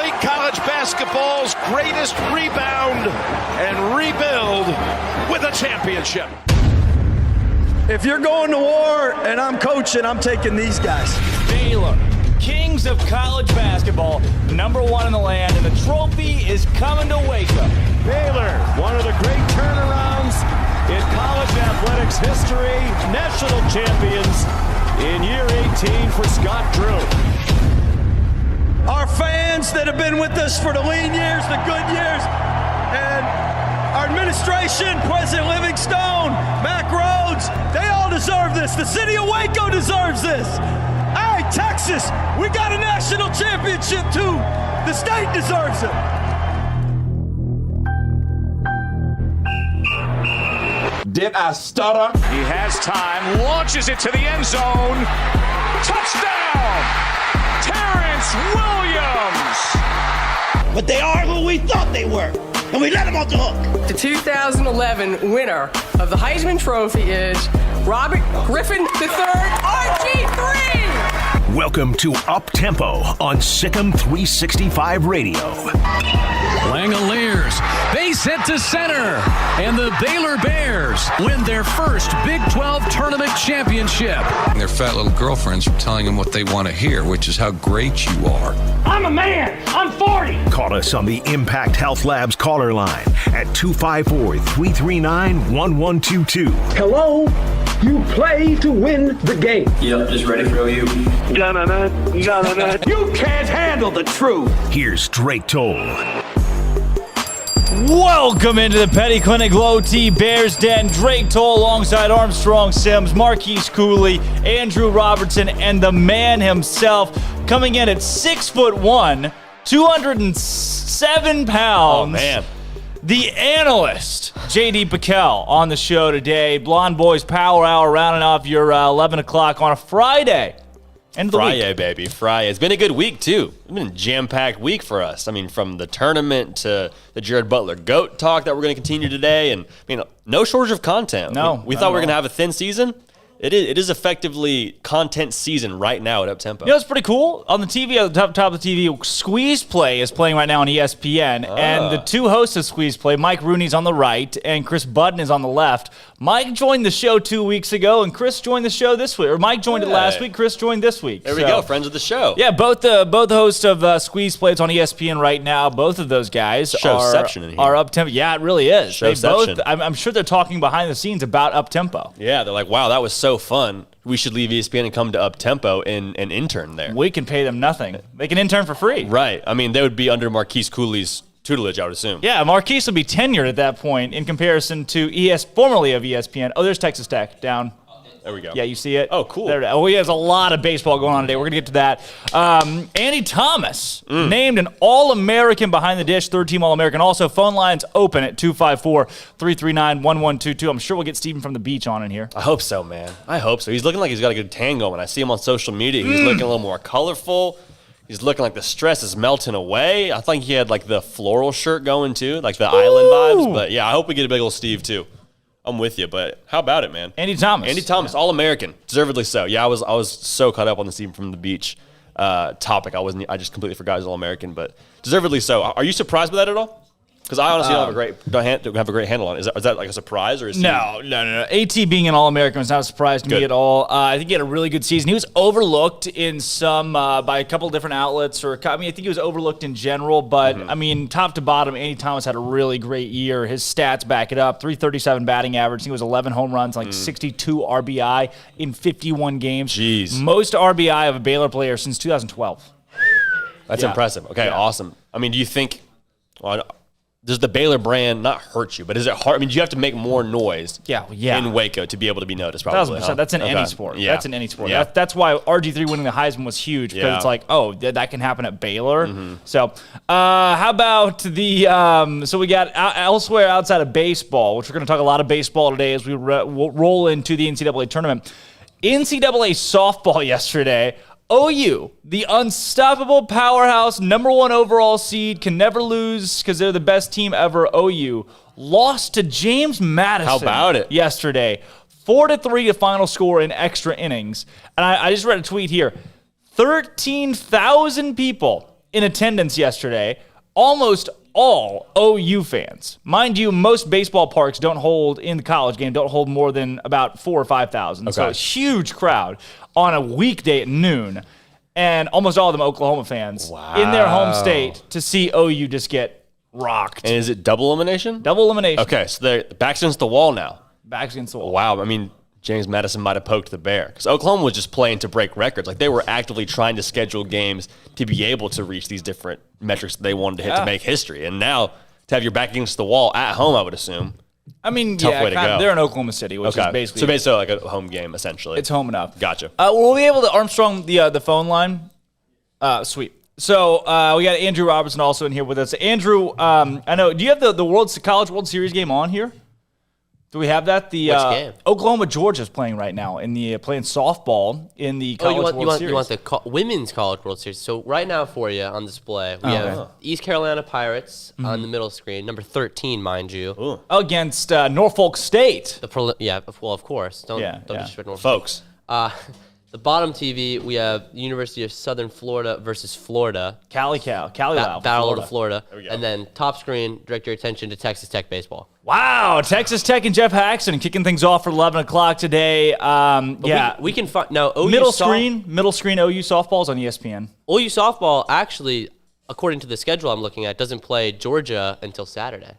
complete college basketball's greatest rebound and rebuild with a championship. If you're going to war and I'm coaching, I'm taking these guys. Baylor, kings of college basketball, #1 in the land, and the trophy is coming to Waco. Baylor, one of the great turnarounds in college athletics history, national champions in year 18 for Scott Drew. Our fans that have been with us for the lean years, the good years, and our administration, President Livingstone, Mac Rhodes, they all deserve this. The city of Waco deserves this. Hey, Texas, we got a national championship too. The state deserves it. Did I stutter? He has time, launches it to the end zone. Touchdown! Terrence Williams! But they are who we thought they were, and we let them off the hook. The 2011 winner of the Heisman Trophy is Robert Griffin III, RG3! Welcome to Up Tempo on SicEm365 Radio. Langoliers, base hit to center, and the Baylor Bears win their first Big 12 tournament championship. Their fat little girlfriends are telling them what they want to hear, which is how great you are. I'm a man. I'm 40. Call us on the Impact Health Labs caller line at 254-339-1122. Hello? You play to win the game. Yep, just ready for OU. You can't handle the truth. Here's Drake Toll. Welcome into the Petty Clinic Low T Bears Den. Drake Toll alongside Armstrong Sims, Marquise Cooley, Andrew Robertson, and the man himself coming in at 6'1", 207 pounds. Oh, man. The analyst, J.D. PicKell, on the show today. Blonde Boys Power Hour rounding off your 11 o'clock on a Friday. End of the Friday, week. baby. Friday. It's been a good week, too. It's been a jam-packed week for us. I mean, from the tournament to the Jared Butler GOAT talk that we're going to continue today. And, no shortage of content. No. We thought we were going to have a thin season. It is effectively content season right now at Up-Tempo. It's pretty cool. On the TV, at the top of the TV, Squeeze Play is playing right now on ESPN. And the two hosts of Squeeze Play, Mike Rooney's on the right and Chris Budden is on the left. Mike joined the show 2 weeks ago, and Chris joined the show this week. Or Mike joined it last week, Chris joined this week. There we go, friends of the show. Yeah, both the hosts of Squeeze Play, it's on ESPN right now. Both of those guys are Up-Tempo. Yeah, it really is. I'm sure they're talking behind the scenes about Up-Tempo. Yeah, they're like, wow, that was so fun. We should leave ESPN and come to Up-Tempo and intern there. We can pay them nothing. They can intern for free. Right. I mean, they would be under Marquise Cooley's tutelage, I would assume. Yeah, Marquise would be tenured at that point in comparison to formerly of ESPN. Oh, there's Texas Tech down. There we go. Yeah, you see it? Oh, cool. He has a lot of baseball going on today. We're going to get to that. Andy Thomas, named an All-American behind the dish, third-team All-American. Also, phone lines open at 254-339-1122. I'm sure we'll get Stephen from the beach on in here. I hope so, man. I hope so. He's looking like he's got a good tan going. I see him on social media. He's looking a little more colorful. He's looking like the stress is melting away. I think he had like the floral shirt going too, like the island vibes. But yeah, I hope we get a big old Steve too. I'm with you, but how about it, man? Andy Thomas, All-American, deservedly so. Yeah, I was so caught up on the Steve from the beach topic. I just completely forgot he was All-American, but deservedly so. Are you surprised by that at all? Because I honestly don't have a great handle on it. Is that like a surprise or is No. AT being an All-American was not a surprise to me at all. I think he had a really good season. He was overlooked in some by a couple of different outlets, I think he was overlooked in general. But I mean, top to bottom, Andy Thomas had a really great year. His stats back it up: 337 batting average. I think it was 11 home runs, 62 RBI in 51 games. Jeez, most RBI of a Baylor player since 2012. That's impressive. Okay, awesome. I mean, do you think? Does the Baylor brand not hurt you? But is it hard? I mean, do you have to make more noise in Waco to be able to be noticed? Probably. 1,000%. That's in any sport. Yeah. That's in any sport. Yeah. That's why RG3 winning the Heisman was huge, because it's like, that can happen at Baylor. So how about so we got elsewhere outside of baseball, which we're going to talk a lot of baseball today as we roll into the NCAA tournament. NCAA softball yesterday. OU, the unstoppable powerhouse, #1 overall seed, can never lose because they're the best team ever. OU lost to James Madison. How about it? Yesterday, 4-3 the final score in extra innings. And I just read a tweet here: 13,000 people in attendance yesterday, almost all OU fans. Mind you, most baseball parks don't hold, in the college game, don't hold more than about 4,000 or 5,000. So a huge crowd on a weekday at noon. And almost all of them Oklahoma fans in their home state to see OU just get rocked. And is it double elimination? Double elimination. Okay, so they're backs against the wall now. Backs against the wall. Wow, I mean, James Madison might have poked the bear. Because Oklahoma was just playing to break records. Like, they were actively trying to schedule games to be able to reach these different metrics that they wanted to hit to make history. And now, to have your back against the wall at home, I would assume. I mean, tough way to go. They're in Oklahoma City, which is basically... So basically like a home game, essentially. It's home enough. Gotcha. We'll be able to Armstrong the phone line. Sweet. So we got Andrew Robertson also in here with us. Andrew, I know, do you have the College World Series game on here? Do we have that? The Which game? Oklahoma Georgia's playing right now playing softball in the College World Series. You want the Women's College World Series. So right now for you on display, we have East Carolina Pirates on the middle screen, number 13, mind you. Against Norfolk State. Well, of course. Don't disrespect Norfolk. Folks. The bottom TV, we have University of Southern Florida versus Florida. Cali Battle of Florida. And then top screen, direct your attention to Texas Tech baseball. Wow, Texas Tech and Jeff Haxton kicking things off for 11 o'clock today. We can find now. Middle screen OU softball's on ESPN. OU softball actually, according to the schedule I'm looking at, doesn't play Georgia until Saturday.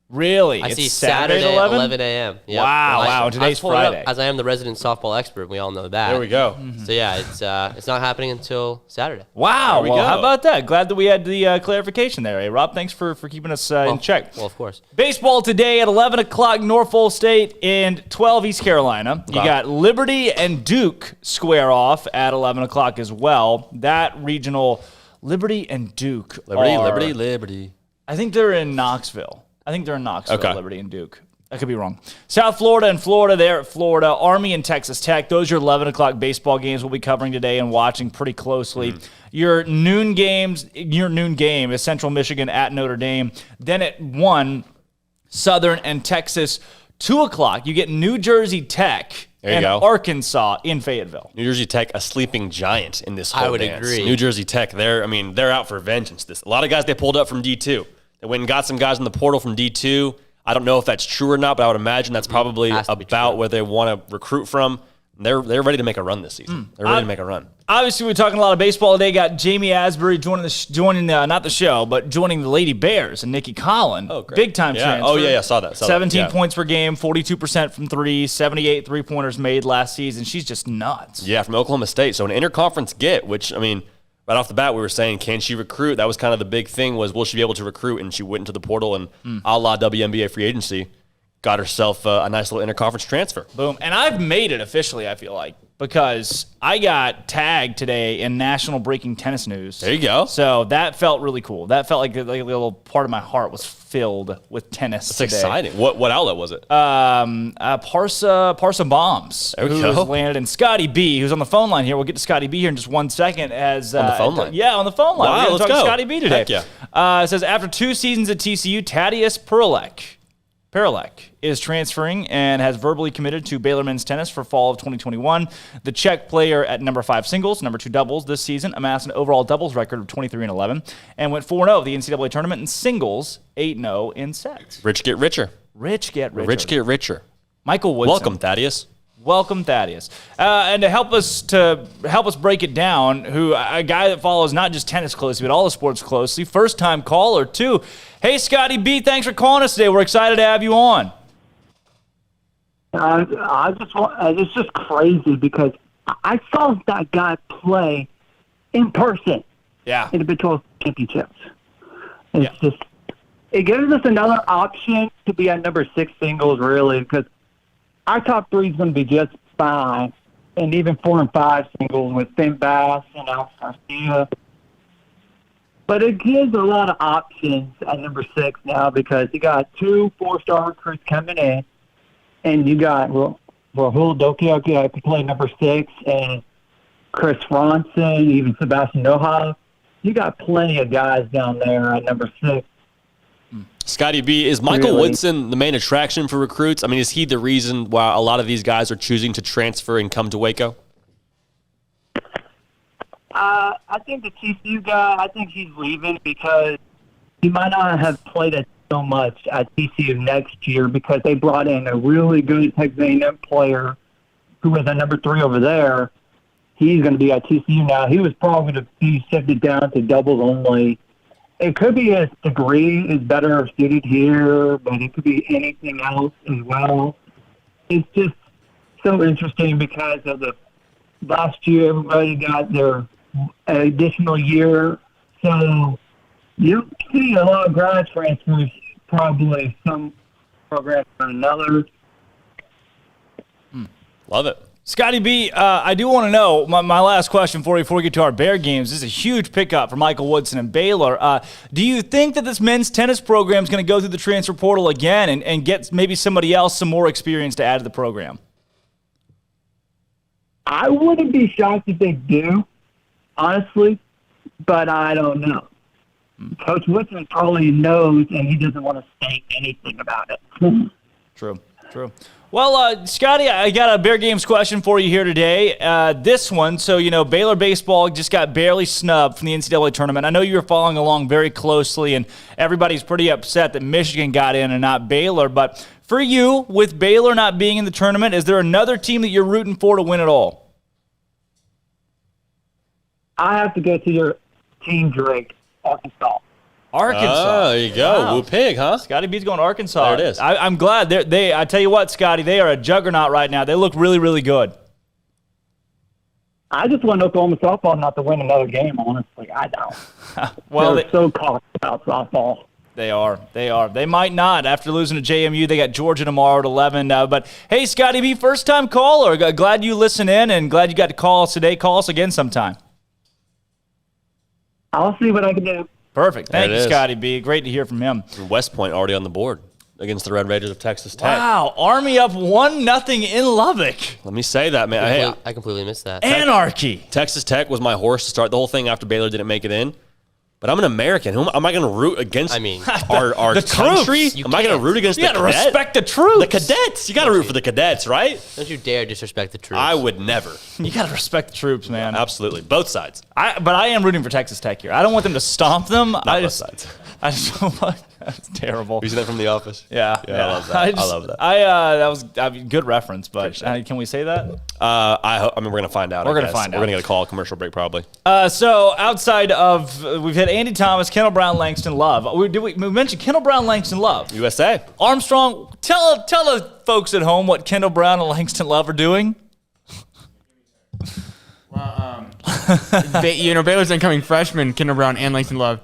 Really? I see Saturday 11 a.m. Yep. Wow. Today's Friday. As I am the resident softball expert, we all know that. There we go. So yeah, it's not happening until Saturday. Wow. Well, how about that? Glad that we had the clarification there. Hey, Rob, thanks for keeping us in check. Well, of course. Baseball today at 11 o'clock, Norfolk State and 12 East Carolina. You got Liberty and Duke square off at 11 o'clock as well. That regional, Liberty and Duke. Liberty. I think they're in Knoxville. Liberty and Duke. I could be wrong. South Florida and Florida, they're at Florida. Army and Texas Tech. Those are 11 o'clock baseball games we'll be covering today and watching pretty closely. Your noon game is Central Michigan at Notre Dame. Then at 1, Southern and Texas. 2 o'clock, you get New Jersey Tech and Arkansas in Fayetteville. New Jersey Tech, a sleeping giant in this whole I would dance. agree. New Jersey Tech, they're out for vengeance. A lot of guys they pulled up from D2. They went and got some guys in the portal from D2. I don't know if that's true or not, but I would imagine that's probably about where they want to recruit from. They're ready to make a run this season. They're ready to make a run. Obviously, we're talking a lot of baseball today. Got Jamie Asbury joining not the show, but joining the Lady Bears and Nikki Collin. Oh, great. Big time transfer. Oh, yeah, saw that. 17 points per game, 42% from three, 78 3-pointers made last season. She's just nuts. Yeah, from Oklahoma State. So an interconference get, which, I mean, right off the bat, we were saying, can she recruit? That was kind of the big thing was, will she be able to recruit? And she went into the portal and a la WNBA free agency, got herself a nice little interconference transfer. Boom. And I've made it officially, I feel like, because I got tagged today in National Breaking Tennis News. There you go. So that felt really cool. That felt like a little part of my heart was filled with tennis That's today. exciting. What outlet was it? Parsa Bombs. There we go. go. Landed in Scotty B, who's on the phone line here. We'll get to Scotty B here in just 1 second. On the phone line? Yeah, on the phone line. Wow, We're let's talk go. to Scotty B today. Heck yeah. It says, after 2 seasons at TCU, Tadius Perelek is transferring and has verbally committed to Baylor men's tennis for fall of 2021. The Czech player at number 5 singles, number 2 doubles this season, amassed an overall doubles record of 23-11 and went 4-0 the NCAA tournament in singles, 8-0 in sets. Rich get richer. Rich get richer. Michael Woodson. Welcome, Thaddeus. And to help us break it down, a guy that follows not just tennis closely, but all the sports closely, first-time caller, too. Hey, Scotty B, thanks for calling us today. We're excited to have you on. It's just crazy because I saw that guy play in person. Yeah. In the Big 12 championships. It gives us another option to be at number 6 singles, really, because our top 3 is going to be just fine, and even 4 and 5 singles with Finn Bass and Alex Garcia. But it gives a lot of options at number 6 now because you got 2 4-star recruits coming in, and you got Rahul Dokia can play number 6, and Chris Ronson, even Sebastian Noha. You got plenty of guys down there at number 6. Scotty B, is Michael Woodson the main attraction for recruits? I mean, is he the reason why a lot of these guys are choosing to transfer and come to Waco? I think the TCU guy, I think he's leaving because he might not have played it so much at TCU next year because they brought in a really good Texas A&M player who was at number 3 over there. He's going to be at TCU now. He was probably going to be shifted down to doubles only. It could be his degree is better suited here, but it could be anything else as well. It's just so interesting because of the last year everybody got their additional year. So you see a lot of grad transfers, probably some program or another. Love it. Scotty B, I do want to know, my last question for you before we get to our Bear games. This is a huge pickup for Michael Woodson and Baylor. Do you think that this men's tennis program is going to go through the transfer portal again and get maybe somebody else some more experience to add to the program? I wouldn't be shocked if they do, honestly, but I don't know. Coach Woodson probably knows, and he doesn't want to say anything about it. True. Well, Scotty, I got a Bear Games question for you here today. This one, so, Baylor baseball just got barely snubbed from the NCAA tournament. I know you were following along very closely, and everybody's pretty upset that Michigan got in and not Baylor. But for you, with Baylor not being in the tournament, is there another team that you're rooting for to win it all? I have to go to your team, Drake, Arkansas. Arkansas. Oh, there you go. Wow. Woo pig, huh? Scotty B's going to Arkansas. There it is. I'm glad. I tell you what, Scotty, they are a juggernaut right now. They look really, really good. I just want Oklahoma softball not to win another game, honestly. I don't. Well, they're so caught about softball. They are. They might not. After losing to JMU, they got Georgia tomorrow at 11. But, hey, Scotty B, first-time caller. Glad you listen in and glad you got to call us today. Call us again sometime. I'll see what I can do. Perfect. Thank you, Scotty B. Great to hear from him. West Point already on the board against the Red Raiders of Texas Tech. Wow. Army up 1-0 in Lubbock. Let me say that, man. I completely missed that. Anarchy. Texas Tech was my horse to start the whole thing after Baylor didn't make it in. But I'm an American. Who am I going to root against? I mean, our the country? Troops. Am I going to root against the cadets? You got to respect the troops. The cadets. You got to root for the cadets, right? Don't you dare disrespect the troops. I would never. You got to respect the troops, man. Absolutely. Both sides. But I am rooting for Texas Tech here. I don't want them to stomp them. Not both sides. I just don't like that's terrible. You see that from The Office? Yeah. I love that. I love that. That was a good reference, but can we say that? I mean, we're going to find out. We're going to find out. We're going to get a call, commercial break probably. So outside of, we've had Andy Thomas, Kendall Brown, Langston Love. We mentioned Kendall Brown, Langston Love. USA. Armstrong, tell the folks at home what Kendall Brown and Langston Love are doing. Well, Baylor's incoming freshmen, Kendall Brown and Langston Love,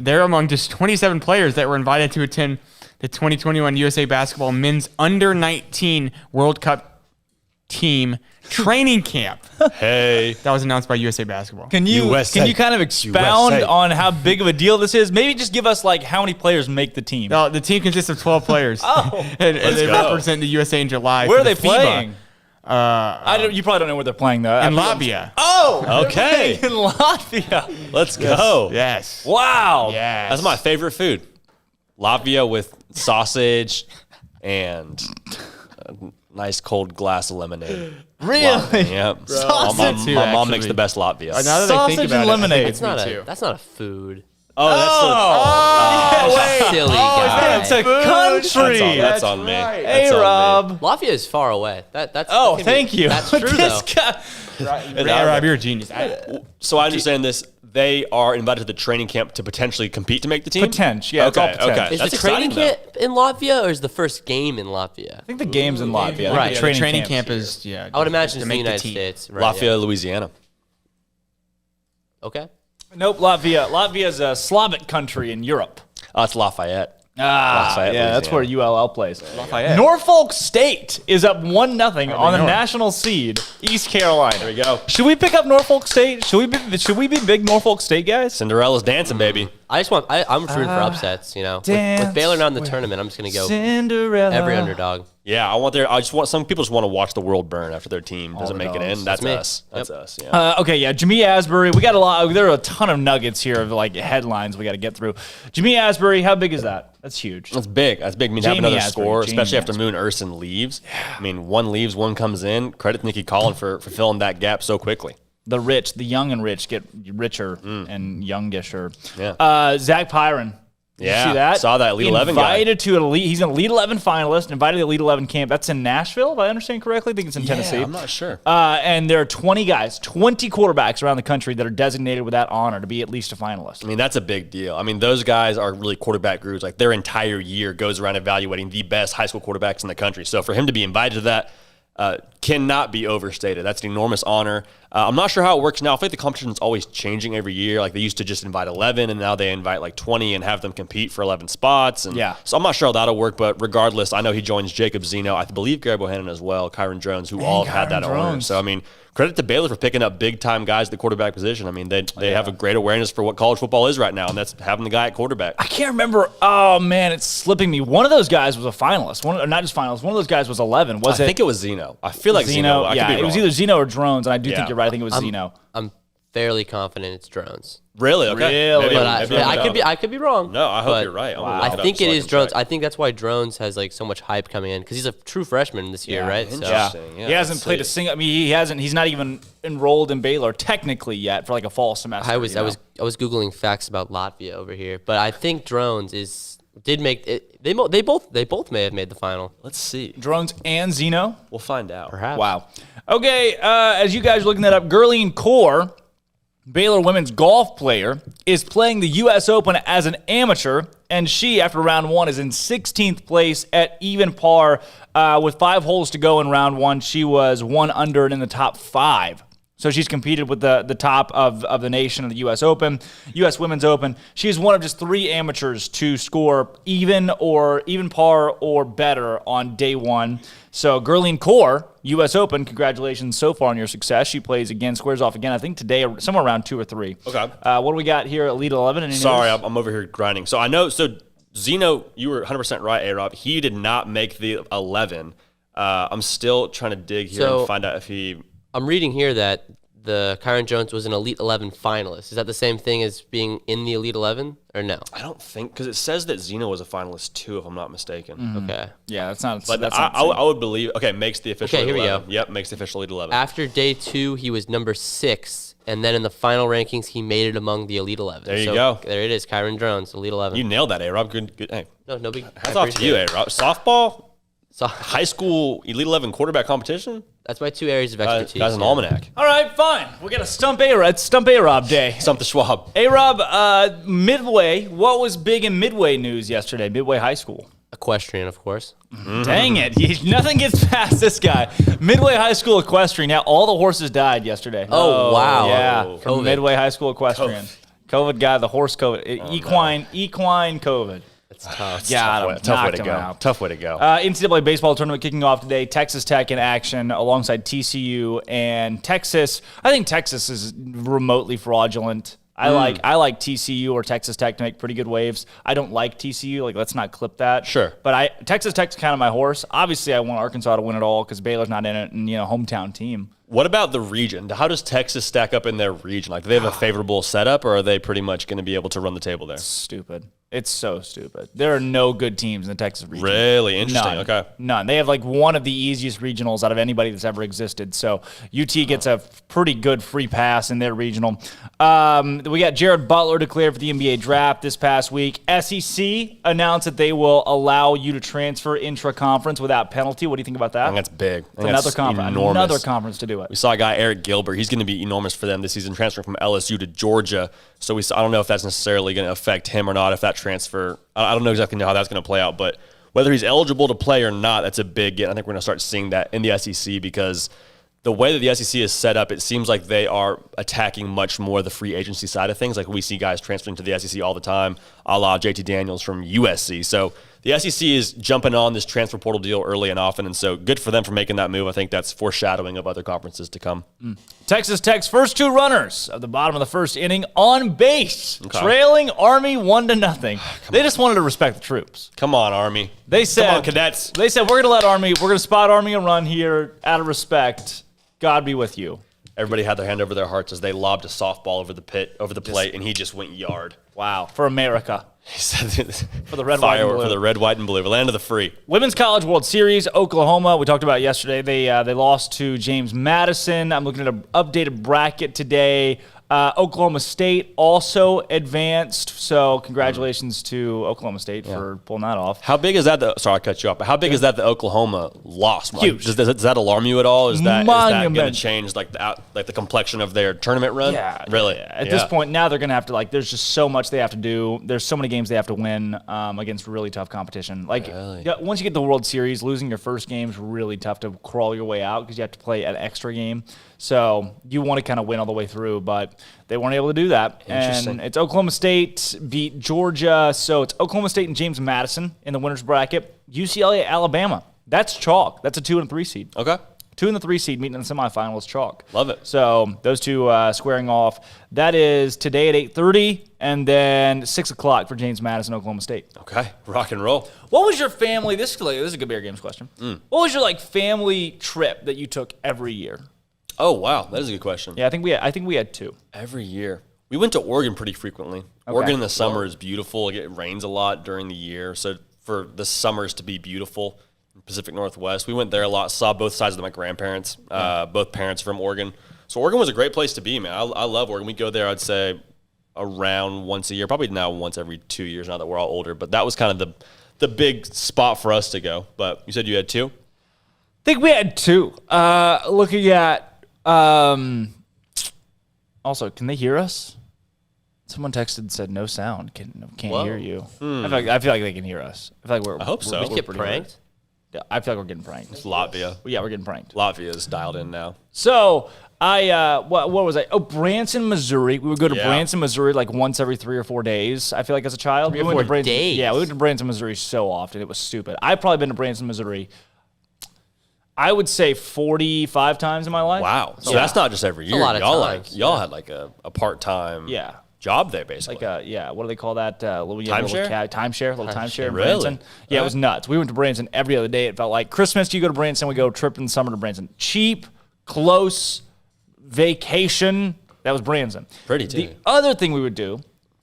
they're among just 27 players that were invited to attend the 2021 USA Basketball Men's Under-19 World Cup Team Training Camp. Hey. That was announced by USA Basketball. Can you kind of expound on how big of a deal this is? Maybe just give us how many players make the team. No, the team consists of 12 players. and they represent the USA in July. Where are they playing? You probably don't know where they're playing though. In Latvia. Oh, okay. In Latvia. Let's go. Yes. Wow. Yes. That's my favorite food. Latvia with sausage and a nice cold glass of lemonade. Really? Yep. Sausage my mom makes the best Latvia. Now that sausage I think about and lemonade. That's not a food. Silly guy. It's a country. That's on me. Hey, Rob. Latvia is far away. Thank you. That's true, though. Rob, you're a genius. So I understand this. They are invited to the training camp to potentially compete to make the team? Potential. Yeah, okay, it's all potential. Is That's the training exciting, camp in Latvia or is the first game in Latvia? I think the game's in Latvia. Right. The training camp is, yeah. I would imagine to it's the make United team. States. Right, Latvia, Louisiana. Okay. Nope, Latvia. Latvia is a Slavic country in Europe. It's Lafayette. Lafayette, Louisiana. That's where ULL plays. Lafayette. Norfolk State is up 1-0 on the national seed, East Carolina. There we go. Should we pick up Norfolk State? Should we be big Norfolk State guys? Cinderella's dancing, baby. I'm rooting for upsets, With Baylor not in the tournament, I'm just going to go Cinderella. every underdog. Yeah, some people just want to watch the world burn after their team doesn't make it in. That's us. That's us. Yeah. Jimmy Asbury. We got a lot. There are a ton of nuggets here of headlines we got to get through. Jimmy Asbury, how big is that? That's huge. That's big. That's big. I mean, to have Jamie another Asbury, score, Jamie especially after Asbury. Moon Urson leaves. Yeah. I mean, one leaves, one comes in. Credit Nikki Collin for filling that gap so quickly. The rich, the young and rich get richer and youngisher. Yeah. Zach Pyron. Did you see that? Saw that Elite 11 guy. Invited to an Elite. He's an Elite 11 finalist. Invited to the Elite 11 camp. That's in Nashville, if I understand correctly. I think it's in Tennessee. I'm not sure. And there are 20 guys, 20 quarterbacks around the country that are designated with that honor to be at least a finalist. I mean, that's a big deal. I mean, those guys are really quarterback gurus. Like, their entire year goes around evaluating the best high school quarterbacks in the country. So for him to be invited to that cannot be overstated. That's an enormous honor. I'm not sure how it works now. I feel like the competition's always changing every year. Like, they used to just invite 11, and now they invite like 20 and have them compete for 11 spots. And so I'm not sure how that'll work, but regardless, I know he joins Jacob Zeno. I believe Gary Bohannon as well, Kyron Jones, who all had that honor. So, I mean, credit to Baylor for picking up big-time guys at the quarterback position. I mean, they have a great awareness for what college football is right now, and that's having the guy at quarterback. I can't remember. Oh, man, it's slipping me. One of those guys was a finalist. Not just finalist. One of those guys was 11. I think it was Zeno. I feel like Zeno. It was either Zeno or Drones, and I do think you're right. I think it was Zeno. I'm fairly confident it's Drones. Really? Okay. Really? But I could be wrong. No, I hope you're right. I think it is Drones. I think that's why Drones has like so much hype coming in because he's a true freshman this year, right? Interesting. He hasn't played a single. I mean, he hasn't. He's not even enrolled in Baylor technically yet for like a fall semester. I was googling facts about Latvia over here, but I think Drones did make it. They both may have made the final. Let's see. Drones and Zeno. We'll find out. Perhaps. Wow. Okay. As you guys are looking that up, Gurleen Kaur, Baylor women's golf player, is playing the U.S. Open as an amateur, and she, after round one, is in 16th place at even par with 5 holes to go in round one. She was 1 under and in the top 5. So she's competed with the top of the nation in the U.S. Open, U.S. Women's Open. She is one of just 3 amateurs to score even par or better on day one. So Gurleen Kaur, U.S. Open, congratulations so far on your success. She plays again, squares off again, I think today, somewhere around 2 or 3. Okay. What do we got here, Elite 11? Sorry, I'm over here grinding. So I know, Zeno, you were 100% right, A-Rob. He did not make the 11. I'm still trying to dig here and find out if he... I'm reading here that the Kyron Jones was an Elite 11 finalist. Is that the same thing as being in the Elite 11 or no? I don't think, because it says that Zeno was a finalist too, if I'm not mistaken. Mm-hmm. Okay. Yeah, that's not. But I would believe. Okay, makes the official. Okay, Elite here we 11. go. Yep, makes the official Elite 11. After day 2, he was number 6, and then in the final rankings, he made it among the Elite 11. There you go. There it is, Kyron Jones, Elite 11. You nailed that, A-Rob. Good. Hey. No big. Hats off to you, A-Rob. Softball. High school Elite 11 quarterback competition? That's my 2 areas of expertise. That's an almanac. All right, fine. We got a Stump A-Rob. It's Stump A-Rob day. Stump the Schwab. A-Rob, Midway. What was big in Midway news yesterday? Midway High School. Equestrian, of course. Mm-hmm. Dang it. Nothing gets past this guy. Midway High School Equestrian. Now, all the horses died yesterday. Oh, wow. Yeah, from Midway High School Equestrian. COVID guy, the horse COVID. Equine COVID. It's tough. Tough way to go. Tough way to go. NCAA baseball tournament kicking off today. Texas Tech in action alongside TCU and Texas. I think Texas is remotely fraudulent. I like TCU or Texas Tech to make pretty good waves. I don't like TCU. Like, let's not clip that. Sure. But Texas Tech's kind of my horse. Obviously, I want Arkansas to win it all because Baylor's not in it, and hometown team. What about the region? How does Texas stack up in their region? Like, do they have a favorable setup, or are they pretty much going to be able to run the table there? Stupid. It's so stupid. There are no good teams in the Texas region. Really? Interesting. None. Okay. None. They have like one of the easiest regionals out of anybody that's ever existed. So UT gets a pretty good free pass in their regional. We got Jared Butler declared for the NBA draft this past week. SEC announced that they will allow you to transfer intra-conference without penalty. What do you think about that? I think that's big. Another conference to do it. We saw a guy, Eric Gilbert. He's going to be enormous for them this season, transferring from LSU to Georgia. So I don't know if that's necessarily going to affect him or not, if that transfer. I don't know exactly how that's going to play out, but whether he's eligible to play or not, that's a big get. I think we're going to start seeing that in the SEC because the way that the SEC is set up, it seems like they are attacking much more the free agency side of things. Like we see guys transferring to the SEC all the time, a la JT Daniels from USC. So the SEC is jumping on this transfer portal deal early and often, and so good for them for making that move. I think that's foreshadowing of other conferences to come. Texas Tech's first 2 runners at the bottom of the first inning on base, trailing Army 1-0. They just wanted to respect the troops. Come on, Army. They said, come on, cadets. They said, we're going to spot Army a run here out of respect. God be with you. Everybody had their hand over their hearts as they lobbed a softball over the plate, and he just went yard. Wow, for America. He said for the red, white, and blue. For the red, white, and blue. The land of the free. Women's College World Series, Oklahoma. We talked about it yesterday. They lost to James Madison. I'm looking at an updated bracket today. Oklahoma State also advanced, so congratulations to Oklahoma State for pulling that off. How big is that? Sorry, I cut you off. But how big is that the Oklahoma loss? Huge. Does that alarm you at all? Is that going to Monument. change the complexion of their tournament run? Yeah, really. At this point, now they're going to have to there's just so much they have to do. There's so many games they have to win against really tough competition. Once you get the World Series, losing your first game is really tough to crawl your way out because you have to play an extra game. So you want to kind of win all the way through, but they weren't able to do that. And it's Oklahoma State beat Georgia. So it's Oklahoma State and James Madison in the winners bracket. UCLA, Alabama. That's chalk. That's a 2 and 3 seed. Okay. 2 and 3 seed meeting in the semifinal is chalk. Love it. So those two squaring off. That is today at 8:30 and then 6 o'clock for James Madison, Oklahoma State. Okay. Rock and roll. What was your family? This is a good Bear Games question. What was your family trip that you took every year? Oh, wow. That is a good question. Yeah, I think we had 2. Every year. We went to Oregon pretty frequently. Okay. Oregon in the summer is beautiful. It rains a lot during the year. So for the summers to be beautiful in Pacific Northwest, we went there a lot, saw both sides of my grandparents, both parents from Oregon. So Oregon was a great place to be, man. I love Oregon. We go there, I'd say, around once a year, probably now once every 2 years now that we're all older. But that was kind of the big spot for us to go. But you said you had 2? I think we had 2. Looking at also, can they hear us? Someone texted and said no sound. Can't hear you. I feel like they can hear us. I hope so. We get pranked. Yeah, I feel like we're getting pranked. It's Latvia. Yeah, we're getting pranked. Latvia is dialed in now. So what was I? Oh, Branson, Missouri. We would go to Branson, Missouri once every 3 or 4 days. I feel like as a child. 3 or 4 days. Yeah, we went to Branson, Missouri so often. It was stupid. I've probably been to Branson, Missouri, I would say 45 times in my life. Wow. So that's not just every year. A lot of times. Y'all had a part-time job there, basically. What do they call that? Timeshare? Timeshare in Really? Branson. Yeah, it was nuts. We went to Branson every other day. It felt like Christmas, you go to Branson, we go trip in the summer to Branson. Cheap, close, vacation. That was Branson. Pretty too. The other thing we would do,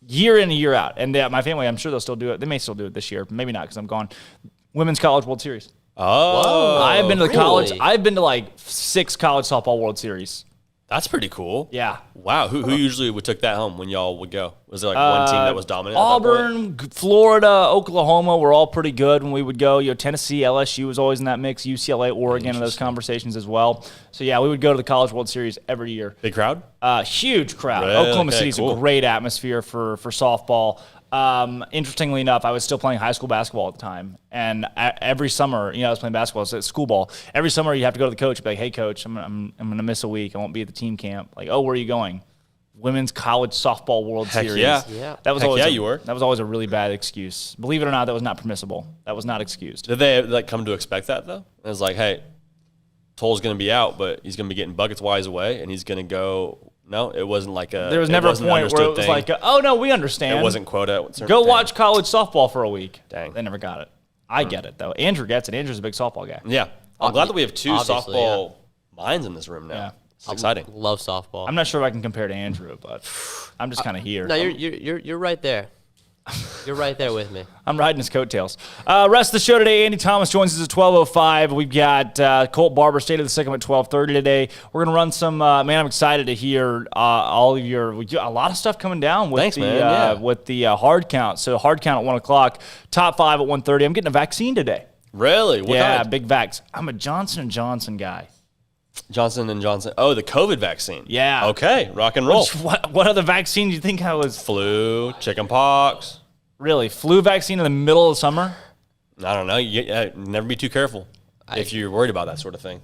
year in and year out, and my family, I'm sure they'll still do it. They may still do it this year. Maybe not because I'm gone. Women's College World Series. Oh, I've been to the really? college. I've been to 6 college softball World Series. That's pretty cool. Yeah. Wow. Who usually took that home when y'all would go? Was there one team that was dominant? Auburn, Florida, Oklahoma were all pretty good when we would go. Tennessee, LSU was always in that mix. UCLA, Oregon, in those conversations as well. So yeah, we would go to the College World Series every year. Big crowd? Huge crowd. Really? Oklahoma City's a great atmosphere for softball. Interestingly enough, I was still playing high school basketball at the time, and every summer, I was playing basketball, so it's school ball. Every summer, you have to go to the coach and be like, "Hey, coach, I'm gonna miss a week. I won't be at the team camp." Like, "Oh, where are you going?" Women's College Softball World Series. Yeah. That was always you were. That was always a really bad excuse. Believe it or not, that was not permissible. That was not excused. Did they come to expect that though? It was like, hey, Toll's gonna be out, but he's gonna be getting buckets while he's away, and he's gonna go. No, it wasn't like a. There was never a point where it was like, "Oh no, we understand." It wasn't quota. Go watch college softball for a week. Dang, they never got it. I get it though. Andrew gets it. Andrew's a big softball guy. Yeah, I'm glad that we have 2 softball minds in this room now. Yeah. It's exciting. Love softball. I'm not sure if I can compare to Andrew, but I'm just kind of here. No, you're right there. You're right there with me. I'm riding his coattails. Rest of the show today, Andy Thomas joins us at 12:05. We've got Colt Barber, State of the SicEm at 12:30 today. We're going to run some, I'm excited to hear all of a lot of stuff coming down with with the hard count. So hard count at 1 o'clock, top 5 at 1:30. I'm getting a vaccine today. Really? What kind? Big vax. I'm a Johnson & Johnson guy. Johnson & Johnson. Oh, the COVID vaccine. Yeah. Okay, rock and roll. What other vaccine do you think I was? Flu, chicken pox. Really? Flu vaccine in the middle of summer? I don't know. You never be too careful if you're worried about that sort of thing.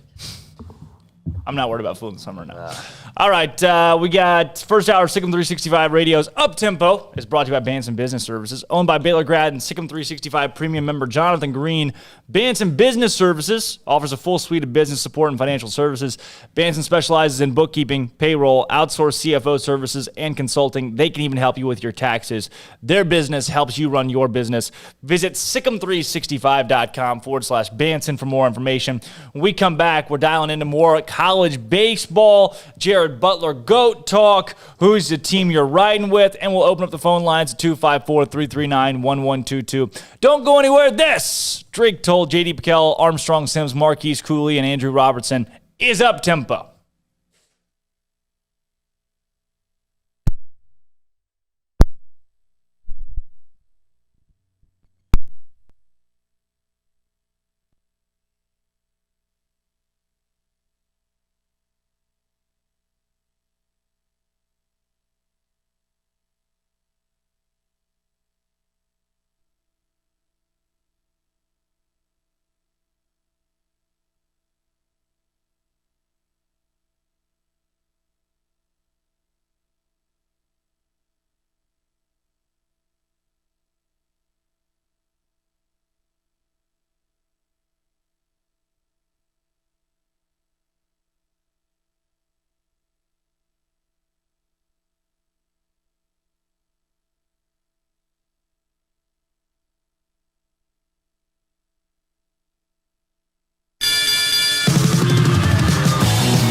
I'm not worried about flu in the summer now. All right, we got first hour of SicEm365 Radio's Up Tempo is brought to you by Banson Business Services, owned by Baylor grad and SicEm365 premium member Jonathan Green. Banson Business Services offers a full suite of business support and financial services. Banson specializes in bookkeeping, payroll, outsourced CFO services, and consulting. They can even help you with your taxes. Their business helps you run your business. Visit SicEm365.com/Banson for more information. When we come back, we're dialing into more college college baseball. Jared Butler, GOAT talk. Who's the team you're riding with? And we'll open up the phone lines at 254-339-1122. Don't go anywhere. This, Drake Toll, J.D. PicKell, Armstrong Sims, Marquise Cooley, and Andrew Robertson is Up Tempo.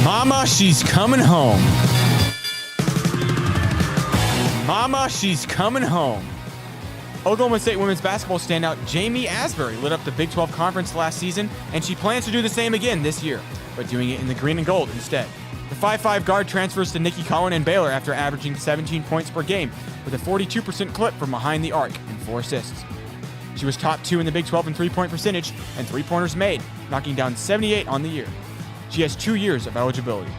Mama, she's coming home. Mama, she's coming home. Oklahoma State women's basketball standout Jamie Asbury lit up the Big 12 Conference last season, and she plans to do the same again this year, but doing it in the green and gold instead. The 5'5" guard transfers to Nikki Collin and Baylor after averaging 17 points per game with a 42% clip from behind the arc and 4 assists. She was top 2 in the Big 12 in three-point percentage and three-pointers made, knocking down 78 on the year. She has 2 years of eligibility.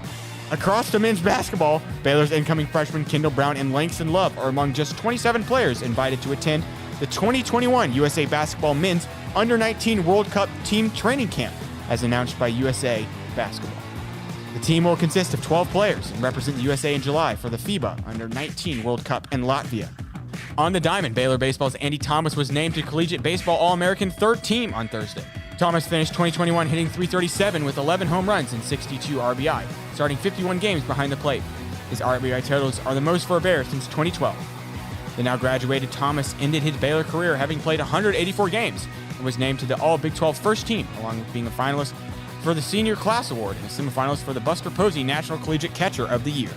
Across the men's basketball, Baylor's incoming freshmen Kendall Brown and Langston Love are among just 27 players invited to attend the 2021 USA Basketball Men's Under-19 World Cup Team Training Camp, as announced by USA Basketball. The team will consist of 12 players and represent the USA in July for the FIBA Under-19 World Cup in Latvia. On the diamond, Baylor Baseball's Andy Thomas was named to Collegiate Baseball All-American third team on Thursday. Thomas finished 2021 hitting .337 with 11 home runs and 62 RBI, starting 51 games behind the plate. His RBI totals are the most for a Bear since 2012. The now graduated Thomas ended his Baylor career having played 184 games and was named to the All-Big 12 first team, along with being a finalist for the Senior Class Award and a semifinalist for the Buster Posey National Collegiate Catcher of the Year.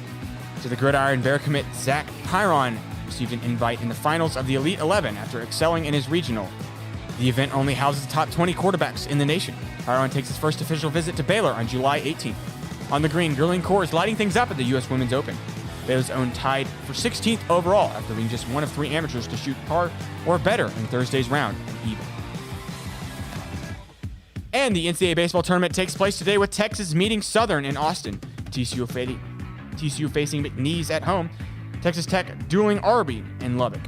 To the Gridiron, Bear commit Zach Pyron received an invite in the finals of the Elite 11 after excelling in his regional. The event only houses the top 20 quarterbacks in the nation. Pyron takes his first official visit to Baylor on July 18th. On the green, Gurleen Core is lighting things up at the U.S. Women's Open. Baylor's own tied for 16th overall after being just one of 3 amateurs to shoot par or better in Thursday's round of even. And the NCAA baseball tournament takes place today with Texas meeting Southern in Austin, TCU facing McNeese at home, Texas Tech dueling Arby in Lubbock.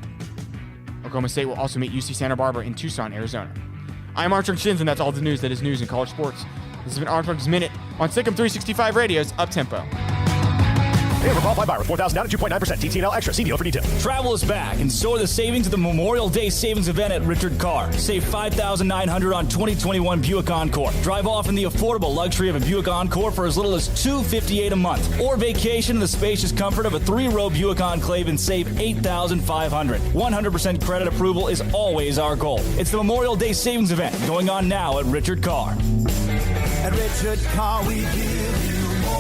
Oklahoma State will also meet UC Santa Barbara in Tucson, Arizona. I'm Armstrong Shins, and that's all the news that is news in college sports. This has been Armstrong's Minute on SicEm365 Radio's Up Tempo. Hey, we're qualified buyer with 4,000 down at 2.9%. TTNL extra. See deal for details. Travel is back, and so are the savings of the Memorial Day Savings Event at Richard Carr. Save $5,900 on 2021 Buick Encore. Drive off in the affordable luxury of a Buick Encore for as little as $258 a month. Or vacation in the spacious comfort of a 3-row Buick Enclave and save $8,500. 100% credit approval is always our goal. It's the Memorial Day Savings Event going on now at Richard Carr. At Richard Carr, we give you more.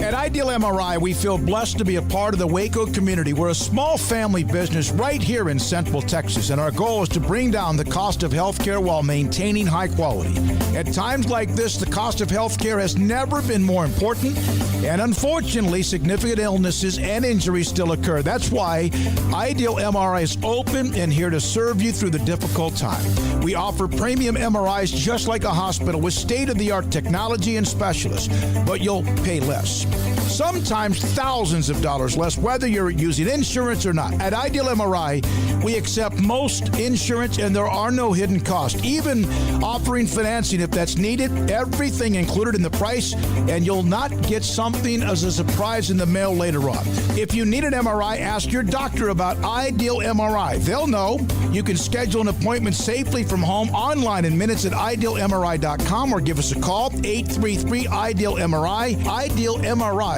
At Ideal MRI, we feel blessed to be a part of the Waco community. We're a small family business right here in Central Texas, and our goal is to bring down the cost of healthcare while maintaining high quality. At times like this, the cost of healthcare has never been more important, and unfortunately, significant illnesses and injuries still occur. That's why Ideal MRI is open and here to serve you through the difficult time. We offer premium MRIs just like a hospital with state-of-the-art technology and specialists, but you'll pay less. Sometimes thousands of dollars less, whether you're using insurance or not. At Ideal MRI, we accept most insurance and there are no hidden costs, even offering financing if that's needed. Everything included in the price, and you'll not get something as a surprise in the mail later on. If you need an MRI, ask your doctor about Ideal MRI. They'll know. You can schedule an appointment safely from home online in minutes at idealmri.com or give us a call, 833-IDEAL-MRI, idealmri.com.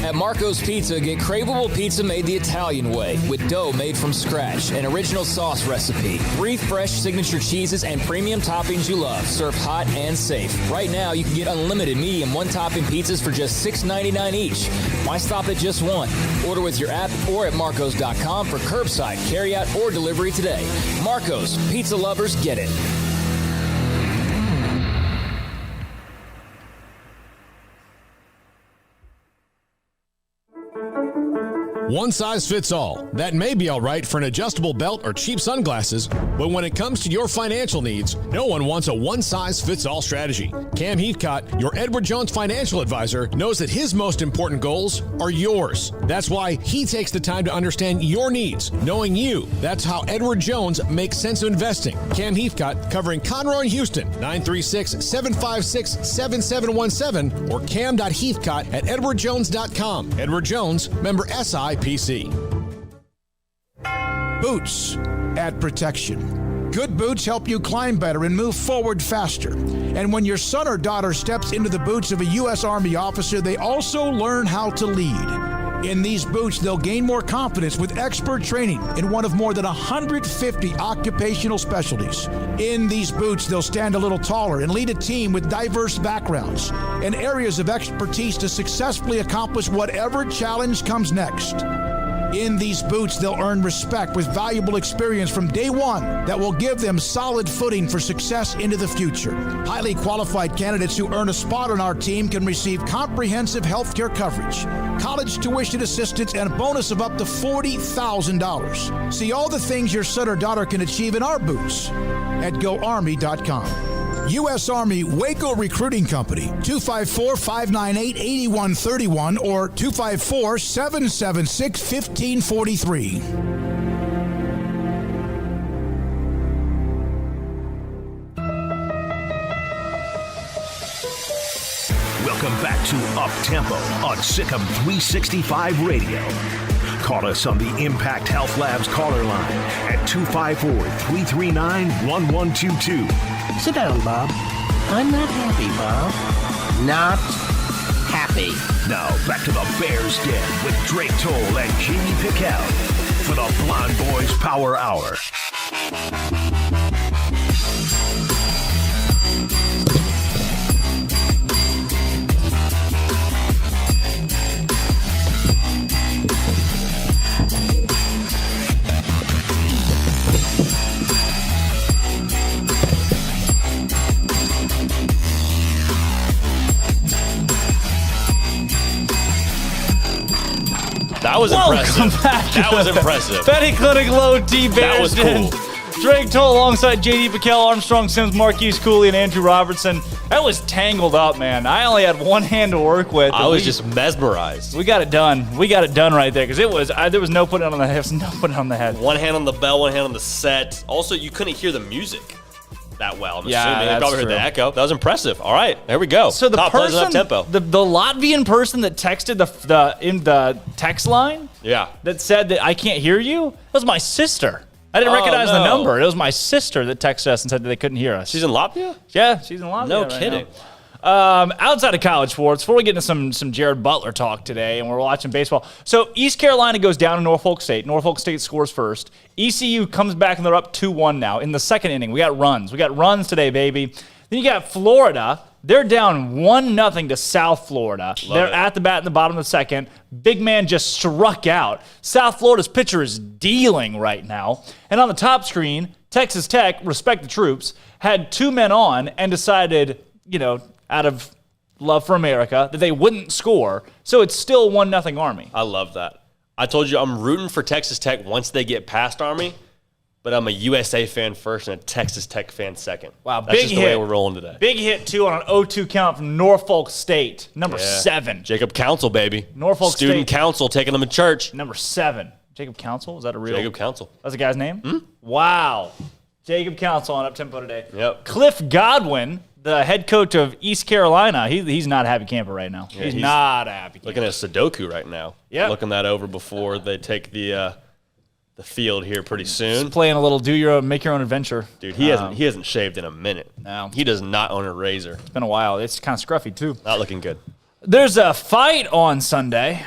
At Marco's Pizza, get craveable pizza made the Italian way with dough made from scratch, an original sauce recipe, 3 fresh signature cheeses, and premium toppings you love, served hot and safe. Right now, you can get unlimited medium one-topping pizzas for just $6.99 each. Why stop at just one? Order with your app or at marcos.com for curbside, carryout, or delivery today. Marco's, pizza lovers get it. One size fits all. That may be all right for an adjustable belt or cheap sunglasses, but when it comes to your financial needs, no one wants a one-size-fits-all strategy. Cam Heathcott, your Edward Jones financial advisor, knows that his most important goals are yours. That's why he takes the time to understand your needs, knowing you. That's how Edward Jones makes sense of investing. Cam Heathcott, covering Conroe and Houston, 936-756-7717 or cam.heathcott@edwardjones.com. Edward Jones, member SIPC. Boots add protection. Good boots help you climb better and move forward faster. And when your son or daughter steps into the boots of a U.S. Army officer, they also learn how to lead. In these boots, they'll gain more confidence with expert training in one of more than 150 occupational specialties. In these boots, they'll stand a little taller and lead a team with diverse backgrounds and areas of expertise to successfully accomplish whatever challenge comes next. In these boots, they'll earn respect with valuable experience from day one that will give them solid footing for success into the future. Highly qualified candidates who earn a spot on our team can receive comprehensive health care coverage, college tuition assistance, and a bonus of up to $40,000. See all the things your son or daughter can achieve in our boots at GoArmy.com. U.S. Army Waco Recruiting Company, 254-598-8131 or 254-776-1543. Welcome back to Up Tempo on SicEm365 Radio. Call us on the Impact Health Labs caller line at 254-339-1122. Sit down, Bob. I'm not happy, Bob. Not happy. Now, back to the Bears Den with Drake Toll and J.D. PicKell for the Blonde Boys Power Hour. That was impressive. That was impressive. Betty Clinic Low D Bears. That was cool. Drake Toll alongside J.D. PicKell, Armstrong Sims, Marquise Cooley, and Andrew Robertson. That was tangled up, man. I only had one hand to work with. I was just mesmerized. We got it done. We got it done right there because it was. There was no putting it on the head. No putting it on the head. One hand on the bell, one hand on the set. Also, you couldn't hear the music that well. I'm assuming. That's you probably heard the echo. That was impressive. All right, there we go. So the Top person, up tempo. the Latvian person that texted in the text line, that said that I can't hear you, was my sister. I didn't recognize the number. It was my sister that texted us and said that they couldn't hear us. She's in Latvia? Yeah, she's in Latvia. No right kidding. now. Outside of college sports, before we get into some Jared Butler talk today, and we're watching baseball. So East Carolina goes down to Norfolk State. Norfolk State scores first. ECU comes back, and they're up 2-1 now. In the second inning, we got runs. We got runs today, baby. Then you got Florida. They're down 1-0 to South Florida. They're at the bat in the bottom of the second. Big man just struck out. South Florida's pitcher is dealing right now. And on the top screen, Texas Tech, respect the troops, had 2 men on and decided, out of love for America, that they wouldn't score. So it's still 1-0 Army. I love that. I told you I'm rooting for Texas Tech once they get past Army, but I'm a USA fan first and a Texas Tech fan second. Wow, That's big just hit. the way we're rolling today. Big hit, too, on an 0-2 count from Norfolk State, number 7. Jacob Council, baby. Norfolk Student State. Council taking them to church. Number 7. Jacob Council? Is that a real? Jacob Council. That's a guy's name? Mm-hmm. Wow. Jacob Council on Up-Tempo today. Yep. Cliff Godwin, the head coach of East Carolina, he's not a happy camper right now. Yeah, he's not a happy camper. Looking at Sudoku right now. Yeah. Looking that over before they take the field here pretty soon. He's playing a little make your own adventure. Dude, he hasn't shaved in a minute. No. He does not own a razor. It's been a while. It's kind of scruffy, too. Not looking good. There's a fight on Sunday.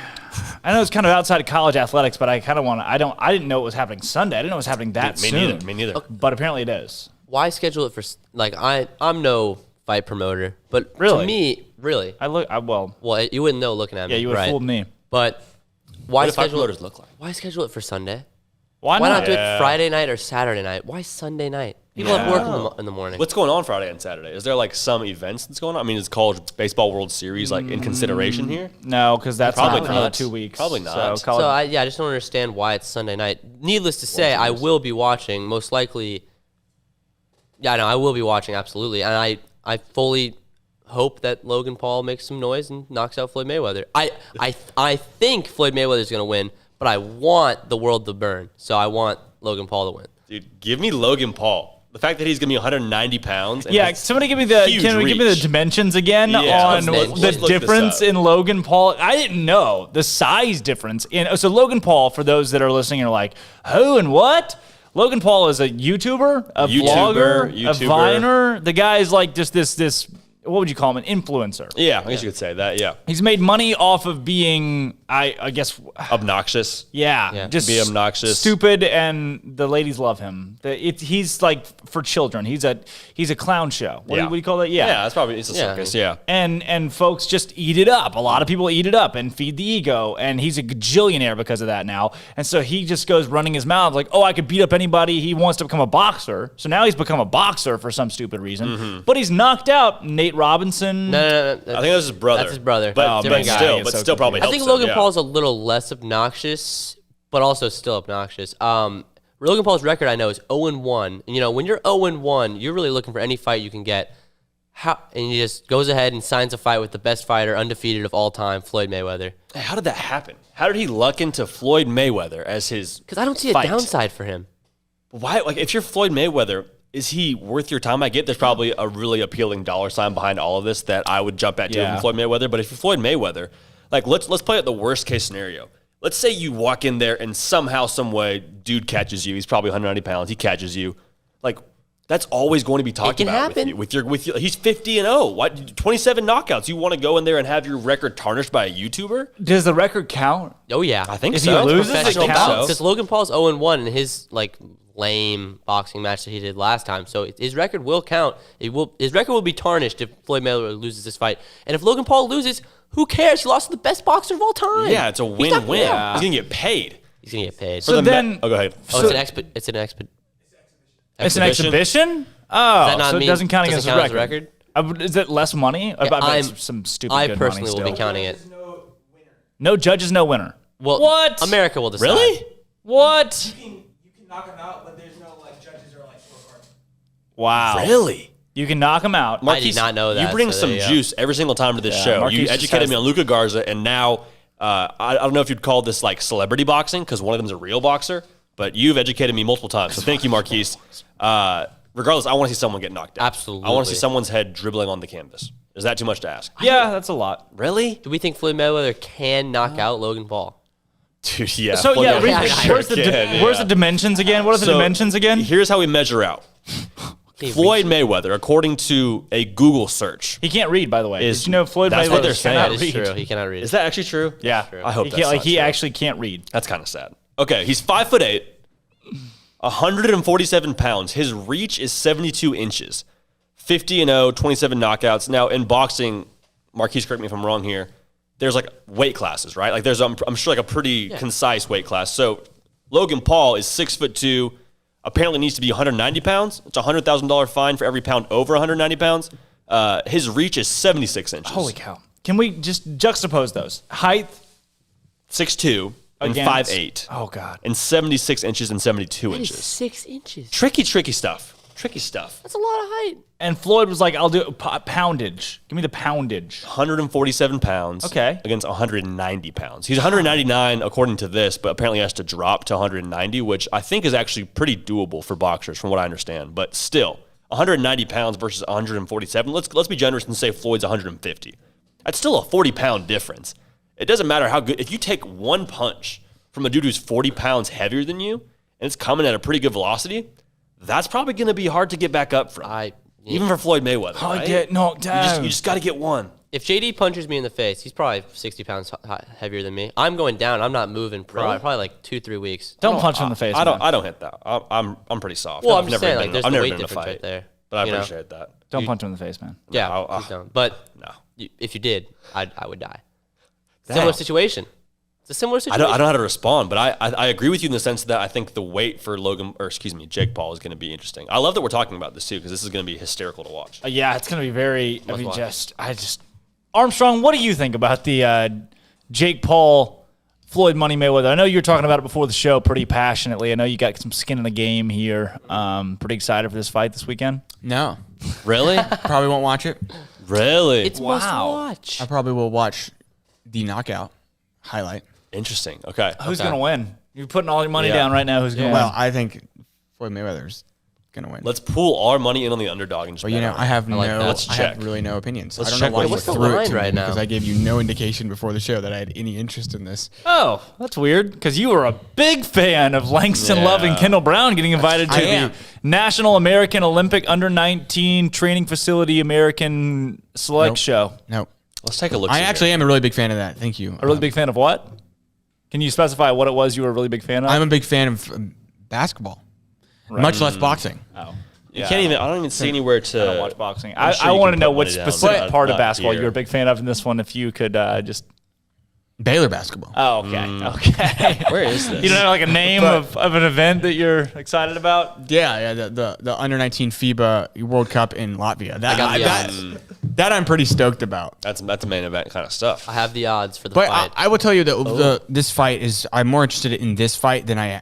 I know it's kind of outside of college athletics, but I kind of want to. I didn't know it was happening Sunday. I didn't know it was happening that soon. Me neither. But apparently it is. Why schedule it for like I'm no fight promoter, but Really? to me, really, well, you wouldn't know looking at me. Yeah, you would have fooled me. But why What do fight schedule promoters look like? Why schedule it for Sunday? Why not do Yeah. it Friday night or Saturday night? Why Sunday night? People have work in the morning. What's going on Friday and Saturday? Is there like some events that's going on? I mean, is college baseball World Series like in consideration here? No, because that's Probably not for another not. 2 weeks. Probably not. So, college, I just don't understand why it's Sunday night. Needless to say, I will be watching, most likely. Yeah, no, I will be watching, absolutely. And I fully hope that Logan Paul makes some noise and knocks out Floyd Mayweather. I think Floyd Mayweather is going to win, but I want the world to burn. So I want Logan Paul to win. Dude, give me Logan Paul. The fact that he's going to be 190 pounds. And yeah, somebody give me the dimensions again on Let's the look difference this up. in Logan Paul. I didn't know the size difference so Logan Paul, for those that are listening, are like, who and what? Logan Paul is a YouTuber, a vlogger, a Viner. The guy is like just this. What would you call him? An influencer. Yeah, I guess you could say that. Yeah, he's made money off of being, I guess, obnoxious. Yeah, just be obnoxious, stupid, and the ladies love him. He's like for children. He's a clown show. What do you call that? Yeah, that's probably it's a circus. Yeah, and folks just eat it up. A lot of people eat it up and feed the ego, and he's a gajillionaire because of that now. And so he just goes running his mouth like, oh, I could beat up anybody. He wants to become a boxer. So now he's become a boxer for some stupid reason. But he's knocked out Nate Robinson. No. I think that's his brother. That's his brother. But still probably helps I think him, Logan Paul's a little less obnoxious, but also still obnoxious. Logan Paul's record, I know, is 0-1. And, when you're 0-1, you're really looking for any fight you can get. And he just goes ahead and signs a fight with the best fighter, undefeated of all time, Floyd Mayweather. How did that happen? How did he luck into Floyd Mayweather as his Because I don't see a downside for him. Why? Like, if you're Floyd Mayweather, is he worth your time? I get there's probably a really appealing dollar sign behind all of this that I would jump at too from Floyd Mayweather. But if you're Floyd Mayweather, like let's play out the worst case scenario. Let's say you walk in there and somehow, some way, dude catches you. He's probably 190 pounds. He catches you. Like, that's always going to be talked about with you. He's 50-0. What? 27 knockouts. You want to go in there and have your record tarnished by a YouTuber? Does the record count? Oh yeah, I think if so. If he loses, professional it counts. Because Logan Paul's 0-1 in his lame boxing match that he did last time. So his record will count. His record will be tarnished if Floyd Mayweather loses this fight. And if Logan Paul loses, who cares? He lost to the best boxer of all time. Yeah, it's a win-win. He's going to get paid. He's going to get paid. So then, go ahead. It's an exhibition. Oh, Does that not so it mean- doesn't count does against it his count as a record. Is it less money? I bet it's some stupid. I good personally money will be still. counting it. No judges, no winner. Well, what? America will decide. Really? What? You can knock him out, but there's no judges or scorecards. Wow. Really? You can knock him out. I did not know that. You bring so some there you go. juice every single time to this show. Marquise You just educated has- me on Luka Garza, and now I don't know if you'd call this like celebrity boxing because one of them's a real boxer, but you've educated me multiple times. So thank you, Marquise. Regardless, I want to see someone get knocked out. Absolutely. I want to see someone's head dribbling on the canvas. Is that too much to ask? Yeah, that's a lot. Really? Do we think Floyd Mayweather can knock out Logan Paul? Dude, yeah. So Floyd yeah, Mayweather where's the can, where's the dimensions again? What are the So, dimensions again? Here's how we measure out. Floyd Mayweather, according to a Google search, He can't read, by the way. Did you know Floyd that's Mayweather what they're saying. cannot That is read? true. He cannot read. Is that actually true? Yeah, I hope he that's can't, not he true. actually can't read. That's kind of sad. Okay, he's 5'8", 147 pounds. His reach is 72 inches. 50-0, 27 knockouts. Now in boxing, Marquise, correct me if I'm wrong here, there's like weight classes, right? Like there's I'm sure like a pretty concise weight class. So Logan Paul is 6'2", apparently needs to be 190 pounds. It's a $100,000 fine for every pound over 190 pounds. His reach is 76 inches. Holy cow! Can we just juxtapose those? Height 6'2" and against 5'8". Oh god! And 76 inches and 72 That is inches. 6 inches. Tricky stuff. Tricky stuff. That's a lot of height. And Floyd was like, "I'll do poundage. Give me the poundage." 147 pounds. Okay. Against 190 pounds. He's 199 according to this, but apparently has to drop to 190, which I think is actually pretty doable for boxers from what I understand. But still, 190 pounds versus 147. Let's be generous and say Floyd's 150. That's still a 40-pound difference. It doesn't matter how good. If you take one punch from a dude who's 40 pounds heavier than you, and it's coming at a pretty good velocity, that's probably going to be hard to get back up from. Even for Floyd Mayweather. I right? get knocked down. You just got to get one. If JD punches me in the face, he's probably 60 pounds heavier than me. I'm going down. I'm not moving probably like 2-3 weeks. Don't punch him in the face. I don't hit that. I'm pretty soft. Well, I'm just saying, like, there's I've the never weight been in a difference fight right there. But I appreciate that. Don't punch him in the face, man. Yeah, please don't. But if you did, I would die. Damn. Similar situation. It's a similar situation. I don't know how to respond, but I agree with you in the sense that I think the weight for Jake Paul is going to be interesting. I love that we're talking about this too because this is going to be hysterical to watch. Yeah, it's going to be very. Armstrong, what do you think about the Jake Paul, Floyd Money Mayweather? I know you were talking about it before the show pretty passionately. I know you got some skin in the game here. Pretty excited for this fight this weekend? No. Really? Probably won't watch it. Really? It's must watch. I probably will watch the knockout highlight. Interesting. Okay. Who's going to win? You're putting all your money down right now. Who's going to win? Well, I think Floyd Mayweather's going to win. Let's pool our money in on the underdog and just Well, I have Let's I check. have really no opinions. Let's I don't check know why you what's the threw it line to me right now? because I gave you no indication before the show that I had any interest in this. Oh, that's weird because you were a big fan of Langston Love and Kendall Brown getting invited to the National American Olympic Under-19 Training Facility American Select Show. No. Let's take a look. I actually am a really big fan of that. Thank you. A really big fan of what? Can you specify what it was you were a really big fan of? I'm a big fan of basketball, much less boxing. Oh. You can't even. I don't even see anywhere to. I don't watch boxing. I want to know which specific part of basketball you're a big fan of in this one. If you could just Baylor basketball. Oh, okay. Okay. Where is this? You don't have like a name of an event that you're excited about? Yeah. The under-19 FIBA World Cup in Latvia. That I'm pretty stoked about. That's a main event kind of stuff. I have the odds for the But fight. I will tell you that this fight is. I'm more interested in this fight than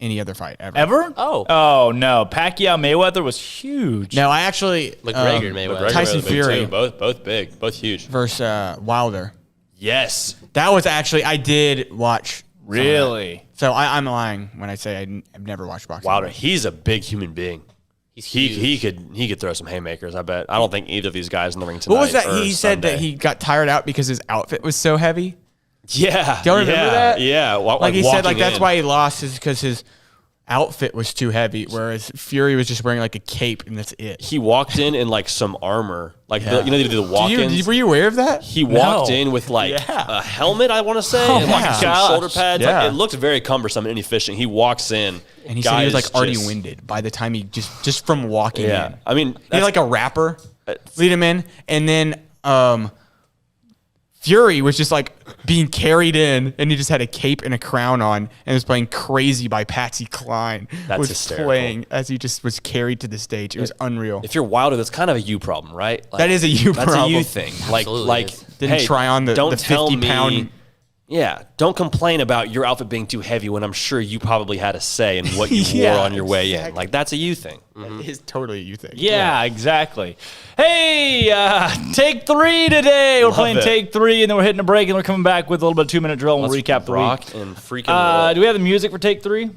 any other fight ever. Ever? Oh no. Pacquiao Mayweather was huge. No, I actually McGregor Mayweather. Tyson big Fury too. Both big, both huge. versus Wilder. Yes. That was actually I did watch. Really? So I'm lying when I say I've never watched boxing. Wilder, he's a big human being. He huge. could throw some haymakers. I bet. I don't think either of these guys in the ring tonight. What was that? or He said that Sunday. he got tired out because his outfit was so heavy. Yeah. Do you remember that? Yeah. Like he said, like that's in. why he lost is because his outfit was too heavy, whereas Fury was just wearing like a cape and that's it. He walked in like some armor, like they do the walk-ins. Were you aware of that? He walked in with like a helmet, I want to say, and like some shoulder pads. Yeah. Like, it looked very cumbersome and inefficient. He walks in, And he said he was like already winded by the time he just from walking in. I mean, he had like a rapper lead him in, and then Fury was just like being carried in, and he just had a cape and a crown on, and was playing "Crazy" by Patsy Cline. That's was hysterical. playing as he just was carried to the stage. It was unreal. If you're Wilder, that's kind of a you problem, right? Like, That is a you That's problem. a you thing. Absolutely Like is. Didn't try on the don't tell 50 pound. me. Yeah, don't complain about your outfit being too heavy when I'm sure you probably had a say in what you wore on your way in. Like, that's a you thing. It is totally a you thing. Yeah, exactly. Hey, take 3 today. We're Love playing it. take 3, and then we're hitting a break, and we're coming back with a little bit of 2-minute drill, and we'll Let's recap the rock week. and freaking roll. Do we have the music for take 3?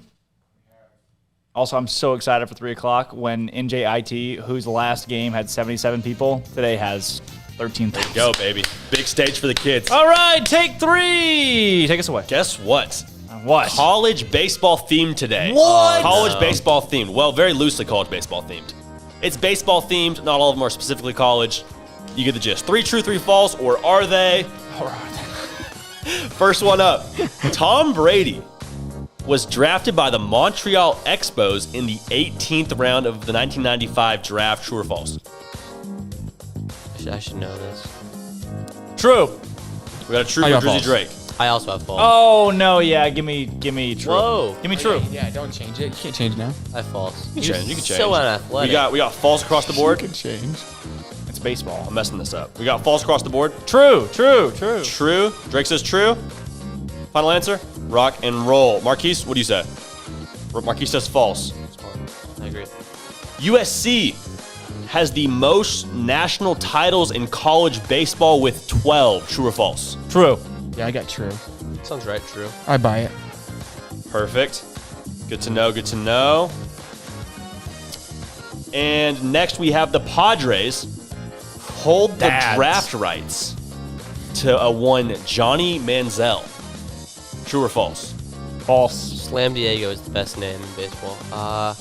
Also, I'm so excited for 3 o'clock when NJIT, whose last game had 77 people, today has 13,000. Go, baby. Big stage for the kids. All right, take 3. Take us away. Guess what? What? College baseball themed today. What? College baseball themed. Well, very loosely college baseball themed. It's baseball themed. Not all of them are specifically college. You get the gist. 3 true, 3 false, or are they? First one up. Tom Brady was drafted by the Montreal Expos in the 18th round of the 1995 draft. True or false? I should know this. True. We got a true I for got Drizzy false. Drake. I also have false. Oh, no, yeah. Give me true. Whoa. Give me true. Yeah, don't change it. You can't change now. I have false. You can change. So unathletic. We got false across the board. You can change. It's baseball. I'm messing this up. We got false across the board. True. True. Drake says true. Final answer. Rock and roll. Marquise, what do you say? Marquise says false. I agree. USC has the most national titles in college baseball with 12. True or false? True. Yeah, I got true. Sounds right. True. I buy it. Perfect. Good to know. Good to know. And next we have the Padres hold the draft rights to one Johnny Manziel. True or false? False. Slam Diego is the best name in baseball. I'm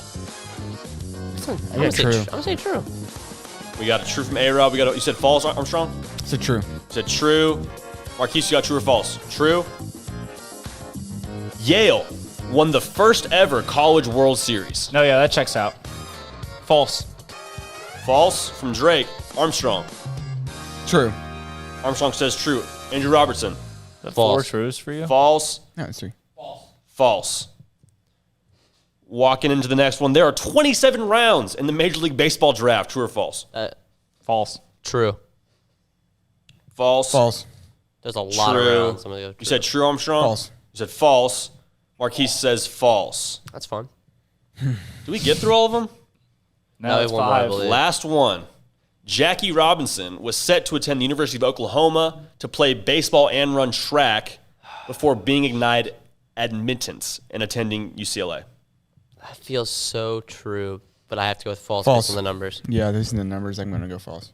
I got true. gonna say true. We got a true from A-Rob. You said false, Armstrong? It's a true. Is it true? Marquise, you got true or false? True. Yale won the first ever College World Series. No, yeah, that checks out. False. False from Drake. Armstrong. True. Armstrong says true. Andrew Robertson. False. 4 trues for you? False. No, it's 3. False. Walking into the next one, there are 27 rounds in the Major League Baseball draft. True or false? False. True. False. False. There's a lot of rounds. Some of You said true, Armstrong? False. You said false. Marquise says false. That's fun. Do we get through all of them? No, it's 5. Last one. Jackie Robinson was set to attend the University of Oklahoma to play baseball and run track before being denied admittance and attending UCLA. That feels so true, but I have to go with false, False. based on the numbers. Yeah, these are the numbers. I'm going to go false.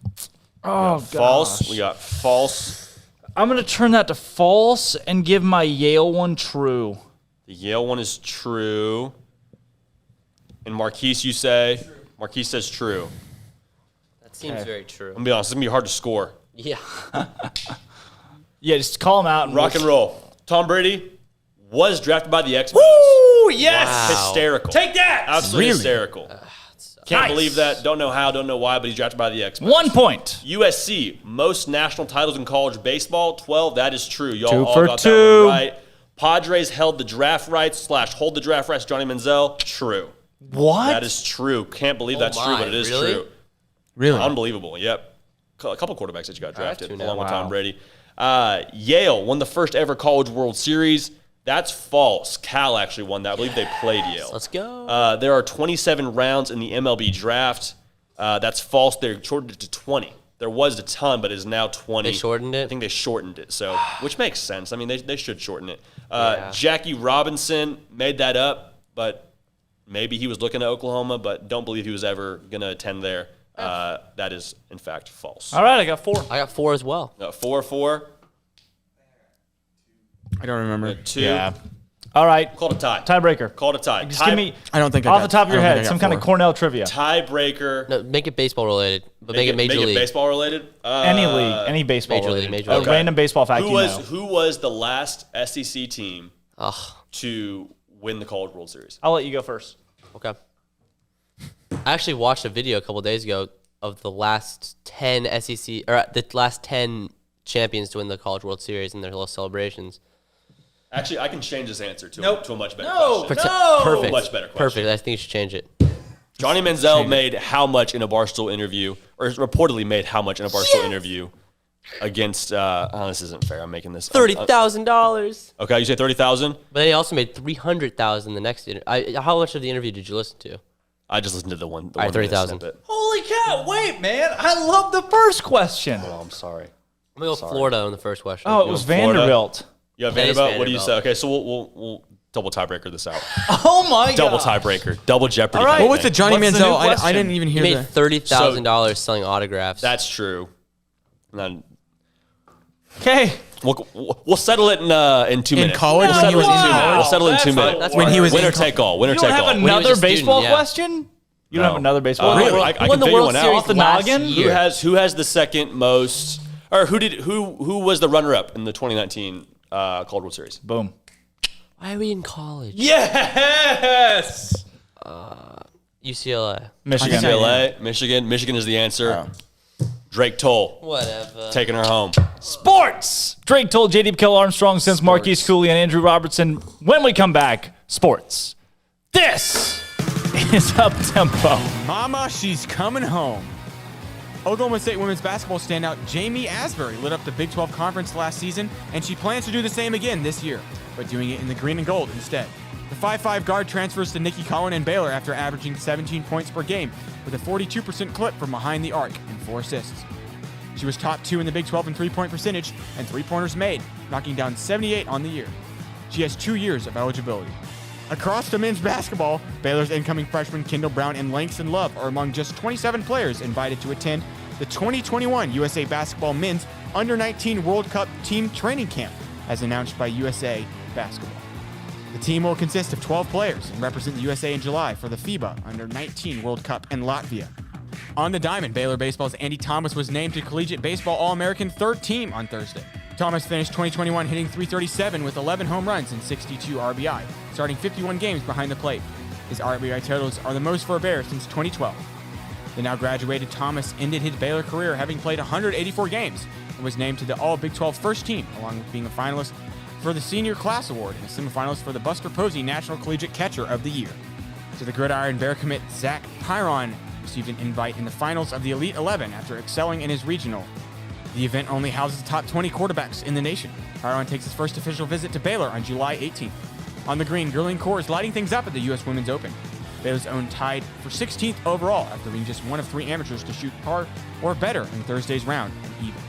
Oh, false. gosh. We got false. I'm going to turn that to false and give my Yale one true. The Yale one is true. And Marquise, you say? Marquise says true. That seems very true. I'm going to be honest, it's going to be hard to score. Yeah. Yeah, just call him out. Rock and roll. Tom Brady was drafted by the X-Men. Woo! Yes! Wow. Hysterical. Take that! Absolutely Really? hysterical. Can't believe that. Don't know how, don't know why, but he's drafted by the X-Men. 1 point. USC, most national titles in college baseball, 12. That is true. Y'all 2 all for got 2. that one right. Padres held the draft rights / hold the draft rights. Johnny Manziel, true. What? That is true. Can't believe that's true, but it is really? true. Really? Unbelievable. Yep. A couple quarterbacks that you got drafted along with Wow. Tom Brady. Yale won the first ever College World Series. That's false. Cal actually won that. I believe they played Yale. Let's go. There are 27 rounds in the MLB draft. That's false. They shortened it to 20. There was a ton, but it is now 20. They shortened it? I think they shortened it, so which makes sense. I mean, they should shorten it. Yeah. Jackie Robinson made that up, but maybe he was looking at Oklahoma, but don't believe he was ever going to attend there. That is, in fact, false. All right, I got 4. I got 4 as well. 4-4. I don't remember. 2. Yeah. All right. Called a tie. Tiebreaker. Called a tie. Just give me, I don't think I off got- the top of your I don't think head, I some got kind of 4. Cornell trivia. Tiebreaker. No, make it baseball related, but make it Major League. Baseball related. Any league, any baseball Major League, related. Major A League. random baseball fact Who was the last SEC team to win the College World Series? I'll let you go first. Okay. I actually watched a video a couple days ago of the last 10 SEC or the last 10 champions to win the College World Series and their little celebrations. Actually, I can change this answer to a much better No, question. no. Perfect. Much better question. Perfect. I think you should change it. Johnny Manziel made how much in a Barstool interview, or reportedly made how much in a Barstool interview against, this isn't fair, I'm making this. $30,000. Okay, you say 30,000? But then he also made $300,000 the next interview. How much of the interview did you listen to? I just listened to the one. All right, 30,000. Holy cow! Wait, man, I love the first question. Oh, I'm sorry. I'm gonna go Florida on the first question. Oh, it was Vanderbilt. Yeah, That is Vanderbilt. What do you Vanderbilt. say? Okay, so we'll double tiebreaker this out. Oh my god! Double tiebreaker, double Jeopardy. All right. What was the Johnny What's the new Manziel? I question? didn't even He hear made that. $30,000 selling autographs. That's true. And then Okay. we'll settle it in 2 minutes. In college, we'll when he settle was it in in 2 minutes. college? We'll settle it in That's 2 fine. minutes. That's When he was winner in take all. Winner You don't take have all. When he was another a student, baseball yeah. question? You don't have another baseball? Really? question? I Who can won the figure World one out. Series Off the last noggin? year? Who has the second most, or who was the runner-up in the 2019 College World Series? Boom. Why are we in college? Yes. UCLA. Michigan. UCLA, Michigan. Michigan is the answer. Drake Toll Whatever. taking her home. Sports. Drake Toll, J.D. PicKell, Armstrong, since Marquise Cooley and Andrew Robertson. When we come back, sports. This is Up Tempo. Mama, she's coming home. Oklahoma State women's basketball standout Jamie Asbury lit up the Big 12 Conference last season, and she plans to do the same again this year, but doing it in the green and gold instead. The 5'5 guard transfers to Nikki Collin and Baylor after averaging 17 points per game with a 42% clip from behind the arc and 4 assists. She was top 2 in the Big 12 in three-point percentage and three-pointers made, knocking down 78 on the year. She has 2 years of eligibility. Across the men's basketball, Baylor's incoming freshmen Kendall Brown and Langston Love are among just 27 players invited to attend the 2021 USA Basketball Men's Under-19 World Cup Team Training Camp, as announced by USA Basketball. The team will consist of 12 players and represent the USA in July for the FIBA Under-19 World Cup in Latvia. On the diamond, Baylor Baseball's Andy Thomas was named to Collegiate Baseball All-American third team on Thursday. Thomas finished 2021 hitting .337 with 11 home runs and 62 RBI, starting 51 games behind the plate. His RBI totals are the most for a Bear since 2012. The now graduated Thomas ended his Baylor career having played 184 games and was named to the All-Big 12 first team, along with being a finalist for the Senior Class Award and a semifinalist for the Buster Posey National Collegiate Catcher of the Year. To the gridiron, Bear commit Zach Pyron received an invite in the finals of the Elite 11 after excelling in his regional. The event only houses the top 20 quarterbacks in the nation. Pyron takes his first official visit to Baylor on July 18th. On the green, Gurleen Core is lighting things up at the U.S. Women's Open. Baylor's own tied for 16th overall after being just one of 3 amateurs to shoot par or better in Thursday's round and even.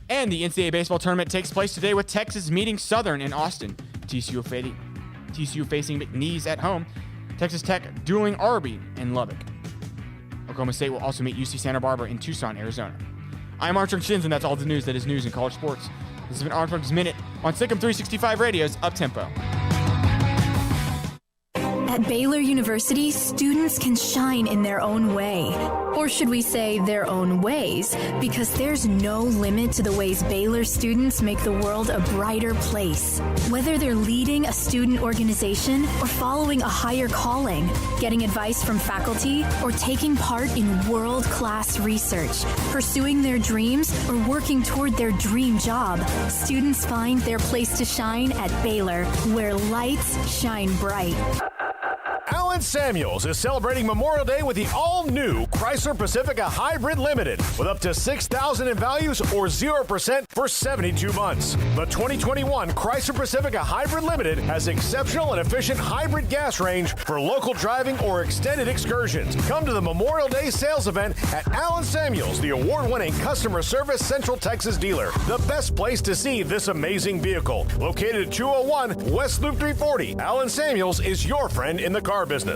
And the NCAA baseball tournament takes place today with Texas meeting Southern in Austin. TCU facing McNeese at home. Texas Tech dueling Arby in Lubbock. Oklahoma State will also meet UC Santa Barbara in Tucson, Arizona. I'm Armstrong Shins, and that's all the news that is news in college sports. This has been Armstrong's Minute on SicEm365 Radio's Uptempo. At Baylor University, students can shine in their own way. Or should we say their own ways? Because there's no limit to the ways Baylor students make the world a brighter place. Whether they're leading a student organization or following a higher calling, getting advice from faculty, or taking part in world-class research, pursuing their dreams, or working toward their dream job, students find their place to shine at Baylor, where lights shine bright. Alan Samuels is celebrating Memorial Day with the all-new Chrysler Pacifica Hybrid Limited with up to $6,000 in values or 0% for 72 months. The 2021 Chrysler Pacifica Hybrid Limited has exceptional and efficient hybrid gas range for local driving or extended excursions. Come to the Memorial Day sales event at Alan Samuels, the award-winning customer service Central Texas dealer. The best place to see this amazing vehicle. Located at 201 West Loop 340, Alan Samuels is your friend in the car business.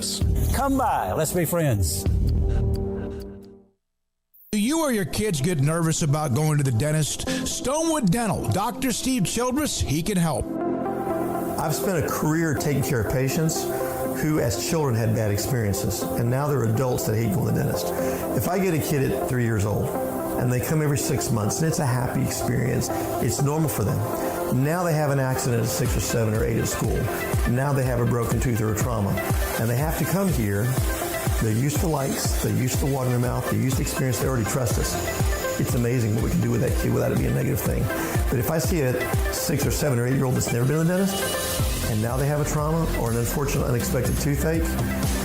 Come by, let's be friends. Do you or your kids get nervous about going to the dentist? Stonewood Dental, Dr. Steve Childress, he can help. I've spent a career taking care of patients who as children had bad experiences, and now they're adults that hate going to the dentist. If I get a kid at 3 years old and they come every 6 months and it's a happy experience, it's normal for them. Now they have an accident at 6 or 7 or 8 at school. Now they have a broken tooth or a trauma. And they have to come here. They're used to lights. They're used to water in their mouth. They're used to experience. They already trust us. It's amazing what we can do with that kid without it being a negative thing. But if I see a 6 or 7 or 8 year old that's never been to the dentist, and now they have a trauma or an unfortunate unexpected toothache,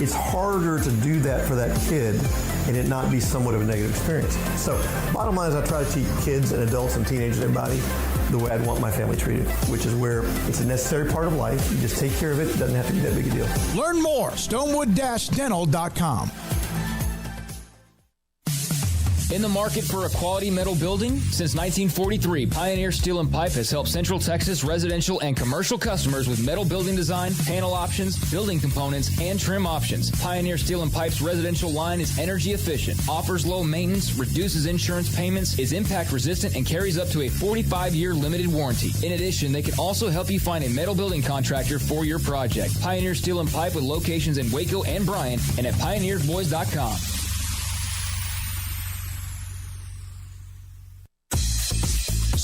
it's harder to do that for that kid and it not be somewhat of a negative experience. So bottom line is I try to teach kids and adults and teenagers, everybody, the way I'd want my family treated, which is where it's a necessary part of life. You just take care of it. It doesn't have to be that big a deal. Learn more, stonewood-dental.com. In the market for a quality metal building? Since 1943, Pioneer Steel and Pipe has helped Central Texas residential and commercial customers with metal building design, panel options, building components, and trim options. Pioneer Steel and Pipe's residential line is energy efficient, offers low maintenance, reduces insurance payments, is impact resistant, and carries up to a 45-year limited warranty. In addition, they can also help you find a metal building contractor for your project. Pioneer Steel and Pipe with locations in Waco and Bryan and at pioneersboys.com.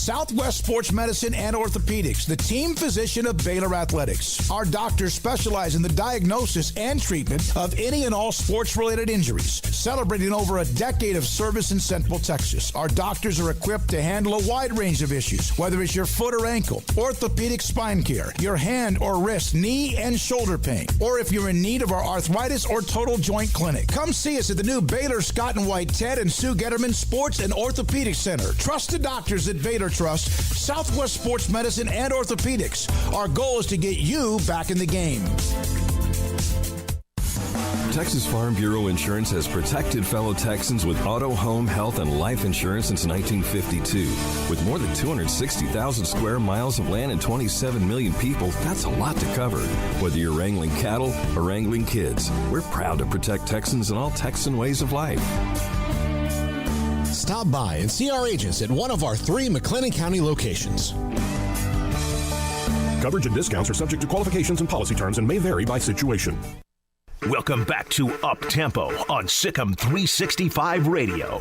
Southwest Sports Medicine and Orthopedics, the team physician of Baylor Athletics. Our doctors specialize in the diagnosis and treatment of any and all sports-related injuries. Celebrating over a decade of service in Central Texas, our doctors are equipped to handle a wide range of issues, whether it's your foot or ankle, orthopedic spine care, your hand or wrist, knee and shoulder pain, or if you're in need of our arthritis or total joint clinic. Come see us at the new Baylor Scott and White Ted and Sue Getterman Sports and Orthopedic Center. Trusted doctors at Baylor Trust, Southwest Sports Medicine and Orthopedics. Our goal is to get you back in the game. Texas Farm Bureau Insurance has protected fellow Texans with auto, home, health, and life insurance since 1952. With more than 260,000 square miles of land and 27 million people, that's a lot to cover. Whether you're wrangling cattle or wrangling kids, we're proud to protect Texans in all Texan ways of life. Stop by and see our agents at one of our 3 McLennan County locations. Coverage and discounts are subject to qualifications and policy terms and may vary by situation. Welcome back to Up Tempo on SicEm365 Radio.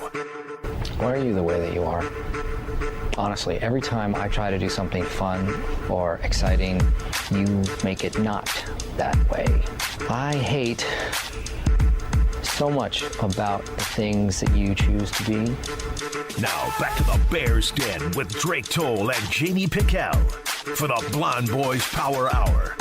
Why are you the way that you are? Honestly, every time I try to do something fun or exciting, you make it not that way. I hate so much about the things that you choose to be. Now back to the Bears Den with Drake Toll and J.D. PicKell for the Blonde Boys Power Hour.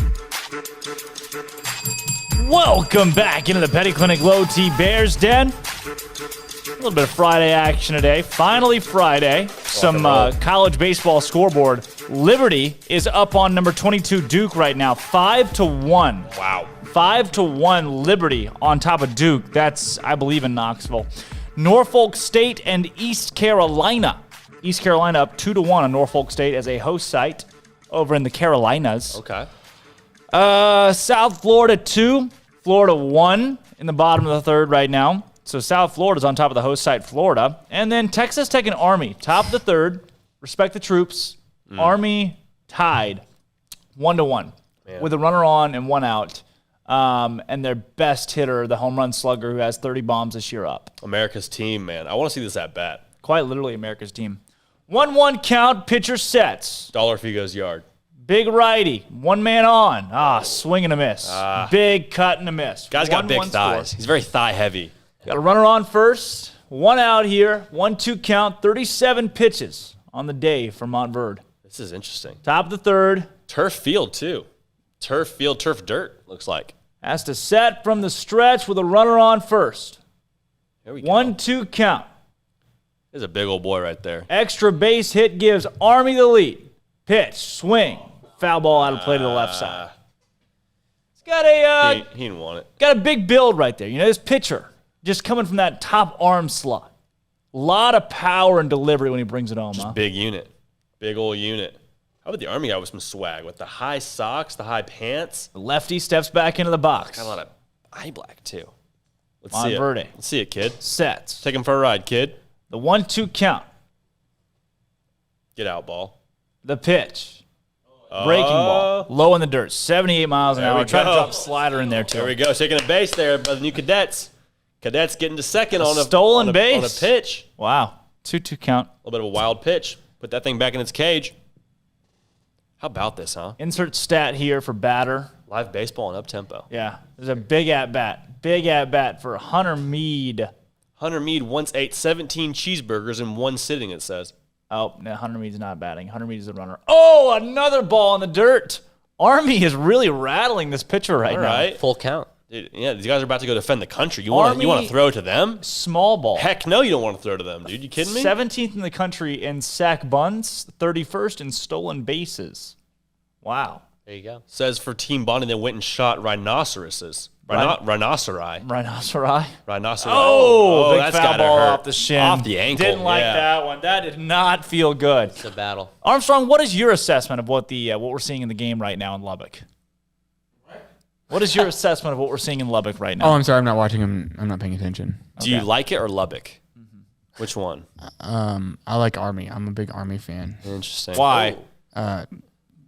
Welcome back into the Petty Clinic Low T Bears Den. A little bit of Friday action today. Finally Friday. Some college baseball scoreboard. Liberty is up on number 22 Duke right now, 5-1. Wow. 5-1 Liberty on top of Duke. That's, I believe, in Knoxville. Norfolk State and East Carolina. East Carolina up 2-1 on Norfolk State as a host site over in the Carolinas. Okay. South Florida 2, Florida 1 in the bottom of the third right now. So South Florida's on top of the host site, Florida. And then Texas Tech and Army, top of the third. Respect the troops. Army tied 1-1 with a runner on and one out. And their best hitter, the home run slugger who has 30 bombs this year up. America's team, man. I want to see this at bat. Quite literally America's team. 1-1 count, pitcher sets. Dollar if he goes yard. Big righty, one man on. Swing and a miss. Big cut and a miss. Guy's got big thighs. He's very thigh heavy. Got a runner on first. One out here. 1-2 count. 37 pitches on the day for Montverde. This is interesting. Top of the third. Turf field, too. Turf field, turf dirt, looks like. Has to set from the stretch with a runner on first. Here we go. 1-2 count. There's a big old boy right there. Extra base hit gives Army the lead. Pitch, swing, foul ball out of play to the left side. He's got a he didn't want it. Got a big build right there. You know, this pitcher just coming from that top arm slot. A lot of power and delivery when he brings it home. Just big unit, big old unit. How about the Army guy with some swag with the high socks, the high pants? The lefty steps back into the box. Got a lot of eye black too. Let's see it. Let's see it, kid. Sets. Take him for a ride, kid. The 1-2 count. Get out, ball. The pitch. Breaking ball. Low in the dirt. 78 miles an hour. Try to drop a slider in there, too. There we go. Taking a base there by the new cadets. Cadets getting to second on a stolen base. On a pitch. Wow. 2-2 count. A little bit of a wild pitch. Put that thing back in its cage. How about this, huh? Insert stat here for batter. Live baseball and up-tempo. Yeah. There's a big at-bat. Big at-bat for Hunter Meade. Hunter Meade once ate 17 cheeseburgers in one sitting, it says. Oh, no, Hunter Meade's not batting. Hunter Meade is the runner. Oh, another ball in the dirt. Army is really rattling this pitcher right now. All right. Full count. Dude, yeah, these guys are about to go defend the country. You want to throw to them? Small ball. Heck no, you don't want to throw to them, dude. You kidding me? 17th in the country in sack bunts, 31st in stolen bases. Wow. There you go. Says for team bonding, they went and shot rhinoceroses. Rhinoceri. Oh, big that's foul gotta ball hurt. off the shin. Off the ankle. Didn't like that one. That did not feel good. It's a battle. Armstrong, what is your assessment of what we're seeing in the game right now in Lubbock? What is your assessment of what we're seeing in Lubbock right now? Oh, I'm sorry. I'm not watching. I'm not paying attention. Do you like it or Lubbock? Which one? I like Army. I'm a big Army fan. Interesting. Why?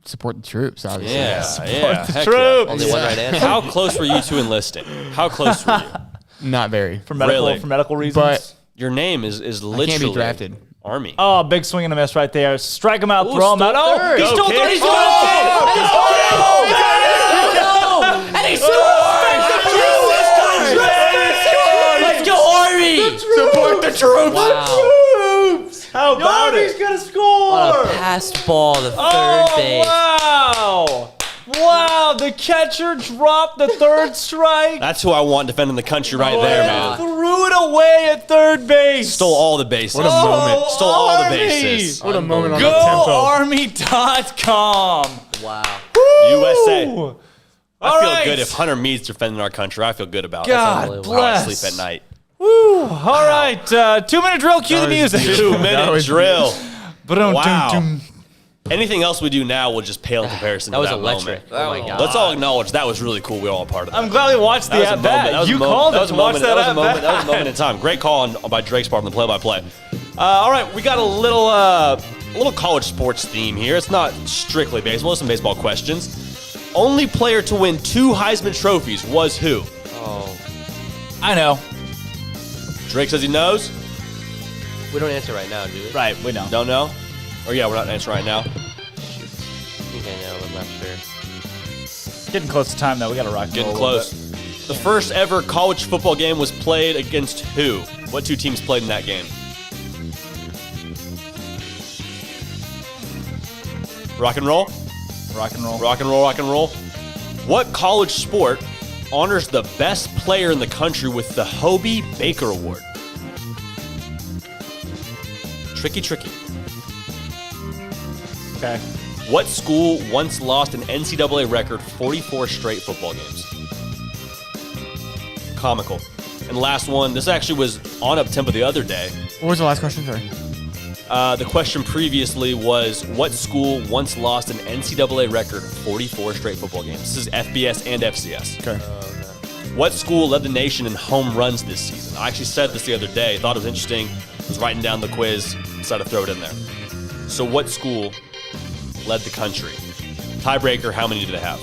Support the troops, obviously. Yeah, Support the troops. Yeah. Only one right answer. How close were you to enlisting? How close were you? Not very. For medical reasons? But your name is literally I can't be drafted. Army. Oh, big swing and a miss right there. Strike him out, throw him out. Third. He stole third. He stole And he scored! Let's go, Army! Support the troops. Wow. How about Army's gonna score. On a passed ball, the third base. Wow. Wow, the catcher dropped the third strike. That's who I want defending the country right there, man. Threw it away at third base. Stole all the bases. What a moment. Stole all the Army. bases. What a moment on Go the tempo. Army.com. Wow. USA. I feel right. good if Hunter Meade's defending our country. I feel good about it. God That's how bless. I sleep at night. Woo. All right. 2-minute drill. Cue the music. 2-minute drill. Wow. Dum. Anything else we do now will just pale in comparison That to was that electric. moment. Oh my God. Let's all acknowledge that was really cool. We were all a part of that. I'm glad we watched the That was a moment. at-bat. That was a You moment. called That it was to a watch moment. that That was a moment. at-bat. That was a moment in time. Great call by Drake Spark on the play-by-play. All right, we got a little college sports theme here. It's not strictly baseball. Some baseball questions. Only player to win 2 Heisman trophies was who? I know. Drake says he knows. We don't answer right now, do we? Right, we don't. Don't know? Or yeah, we're not answering right now. I think I know, but I'm not sure. Getting close to time, though. We got to rock and Getting roll close. The first ever college football game was played against who? What two teams played in that game? Rock and roll? Rock and roll. Rock and roll, rock and roll. What college sport honors the best player in the country with the Hobie Baker Award? Tricky. Okay. What school once lost an NCAA record 44 straight football games? Comical. And last one, this actually was on Up-Tempo the other day. What was the last question? Sorry. The question previously was, what school once lost an NCAA record 44 straight football games? This is FBS and FCS. Okay. What school led the nation in home runs this season? I actually said this the other day. Thought it was interesting. Was writing down the quiz. Decided to throw it in there. So what school led the country? Tiebreaker, how many did it have?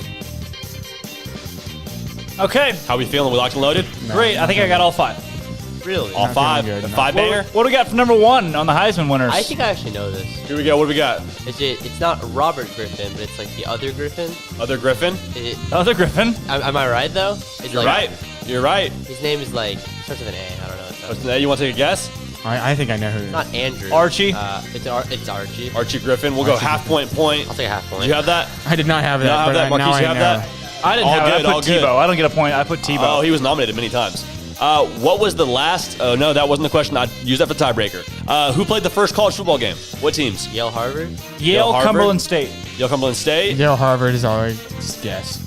Okay. How we feeling? We locked and loaded? Great. I think I got all 5. Really? All 5? The 5-banger? What do we got for number 1 on the Heisman winners? I think I actually know this. Here we go. What do we got? It's not Robert Griffin, but it's like the other Griffin. Other Griffin? Other Griffin? Am I right, though? It's You're like, right. You're right. His name is like, starts with an A. I don't know. What's the name? You want to take a guess? I think I know who it is. Not Andrew. Archie? It's Archie. Archie Griffin. We'll go half point. I'll take a half point. Did you have that? I did not have that. Not have that. But Marquise, now you I have know. that? I didn't have it. I put Tebow. I don't get a point. I put Tebow. Oh, he was nominated many times. What was the last? Oh, no, that wasn't the question. I'd use that for tiebreaker. Who played the first college football game? What teams? Yale, Harvard. Yale, Harvard. Cumberland State. Yale, Cumberland State. Yale, Harvard is already just guess.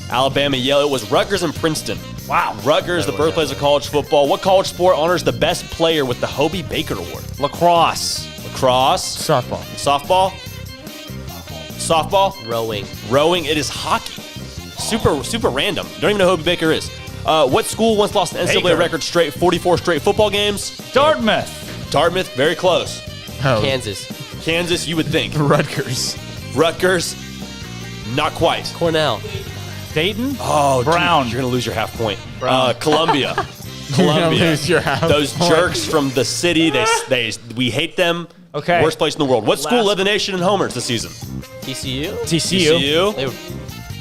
Alabama, Yale. It was Rutgers and Princeton. Wow. Rutgers, the birthplace of college football. What college sport honors the best player with the Hobie Baker Award? Lacrosse. Softball. Softball. Rowing. It is hockey. Super random. Don't even know who Hobie Baker is. What school once lost an NCAA record 44 straight football games? Dartmouth. Very close. Oh. Kansas, you would think. Rutgers. Not quite. Cornell. Dayton. Oh, Brown. Dude, you're gonna lose your half point. Brown. Columbia. You're gonna lose your half Those point. jerks from the city. We hate them. Okay. Worst place in the world. What school led the nation in homers this season? TCU. They were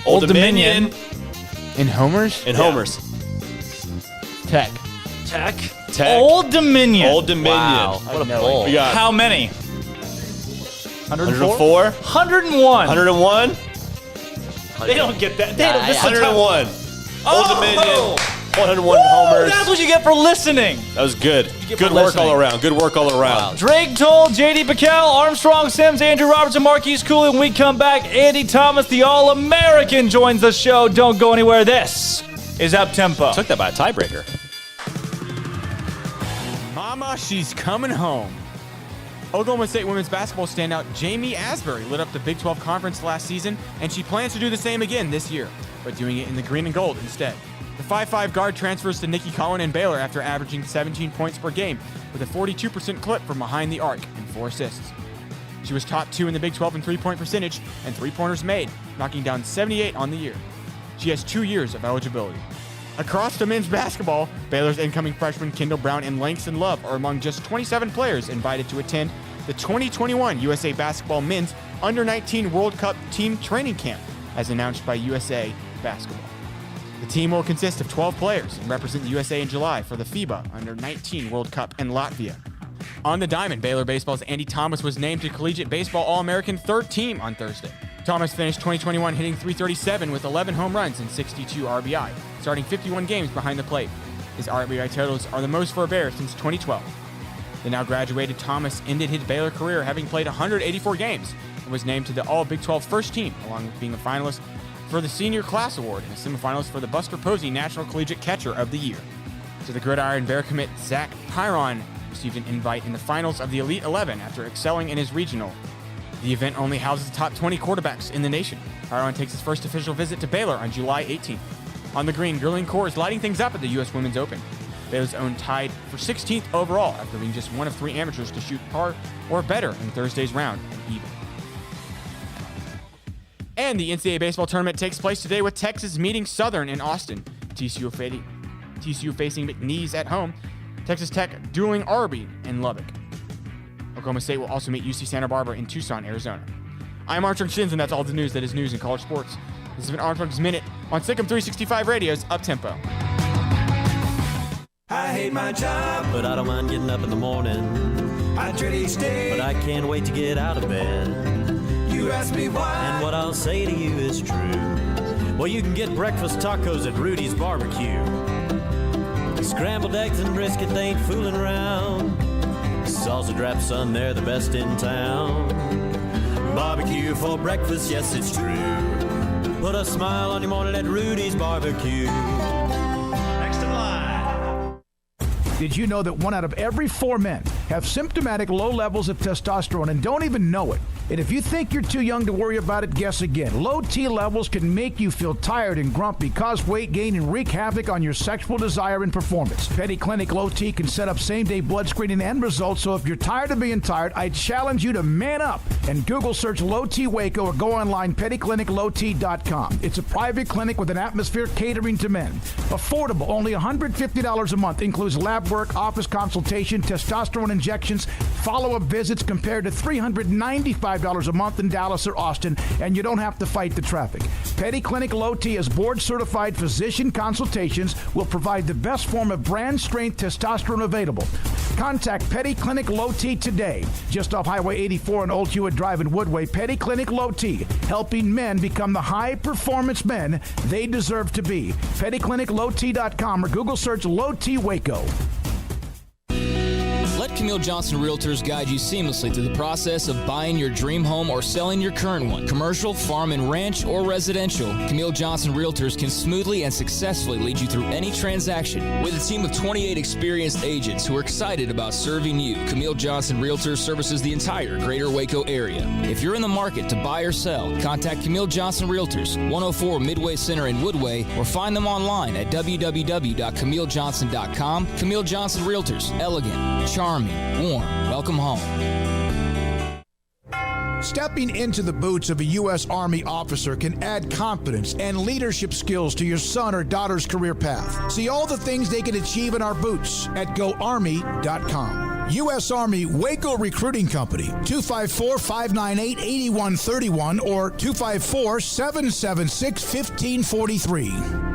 Old Dominion. In homers? Homers. Tech. Old Dominion. Wow. What a no bowl. We got How many? 104. 101. 101. They don't get that. Yeah, This is 101. Old Dominion. 101 Woo, homers. that's what you get for listening. That was good. get Good for work listening. all around. Good work all around. Wow. Drake Toll, J.D. PicKell, Armstrong Sims, Andrew Robertson, Marquise Cooley. When we come back, Andy Thomas, the All-American, joins the show. Don't go anywhere. This is Up-Tempo. Took that by a tiebreaker. Mama, she's coming home. Oklahoma State women's basketball standout Jamie Asbury lit up the Big 12 Conference last season, and she plans to do the same again this year, but doing it in the green and gold instead. The 5'5 guard transfers to Nikki Collin and Baylor after averaging 17 points per game with a 42% clip from behind the arc and 4 assists. She was top 2 in the Big 12 in three-point percentage and three-pointers made, knocking down 78 on the year. She has 2 years of eligibility. Across the men's basketball, Baylor's incoming freshmen Kendall Brown and Langston Love are among just 27 players invited to attend the 2021 USA Basketball Men's Under-19 World Cup Team Training Camp, as announced by USA Basketball. The team will consist of 12 players and represent the USA in July for the FIBA Under-19 World Cup in Latvia. On the diamond, Baylor Baseball's Andy Thomas was named to Collegiate Baseball All-American third team on Thursday. Thomas finished 2021 hitting .337 with 11 home runs and 62 RBI, starting 51 games behind the plate. His RBI totals are the most for a Bear since 2012. The now graduated Thomas ended his Baylor career having played 184 games and was named to the All-Big 12 first team, along with being a finalist for the Senior Class Award and a semifinalist for the Buster Posey National Collegiate Catcher of the Year. To the Gridiron Bear commit, Zach Pyron received an invite in the finals of the Elite 11 after excelling in his regional. The event only houses the top 20 quarterbacks in the nation. Pyron takes his first official visit to Baylor on July 18th. On the green, Gurleen Core is lighting things up at the U.S. Women's Open. Baylor's own tied for 16th overall after being just one of 3 amateurs to shoot par or better in Thursday's round at even. And the NCAA baseball tournament takes place today with Texas meeting Southern in Austin. TCU TCU facing McNeese at home. Texas Tech dueling Arby in Lubbock. Oklahoma State will also meet UC Santa Barbara in Tucson, Arizona. I'm Armstrong Shins, and that's all the news that is news in college sports. This has been Armstrong's Minute on SicEm365 Radio's Uptempo. I hate my job, but I don't mind getting up in the morning. I dread each day, but I can't wait to get out of bed. You ask me why, and what I'll say to you is true. Well, you can get breakfast tacos at Rudy's Barbecue. Scrambled eggs and brisket, they ain't fooling around. Salsa drap, son, they're the best in town. Barbecue for breakfast, yes, it's true. Put a smile on your morning at Rudy's Barbecue. Next in line. Did you know that 1 out of every 4 men have symptomatic low levels of testosterone and don't even know it? And if you think you're too young to worry about it, guess again. Low T levels can make you feel tired and grumpy, cause weight gain, and wreak havoc on your sexual desire and performance. Petty Clinic Low T can set up same-day blood screening and results, so if you're tired of being tired, I challenge you to man up and Google search Low T Waco or go online pettycliniclowt.com. It's a private clinic with an atmosphere catering to men. Affordable, only $150 a month, includes lab work, office consultation, testosterone injections, follow-up visits compared to $395 a month in Dallas or Austin, and you don't have to fight the traffic. Petty Clinic Low T is board-certified physician consultations, will provide the best form of brand-strength testosterone available. Contact Petty Clinic Low T today, just off Highway 84 and Old Hewitt Drive in Woodway. Petty Clinic Low T, helping men become the high-performance men they deserve to be. PettyClinicLowT.com or Google search Low T Waco. Let Camille Johnson Realtors guide you seamlessly through the process of buying your dream home or selling your current one. Commercial, farm and ranch, or residential, Camille Johnson Realtors can smoothly and successfully lead you through any transaction. With a team of 28 experienced agents who are excited about serving you, Camille Johnson Realtors services the entire greater Waco area. If you're in the market to buy or sell, contact Camille Johnson Realtors, 104 Midway Center in Woodway, or find them online at www.camillejohnson.com. Camille Johnson Realtors, elegant, charming, warm. Welcome home. Stepping into the boots of a U.S. Army officer can add confidence and leadership skills to your son or daughter's career path. See all the things they can achieve in our boots at GoArmy.com. U.S. Army Waco Recruiting Company, 254-598-8131 or 254-776-1543.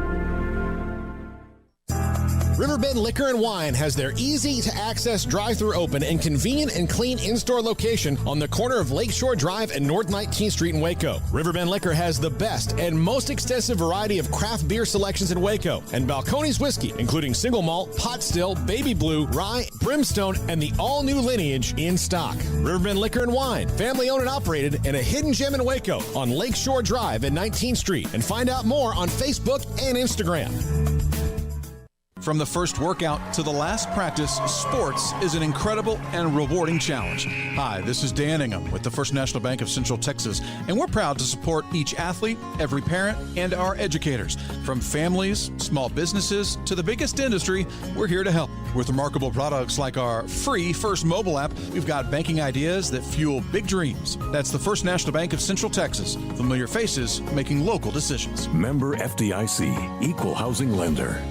Riverbend Liquor and Wine has their easy-to-access drive-thru open and convenient and clean in-store location on the corner of Lakeshore Drive and North 19th Street in Waco. Riverbend Liquor has the best and most extensive variety of craft beer selections in Waco, and Balcones whiskey, including single malt, pot still, baby blue, rye, brimstone, and the all-new lineage in stock. Riverbend Liquor and Wine, family-owned and operated, and a hidden gem in Waco on Lakeshore Drive and 19th Street. And find out more on Facebook and Instagram. From the first workout to the last practice, sports is an incredible and rewarding challenge. Hi, this is Dan Ingham with the First National Bank of Central Texas, and we're proud to support each athlete, every parent, and our educators. From families, small businesses, to the biggest industry, we're here to help. With remarkable products like our free First mobile app, we've got banking ideas that fuel big dreams. That's the First National Bank of Central Texas. Familiar faces making local decisions. Member FDIC, Equal Housing Lender.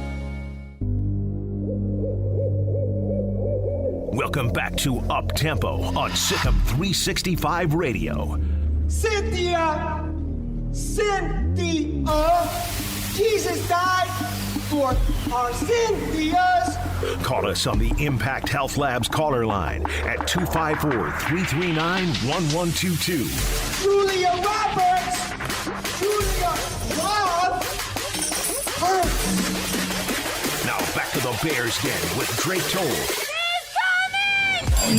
Welcome back to Up Tempo on SicEm365 Radio. Cynthia! Jesus died for our Cynthias! Call us on the Impact Health Labs caller line at 254-339-1122. Julia Roberts! Julia Love! Now back to the Bears Den with Drake Toll.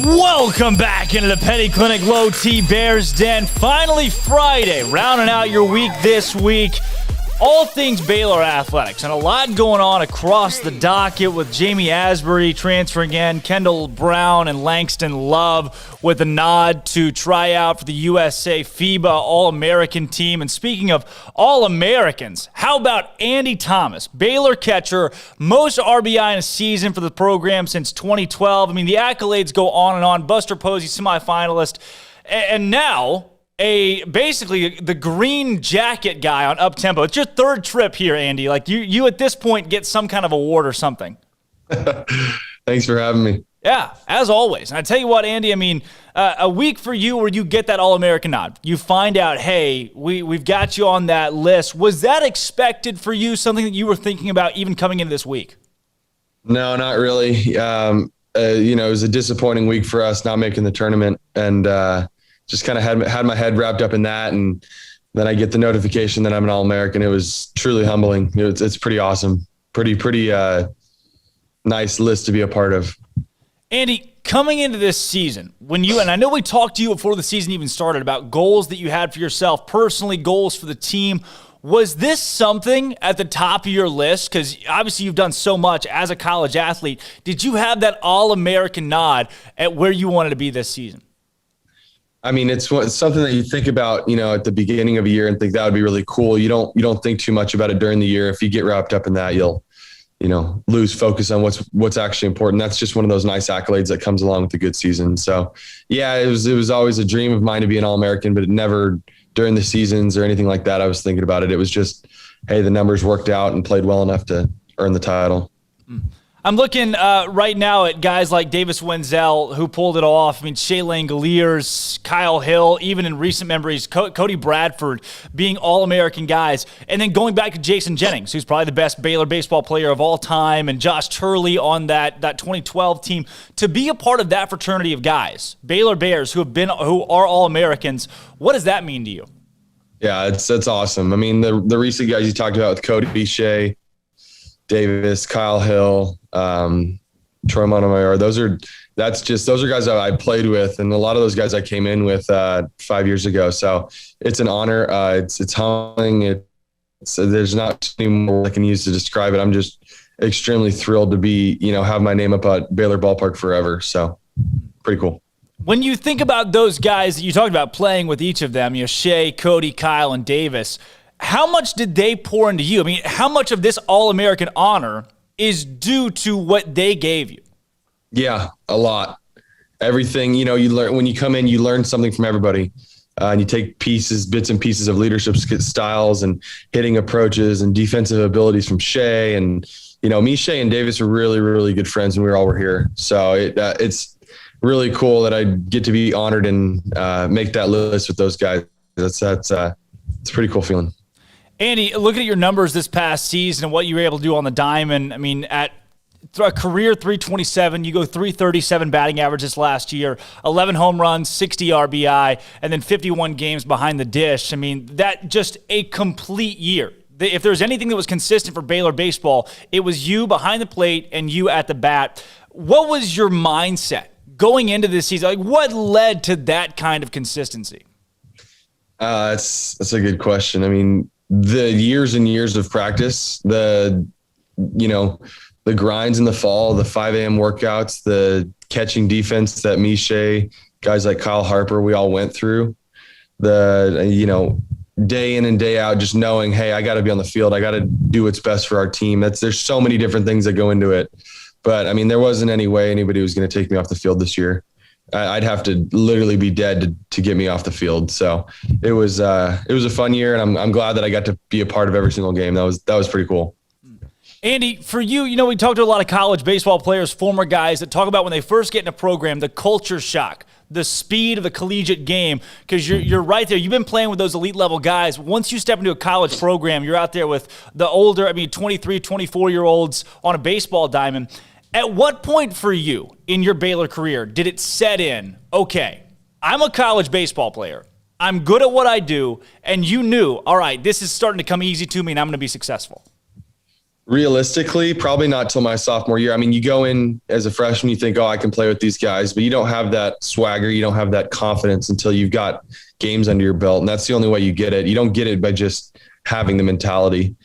Welcome back into the Petty Clinic Low T Bears Den. Finally Friday, rounding out your week this week. All things Baylor athletics, and a lot going on across the docket with Jamie Asbury transferring in, Kendall Brown and Langston Love with a nod to try out for the USA FIBA All-American team. And speaking of All-Americans, how about Andy Thomas, Baylor catcher, most RBI in a season for the program since 2012. I mean, the accolades go on and on. Buster Posey, semifinalist. And now basically the green jacket guy on Up Tempo. It's your third trip here, Andy. Like you at this point get some kind of award or something. Thanks for having me. Yeah, as always. And I tell you what, Andy, I mean, a week for you where you get that All-American nod. You find out, hey, we've got you on that list. Was that expected for you, something that you were thinking about even coming into this week? No, not really. It was a disappointing week for us not making the tournament, and just kind of had my head wrapped up in that. And then I get the notification that I'm an All-American. It was truly humbling. It's pretty awesome. Pretty nice list to be a part of. Andy, coming into this season, and I know we talked to you before the season even started about goals that you had for yourself, personally, goals for the team. Was this something at the top of your list? Because obviously you've done so much as a college athlete. Did you have that All-American nod at where you wanted to be this season? I mean, it's something that you think about, at the beginning of a year and think that would be really cool. You don't think too much about it during the year. If you get wrapped up in that, you'll lose focus on what's actually important. That's just one of those nice accolades that comes along with a good season. So yeah, it was always a dream of mine to be an All-American, but it never during the seasons or anything like that I was thinking about it. It was just, hey, the numbers worked out and played well enough to earn the title. I'm looking right now at guys like Davis Wenzel, who pulled it off. I mean, Shea Langoliers, Kyle Hill, even in recent memories, Cody Bradford being All-American guys. And then going back to Jason Jennings, who's probably the best Baylor baseball player of all time, and Josh Turley on that 2012 team. To be a part of that fraternity of guys, Baylor Bears, who are All-Americans, what does that mean to you? Yeah, it's awesome. I mean, the recent guys you talked about with Cody, Shea, Davis, Kyle Hill, Troy Montemayor, those are guys that I played with, and a lot of those guys I came in with 5 years ago. So it's an honor. It's humbling. There's not any more I can use to describe it. I'm just extremely thrilled to be, have my name up at Baylor Ballpark forever. So pretty cool. When you think about those guys that you talked about playing with each of them, Shea, Cody, Kyle, and Davis, how much did they pour into you? I mean, how much of this All-American honor is due to what they gave you? Yeah, a lot. Everything, you learn when you come in, you learn something from everybody. And you take bits and pieces of leadership styles and hitting approaches and defensive abilities from Shea. And, me, Shea, and Davis are really, really good friends when we all were here. So it's really cool that I get to be honored and make that list with those guys. It's a pretty cool feeling. Andy, looking at your numbers this past season and what you were able to do on the diamond, I mean, at a career 327, you go 337 batting average this last year, 11 home runs, 60 RBI, and then 51 games behind the dish. I mean, that just a complete year. If there's anything that was consistent for Baylor baseball, it was you behind the plate and you at the bat. What was your mindset going into this season? Like, what led to that kind of consistency? That's a good question. I mean, the years and years of practice, the grinds in the fall, the 5 a.m. workouts, the catching defense that Shea, guys like Kyle Harper, we all went through, day in and day out, just knowing, hey, I got to be on the field. I got to do what's best for our team. There's so many different things that go into it. But I mean, there wasn't any way anybody was going to take me off the field this year. I'd have to literally be dead to get me off the field. So it was a fun year, and I'm glad that I got to be a part of every single game. That was pretty cool. Andy, for you, we talked to a lot of college baseball players, former guys that talk about when they first get in a program, the culture shock, the speed of the collegiate game, because you're right there. You've been playing with those elite level guys. Once you step into a college program, you're out there with the older, 23, 24-year-olds on a baseball diamond. At what point for you in your Baylor career did it set in, okay, I'm a college baseball player, I'm good at what I do, and you knew, all right, this is starting to come easy to me and I'm going to be successful? Realistically, probably not till my sophomore year. I mean, you go in as a freshman, you think, oh, I can play with these guys, but you don't have that swagger. You don't have that confidence until you've got games under your belt. And that's the only way you get it. You don't get it by just having the mentality.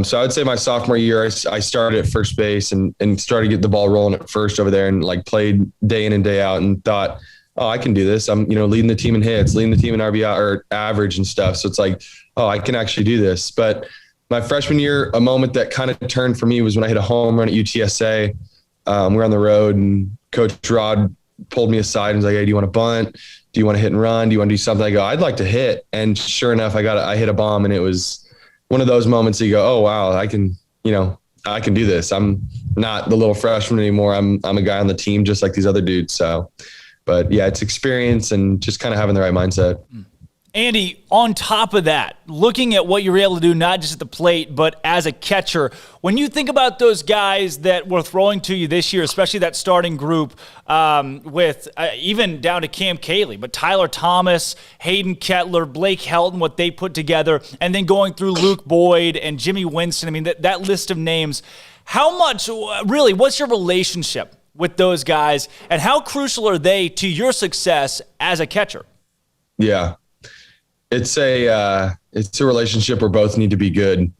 So I would say my sophomore year, I started at first base and started to get the ball rolling at first over there and played day in and day out and thought, oh, I can do this. I'm, leading the team in hits, leading the team in RBI or average and stuff. So it's like, oh, I can actually do this. But my freshman year, a moment that kind of turned for me was when I hit a home run at UTSA. We're on the road and Coach Rod pulled me aside and was like, hey, do you want to bunt? do you want to hit and run? Do you want to do something? I go, I'd like to hit. And sure enough, I hit a bomb, and it was one of those moments that you go, oh, wow, I can do this. I'm not the little freshman anymore. I'm a guy on the team just like these other dudes. So, but yeah, it's experience and just kind of having the right mindset. Andy, on top of that, looking at what you're able to do, not just at the plate, but as a catcher, when you think about those guys that were throwing to you this year, especially that starting group with even down to Cam Cayley, but Tyler Thomas, Hayden Kettler, Blake Helton, what they put together, and then going through Luke Boyd and Jimmy Winston, I mean, that list of names, how much, really, what's your relationship with those guys, and how crucial are they to your success as a catcher? Yeah. It's a relationship where both need to be good.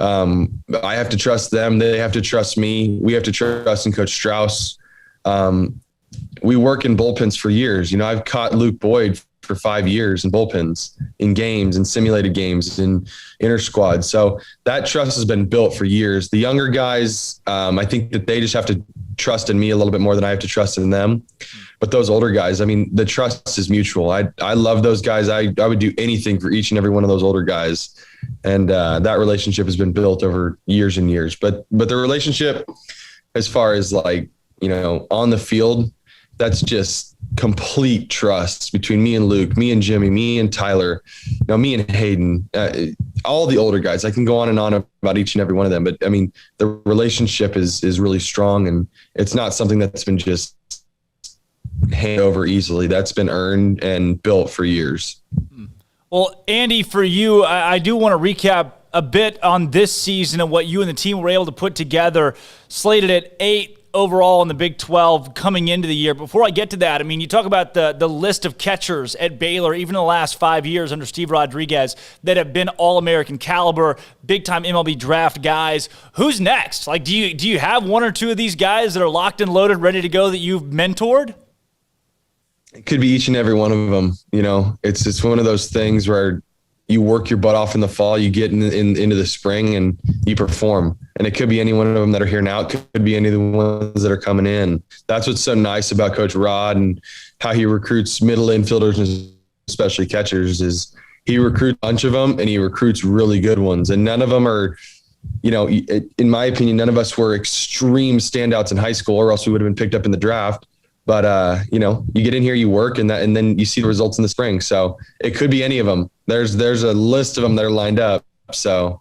I have to trust them. They have to trust me. We have to trust in Coach Strauss. We work in bullpens for years. I've caught Luke Boyd for 5 years in bullpens, in games, in simulated games, in inter squad. So that trust has been built for years. The younger guys, I think that they just have to trust in me a little bit more than I have to trust in them. But those older guys, I mean, the trust is mutual. I love those guys. I would do anything for each and every one of those older guys. And that relationship has been built over years and years. But the relationship as far as on the field, that's just complete trust between me and Luke, me and Jimmy, me and Tyler, me and Hayden, all the older guys. I can go on and on about each and every one of them. But I mean, the relationship is really strong, and it's not something that's been just hand over easily. That's been earned and built for years. Well, Andy, for you, I do want to recap a bit on this season and what you and the team were able to put together, slated at 8 overall in the Big 12 coming into the year. Before I get to that, I mean, you talk about the list of catchers at Baylor, even in the last 5 years under Steve Rodriguez, that have been All-American caliber, big-time MLB draft guys. Who's next? Do you have one or two of these guys that are locked and loaded, ready to go that you've mentored? It could be each and every one of them. It's one of those things where you work your butt off in the fall, you get into the spring, and you perform. And it could be any one of them that are here now. It could be any of the ones that are coming in. That's what's so nice about Coach Rod and how he recruits middle infielders and especially catchers is he recruits a bunch of them, and he recruits really good ones. And none of them are, in my opinion, none of us were extreme standouts in high school, or else we would have been picked up in the draft. But, you get in here, you work, and then you see the results in the spring. So it could be any of them. There's a list of them that are lined up. So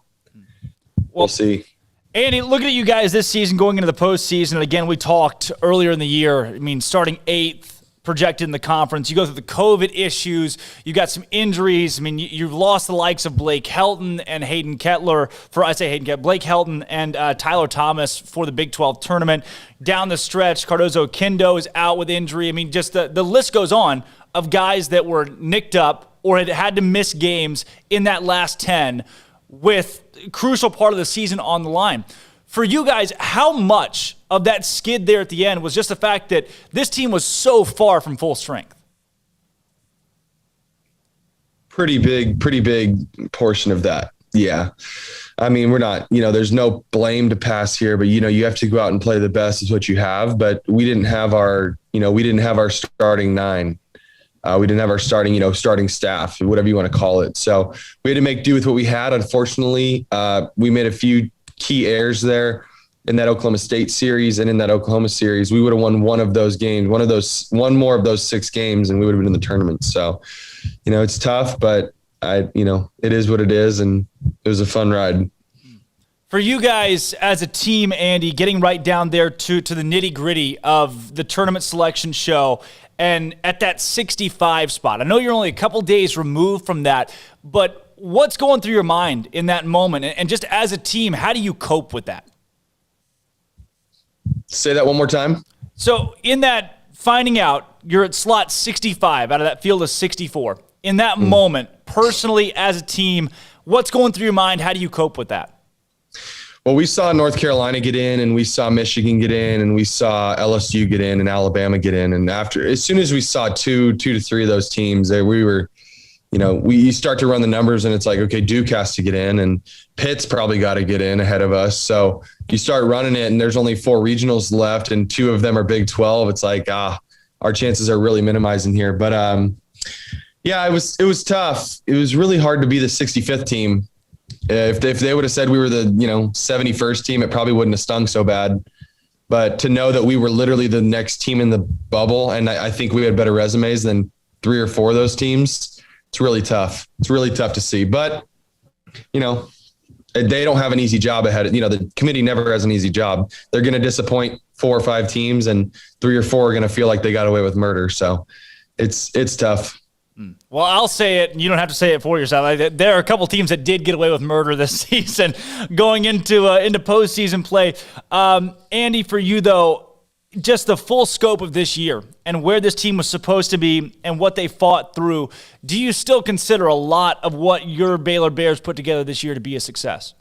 we'll see. Andy, looking at you guys this season, going into the postseason, and again, we talked earlier in the year, I mean, starting 8th, projected in the conference. You go through the COVID issues. You got some injuries. I mean, you've lost the likes of Blake Helton and Hayden Kettler Blake Helton and Tyler Thomas for the Big 12 tournament. Down the stretch, Cardozo Kendo is out with injury. I mean, just the list goes on of guys that were nicked up or had to miss games in that last 10 with a crucial part of the season on the line. For you guys, how much of that skid there at the end was just the fact that this team was so far from full strength? Pretty big portion of that. Yeah. I mean, we're not, there's no blame to pass here, but you have to go out and play the best is what you have. But we didn't have our starting 9. We didn't have our starting staff, whatever you want to call it. So we had to make do with what we had. Unfortunately, we made a few key errors there in that Oklahoma State series and in that Oklahoma series. We would have won one of those games, one more of those 6 games, and we would have been in the tournament. So, it's tough, but it is what it is, and it was a fun ride. For you guys as a team, Andy, getting right down there to the nitty-gritty of the tournament selection show, and at that 65 spot, I know you're only a couple days removed from that, but what's going through your mind in that moment? And just as a team, how do you cope with that? Say that one more time. So in that, finding out you're at slot 65 out of that field of 64, in that moment, personally as a team, what's going through your mind? How do you cope with that? Well, we saw North Carolina get in, and we saw Michigan get in, and we saw LSU get in, and Alabama get in. And as soon as we saw two to three of those teams, we were, you start to run the numbers, and it's like, okay, Duke has to get in, and Pitt's probably got to get in ahead of us. So you start running it, and there's only 4 regionals left, and 2 of them are Big 12. It's like, our chances are really minimizing here. But Yeah, it was tough. It was really hard to be the 65th team. If they would have said we were the 71st team, it probably wouldn't have stung so bad. But to know that we were literally the next team in the bubble, and I think we had better resumes than 3 or 4 of those teams, it's really tough. It's really tough to see. But they don't have an easy job ahead. The committee never has an easy job. They're going to disappoint 4 or 5 teams, and 3 or 4 are going to feel like they got away with murder. So it's tough. Well, I'll say it. You don't have to say it for yourself. There are a couple teams that did get away with murder this season going into postseason play. Andy, for you, though, just the full scope of this year and where this team was supposed to be and what they fought through, do you still consider a lot of what your Baylor Bears put together this year to be a success?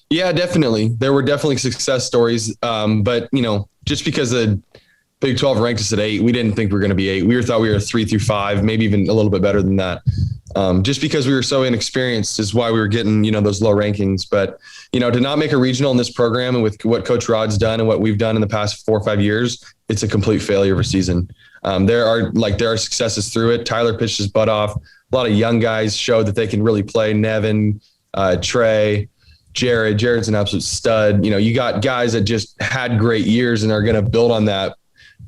Yeah, definitely. There were definitely success stories. But, just because the Big 12 ranked us at 8, we didn't think we were going to be 8. We thought we were 3 through 5, maybe even a little bit better than that. Just because we were so inexperienced is why we were getting, those low rankings. But, to not make a regional in this program and with what Coach Rod's done and what we've done in the past 4 or 5 years, it's a complete failure of a season. There are successes through it. Tyler pitched his butt off. A lot of young guys showed that they can really play. Nevin, Trey, Jared's an absolute stud. You got guys that just had great years and are going to build on that.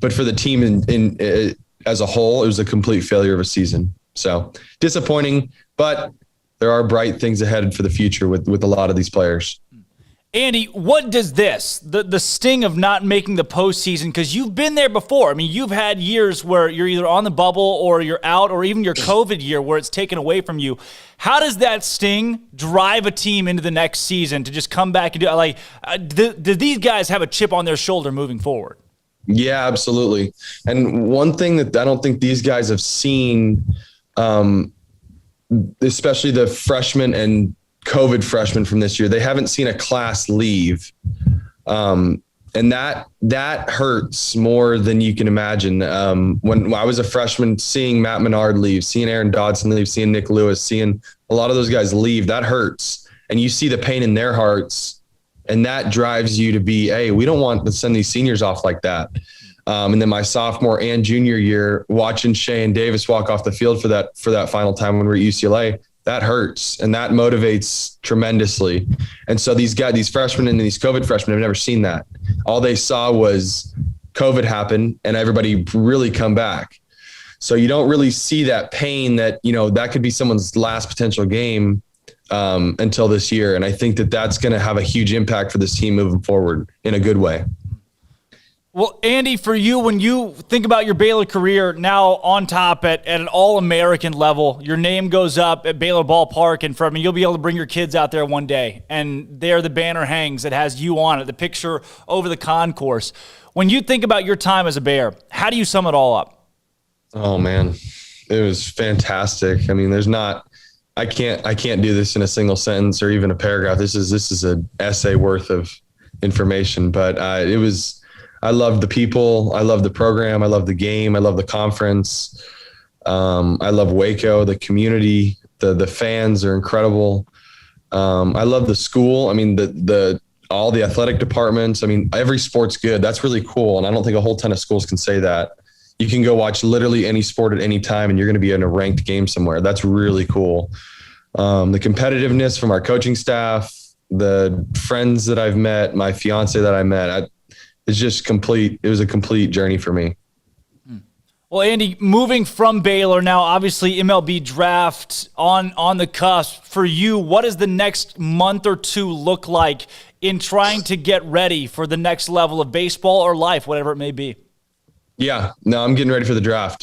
But for the team in as a whole, it was a complete failure of a season. So disappointing, but there are bright things ahead for the future with a lot of these players. Andy, what does the sting of not making the postseason, because you've been there before. I mean, you've had years where you're either on the bubble or you're out, or even your COVID year where it's taken away from you. How does that sting drive a team into the next season to just come back and do do these guys have a chip on their shoulder moving forward? Yeah, absolutely. And one thing that I don't think these guys have seen, especially the freshmen and COVID freshmen from this year, they haven't seen a class leave. And that hurts more than you can imagine. When I was a freshman, seeing Matt Menard leave, seeing Aaron Dodson leave, seeing Nick Lewis, seeing a lot of those guys leave, that hurts. And you see the pain in their hearts. And that drives you to be, hey, we don't want to send these seniors off like that. And then my sophomore and junior year, watching Shane Davis walk off the field for that final time when we were at UCLA, that hurts and that motivates tremendously. And so these freshmen and these COVID freshmen have never seen that. All they saw was COVID happen and everybody really come back. So you don't really see that pain that, that could be someone's last potential game until this year. And I think that that's going to have a huge impact for this team moving forward in a good way. Well, Andy, for you, when you think about your Baylor career now on top at an All-American level, your name goes up at Baylor Ballpark, and you'll be able to bring your kids out there one day, and there the banner hangs that has you on it, the picture over the concourse. When you think about your time as a Bear, how do you sum it all up? Oh, man, it was fantastic. I mean, I can't do this in a single sentence or even a paragraph. This is an essay worth of information, but I love the people. I love the program. I love the game. I love the conference. I love Waco, the community. The fans are incredible. I love the school. I mean, all the athletic departments. I mean, every sport's good. That's really cool. And I don't think a whole ton of schools can say that. You can go watch literally any sport at any time and you're going to be in a ranked game somewhere. That's really cool. The competitiveness from our coaching staff, the friends that I've met, my fiance that I met, it's just complete. It was a complete journey for me. Well, Andy, moving from Baylor now, obviously MLB draft on the cusp. For you, what does the next month or two look like in trying to get ready for the next level of baseball or life, whatever it may be? Yeah, no, I'm getting ready for the draft.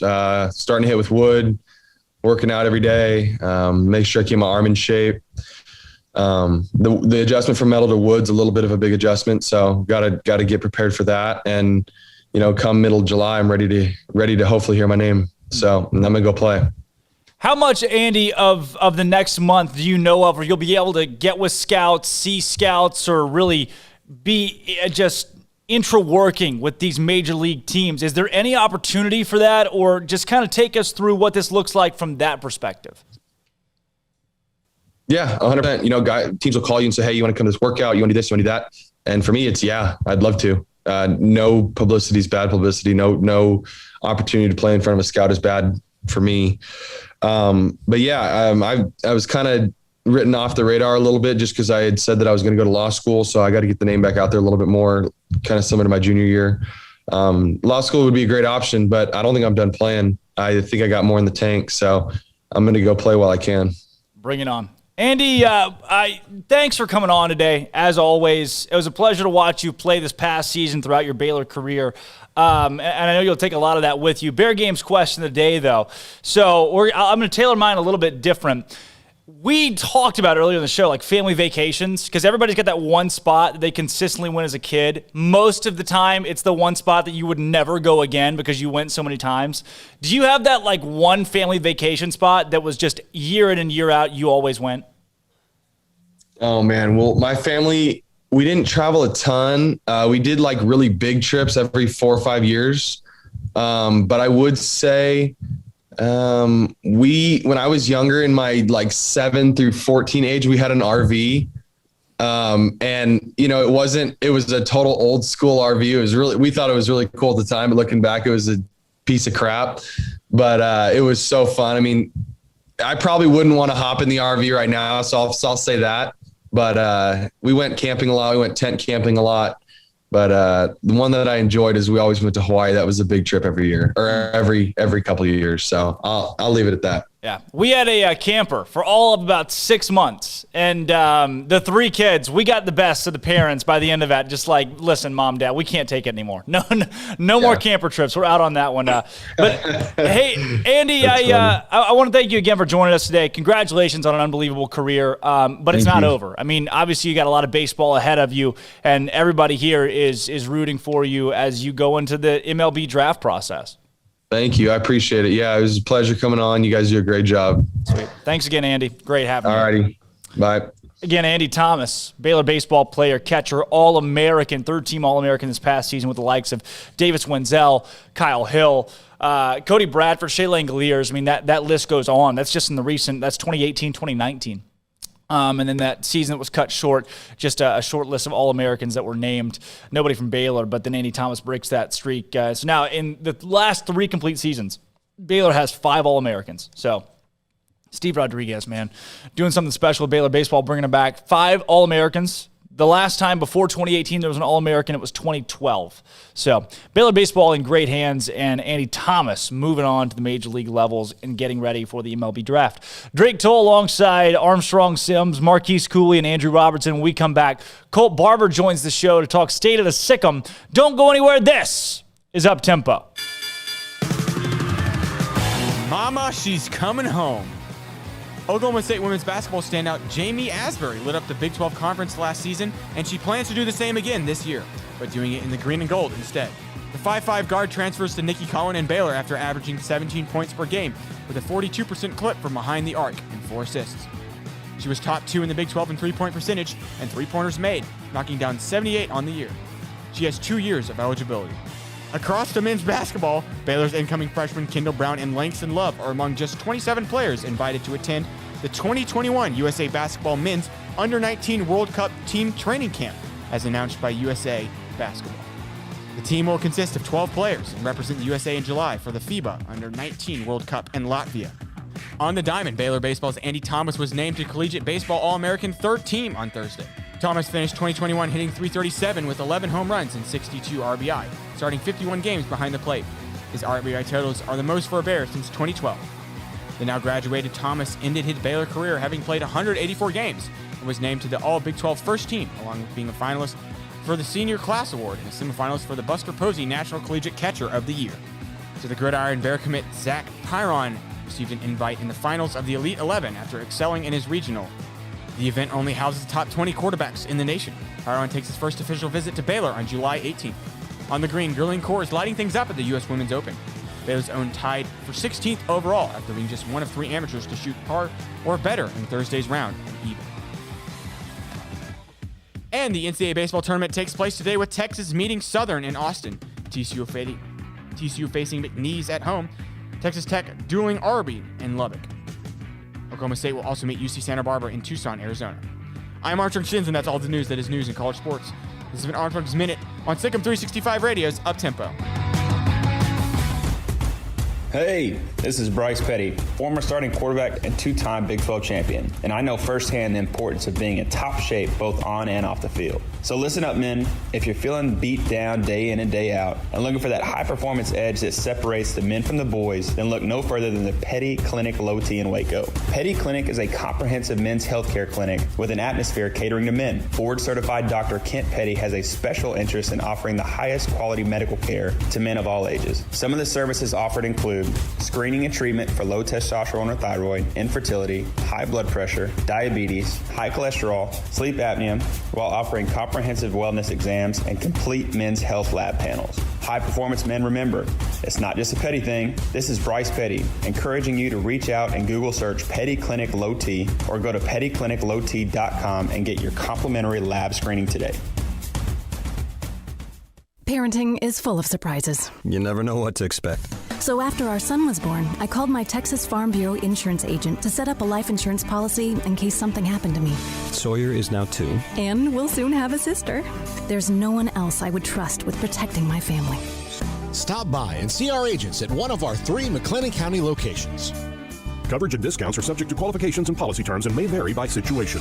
Starting to hit with wood, working out every day, make sure I keep my arm in shape. The adjustment from metal to wood's a little bit of a big adjustment, so gotta get prepared for that. And come middle of July, I'm ready to hopefully hear my name. So I'm gonna go play. How much, Andy, of the next month do you know of, where you'll be able to get with scouts, see scouts, or really be just intra-working with these major league teams? Is there any opportunity for that, or just kind of take us through what this looks like from that perspective? Yeah, 100%. Teams will call you and say, hey, you want to come to this workout? You want to do this? You want to do that? And for me, it's, yeah, I'd love to. No publicity is bad publicity. No opportunity to play in front of a scout is bad for me. But yeah, I was kind of written off the radar a little bit just because I had said that I was going to go to law school. So I got to get the name back out there a little bit more, kind of similar to my junior year. Law school would be a great option, but I don't think I'm done playing. I think I got more in the tank. So I'm going to go play while I can. Bring it on. Andy, thanks for coming on today. As always, it was a pleasure to watch you play this past season throughout your Baylor career. And I know you'll take a lot of that with you. Bear Games question of the day, though. So I'm going to tailor mine a little bit different. We talked about earlier in the show, like family vacations, because everybody's got that one spot that they consistently win as a kid. Most of the time, it's the one spot that you would never go again because you went so many times. Do you have that like one family vacation spot that was just year in and year out, you always went? Oh, man. Well, my family, we didn't travel a ton. We did like really big trips every 4 or 5 years. But I would say... when I was younger in my like 7 through 14 age, we had an RV. And you know, it was a total old school RV. We thought it was really cool at the time, but looking back, it was a piece of crap, but, it was so fun. I mean, I probably wouldn't want to hop in the RV right now. So I'll say that, but, we went camping a lot. We went tent camping a lot. But the one that I enjoyed is we always went to Hawaii. That was a big trip every year, or every couple of years. So I'll leave it at that. Yeah, we had a camper for all of about 6 months, and the 3 kids, we got the best of the parents by the end of that. Just like, listen, Mom, Dad, we can't take it anymore. No more camper trips. We're out on that one. But hey, Andy, I want to thank you again for joining us today. Congratulations on an unbelievable career. But it's not over. I mean, obviously you got a lot of baseball ahead of you, and everybody here is rooting for you as you go into the MLB draft process. Thank you. I appreciate it. Yeah, it was a pleasure coming on. You guys do a great job. Sweet. Thanks again, Andy. Great having you. All righty. Bye. Again, Andy Thomas, Baylor baseball player, catcher, All-American, third-team All-American this past season with the likes of Davis Wenzel, Kyle Hill, Cody Bradford, Shea Langoliers. I mean, that list goes on. That's just in that's 2018, 2019. And then that season that was cut short, just a short list of All-Americans that were named. Nobody from Baylor, but then Andy Thomas breaks that streak. So now in the last 3 complete seasons, Baylor has 5 All-Americans. So Steve Rodriguez, man, doing something special with Baylor baseball, bringing it back. 5 All-Americans. The last time before 2018 there was an All-American, it was 2012. So Baylor baseball in great hands, and Andy Thomas moving on to the major league levels and getting ready for the MLB draft. Drake Toll alongside Armstrong Sims, Marquise Cooley, and Andrew Robertson. When we come back, Colt Barber joins the show to talk state of the SicEm. Don't go anywhere. This is Up Tempo. Mama, she's coming home. Oklahoma State women's basketball standout Jamie Asbury lit up the Big 12 Conference last season, and she plans to do the same again this year, but doing it in the green and gold instead. The 5'5" guard transfers to Nikki Collin and Baylor after averaging 17 points per game with a 42% clip from behind the arc and 4 assists. She was top 2 in the Big 12 in three-point percentage and three-pointers made, knocking down 78 on the year. She has 2 years of eligibility. Across the men's basketball, Baylor's incoming freshmen Kendall Brown and Langston Love are among just 27 players invited to attend the 2021 USA Basketball Men's Under-19 World Cup Team Training Camp, as announced by USA Basketball. The team will consist of 12 players and represent the USA in July for the FIBA Under-19 World Cup in Latvia. On the diamond, Baylor baseball's Andy Thomas was named to Collegiate Baseball All-American third team on Thursday. Thomas finished 2021 hitting .337 with 11 home runs and 62 RBI, starting 51 games behind the plate. His RBI totals are the most for a Bear since 2012. The now graduated Thomas ended his Baylor career having played 184 games and was named to the All-Big 12 first team, along with being a finalist for the Senior Class Award and a semifinalist for the Buster Posey National Collegiate Catcher of the Year. To the Gridiron Bear commit, Zach Pyron received an invite in the finals of the Elite 11 after excelling in his regional. The event only houses the top 20 quarterbacks in the nation. Pyron takes his first official visit to Baylor on July 18th. On the green, Gurleen Kaur is lighting things up at the U.S. Women's Open. Baylor's own tied for 16th overall after being just one of 3 amateurs to shoot par or better in Thursday's round and even. And the NCAA baseball tournament takes place today with Texas meeting Southern in Austin. TCU facing McNeese at home. Texas Tech dueling Arby in Lubbock. Oklahoma State will also meet UC Santa Barbara in Tucson, Arizona. I'm Armstrong Shins, and that's all the news that is news in college sports. This has been Armstrong's Minute on SicEm365 Radio's Up Tempo. Hey, this is Bryce Petty, former starting quarterback and two-time Big 12 champion, and I know firsthand the importance of being in top shape both on and off the field. So listen up, men. If you're feeling beat down day in and day out and looking for that high-performance edge that separates the men from the boys, then look no further than the Petty Clinic Low T in Waco. Petty Clinic is a comprehensive men's healthcare clinic with an atmosphere catering to men. Board-certified Dr. Kent Petty has a special interest in offering the highest quality medical care to men of all ages. Some of the services offered include screening and treatment for low testosterone or thyroid, infertility, high blood pressure, diabetes, high cholesterol, sleep apnea, while offering comprehensive wellness exams and complete men's health lab panels. High performance men, remember, it's not just a Petty thing. This is Bryce Petty, encouraging you to reach out and Google search Petty Clinic Low T or go to pettycliniclowt.com and get your complimentary lab screening today. Parenting is full of surprises. You never know what to expect. So after our son was born, I called my Texas Farm Bureau insurance agent to set up a life insurance policy in case something happened to me. Sawyer is now 2. And we'll soon have a sister. There's no one else I would trust with protecting my family. Stop by and see our agents at one of our 3 McLennan County locations. Coverage and discounts are subject to qualifications and policy terms and may vary by situation.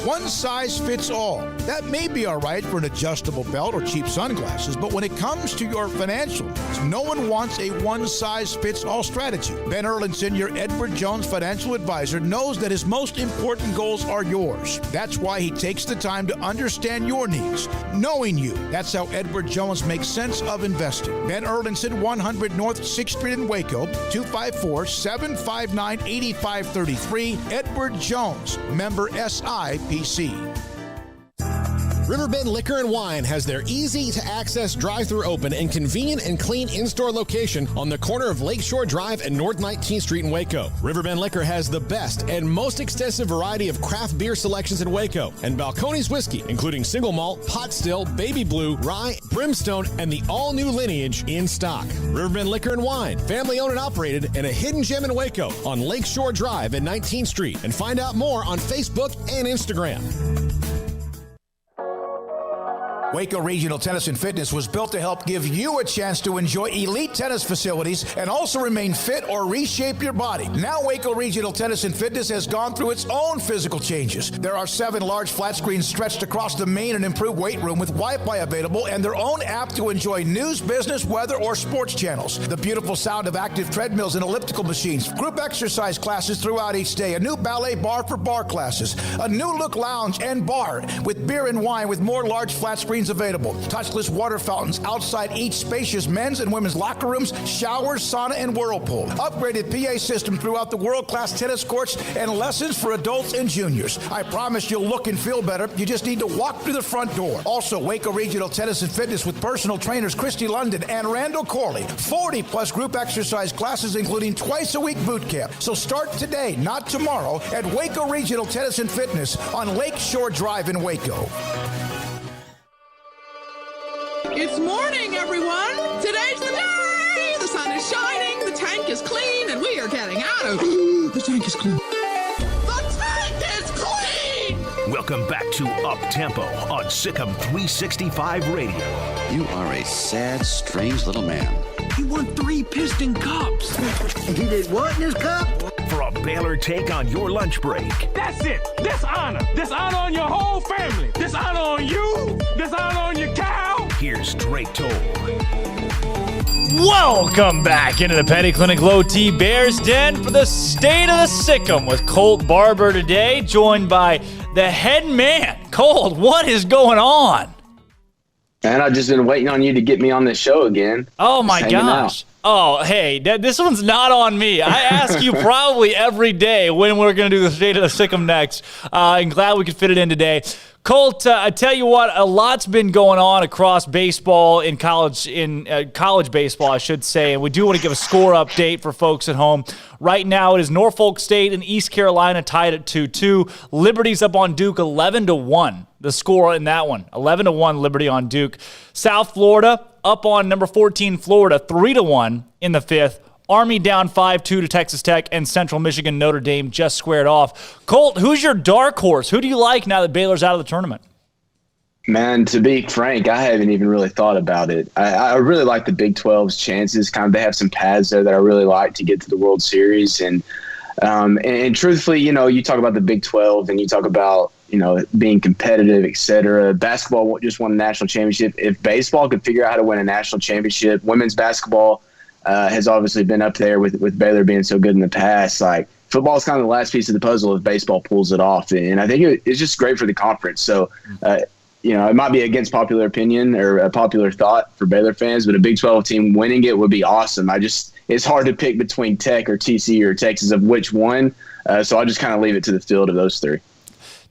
One size fits all. That may be all right for an adjustable belt or cheap sunglasses, but when it comes to your financial needs, no one wants a one-size-fits-all strategy. Ben Erlinson, your Edward Jones financial advisor, knows that his most important goals are yours. That's why he takes the time to understand your needs, knowing you. That's how Edward Jones makes sense of investing. Ben Erlinson, 100 North 6th Street in Waco, 254-759-8533. Edward Jones, member SIPC. Riverbend Liquor and Wine has their easy-to-access drive-thru open and convenient and clean in-store location on the corner of Lakeshore Drive and North 19th Street in Waco. Riverbend Liquor has the best and most extensive variety of craft beer selections in Waco, and Balcones whiskey, including single malt, pot still, baby blue, rye, brimstone, and the all-new lineage in stock. Riverbend Liquor and Wine, family-owned and operated, and a hidden gem in Waco on Lakeshore Drive and 19th Street. And find out more on Facebook and Instagram. Waco Regional Tennis and Fitness was built to help give you a chance to enjoy elite tennis facilities and also remain fit or reshape your body. Now Waco Regional Tennis and Fitness has gone through its own physical changes. There are 7 large flat screens stretched across the main and improved weight room with Wi-Fi available and their own app to enjoy news, business, weather, or sports channels. The beautiful sound of active treadmills and elliptical machines, group exercise classes throughout each day, a new ballet bar for bar classes, a new look lounge and bar with beer and wine with more large flat screens available. Touchless water fountains outside each spacious men's and women's locker rooms, showers, sauna, and whirlpool. Upgraded PA system throughout the world-class tennis courts and lessons for adults and juniors. I promise you'll look and feel better. You just need to walk through the front door. Also, Waco Regional Tennis and Fitness with personal trainers Christy London and Randall Corley. 40-plus group exercise classes, including twice-a-week boot camp. So start today, not tomorrow, at Waco Regional Tennis and Fitness on Lakeshore Drive in Waco. It's morning, everyone. Today's the day. The sun is shining, the tank is clean, and we are getting out of... The tank is clean. The tank is clean! Welcome back to Up Tempo on SicEm365 Radio. You are a sad, strange little man. He won 3 piston cups. He did what in his cup? For a Baylor take on your lunch break. That's it. Dishonor. Dishonor on your whole family. Dishonor on you. Dishonor on your cow. Here's Drake Toll. Welcome back into the Petty Clinic Low T Bears Den for the State of the Sikkim with Colt Barber today, joined by the head man. Colt, what is going on? Man, I've just been waiting on you to get me on this show again. Oh, my gosh. Oh, hey, this one's not on me. I ask you probably every day when we're going to do the State of the Sikkim next. I'm glad we could fit it in today. Colt, I tell you what, a lot's been going on across baseball in college baseball, I should say, and we do want to give a score update for folks at home. Right now, it is Norfolk State and East Carolina tied at 2-2. Liberty's up on Duke 11-1. The score in that one, 11-1 Liberty on Duke. South Florida up on number 14 Florida 3-1 in the 5th. Army down 5-2 to Texas Tech, and Central Michigan Notre Dame just squared off. Colt, who's your dark horse? Who do you like now that Baylor's out of the tournament? Man, to be frank, I haven't even really thought about it. I really like the Big 12's chances. Kind of, they have some paths there that I really like to get to the World Series. And truthfully, you talk about the Big 12 and you talk about, being competitive, et cetera. Basketball just won a national championship. If baseball could figure out how to win a national championship, women's basketball has obviously been up there with Baylor being so good in the past. Like, football is kind of the last piece of the puzzle if baseball pulls it off. And I think it's just great for the conference. So, it might be against popular opinion or a popular thought for Baylor fans, but a Big 12 team winning it would be awesome. It's hard to pick between Tech or TCU or Texas of which one. So I'll just kind of leave it to the field of those three.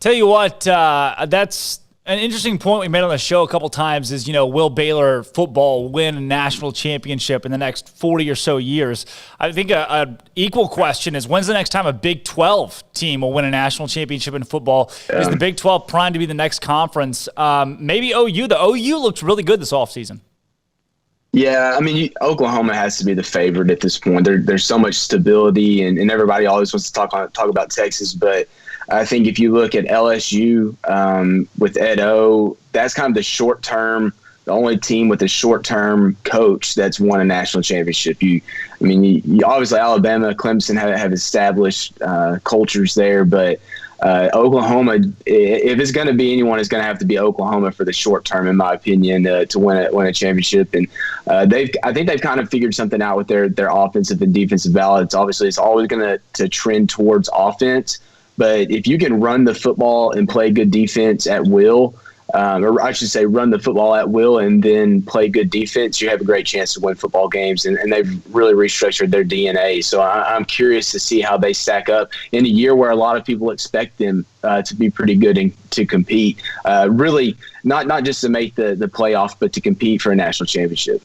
Tell you what, that's an interesting point we made on the show a couple times is, will Baylor football win a national championship in the next 40 or so years? I think an equal question is, when's the next time a Big 12 team will win a national championship in football? Yeah. Is the Big 12 primed to be the next conference? Maybe OU. The OU looks really good this offseason. Yeah, Oklahoma has to be the favorite at this point. There's so much stability, and everybody always wants to talk about Texas, but I think if you look at LSU with Ed O, that's kind of the only team with a short-term coach that's won a national championship. You obviously Alabama, Clemson have established cultures there, but Oklahoma, if it's going to be anyone, it's going to have to be Oklahoma for the short term, in my opinion, to win a championship. And I think they've kind of figured something out with their offensive and defensive balance. Obviously, it's always going to trend towards offense. But if you can run the football and play good defense at will, or I should say run the football at will and then play good defense, you have a great chance to win football games. And they've really restructured their DNA. So I'm curious to see how they stack up in a year where a lot of people expect them to be pretty good and to compete. Really, not just to make the playoff, but to compete for a national championship.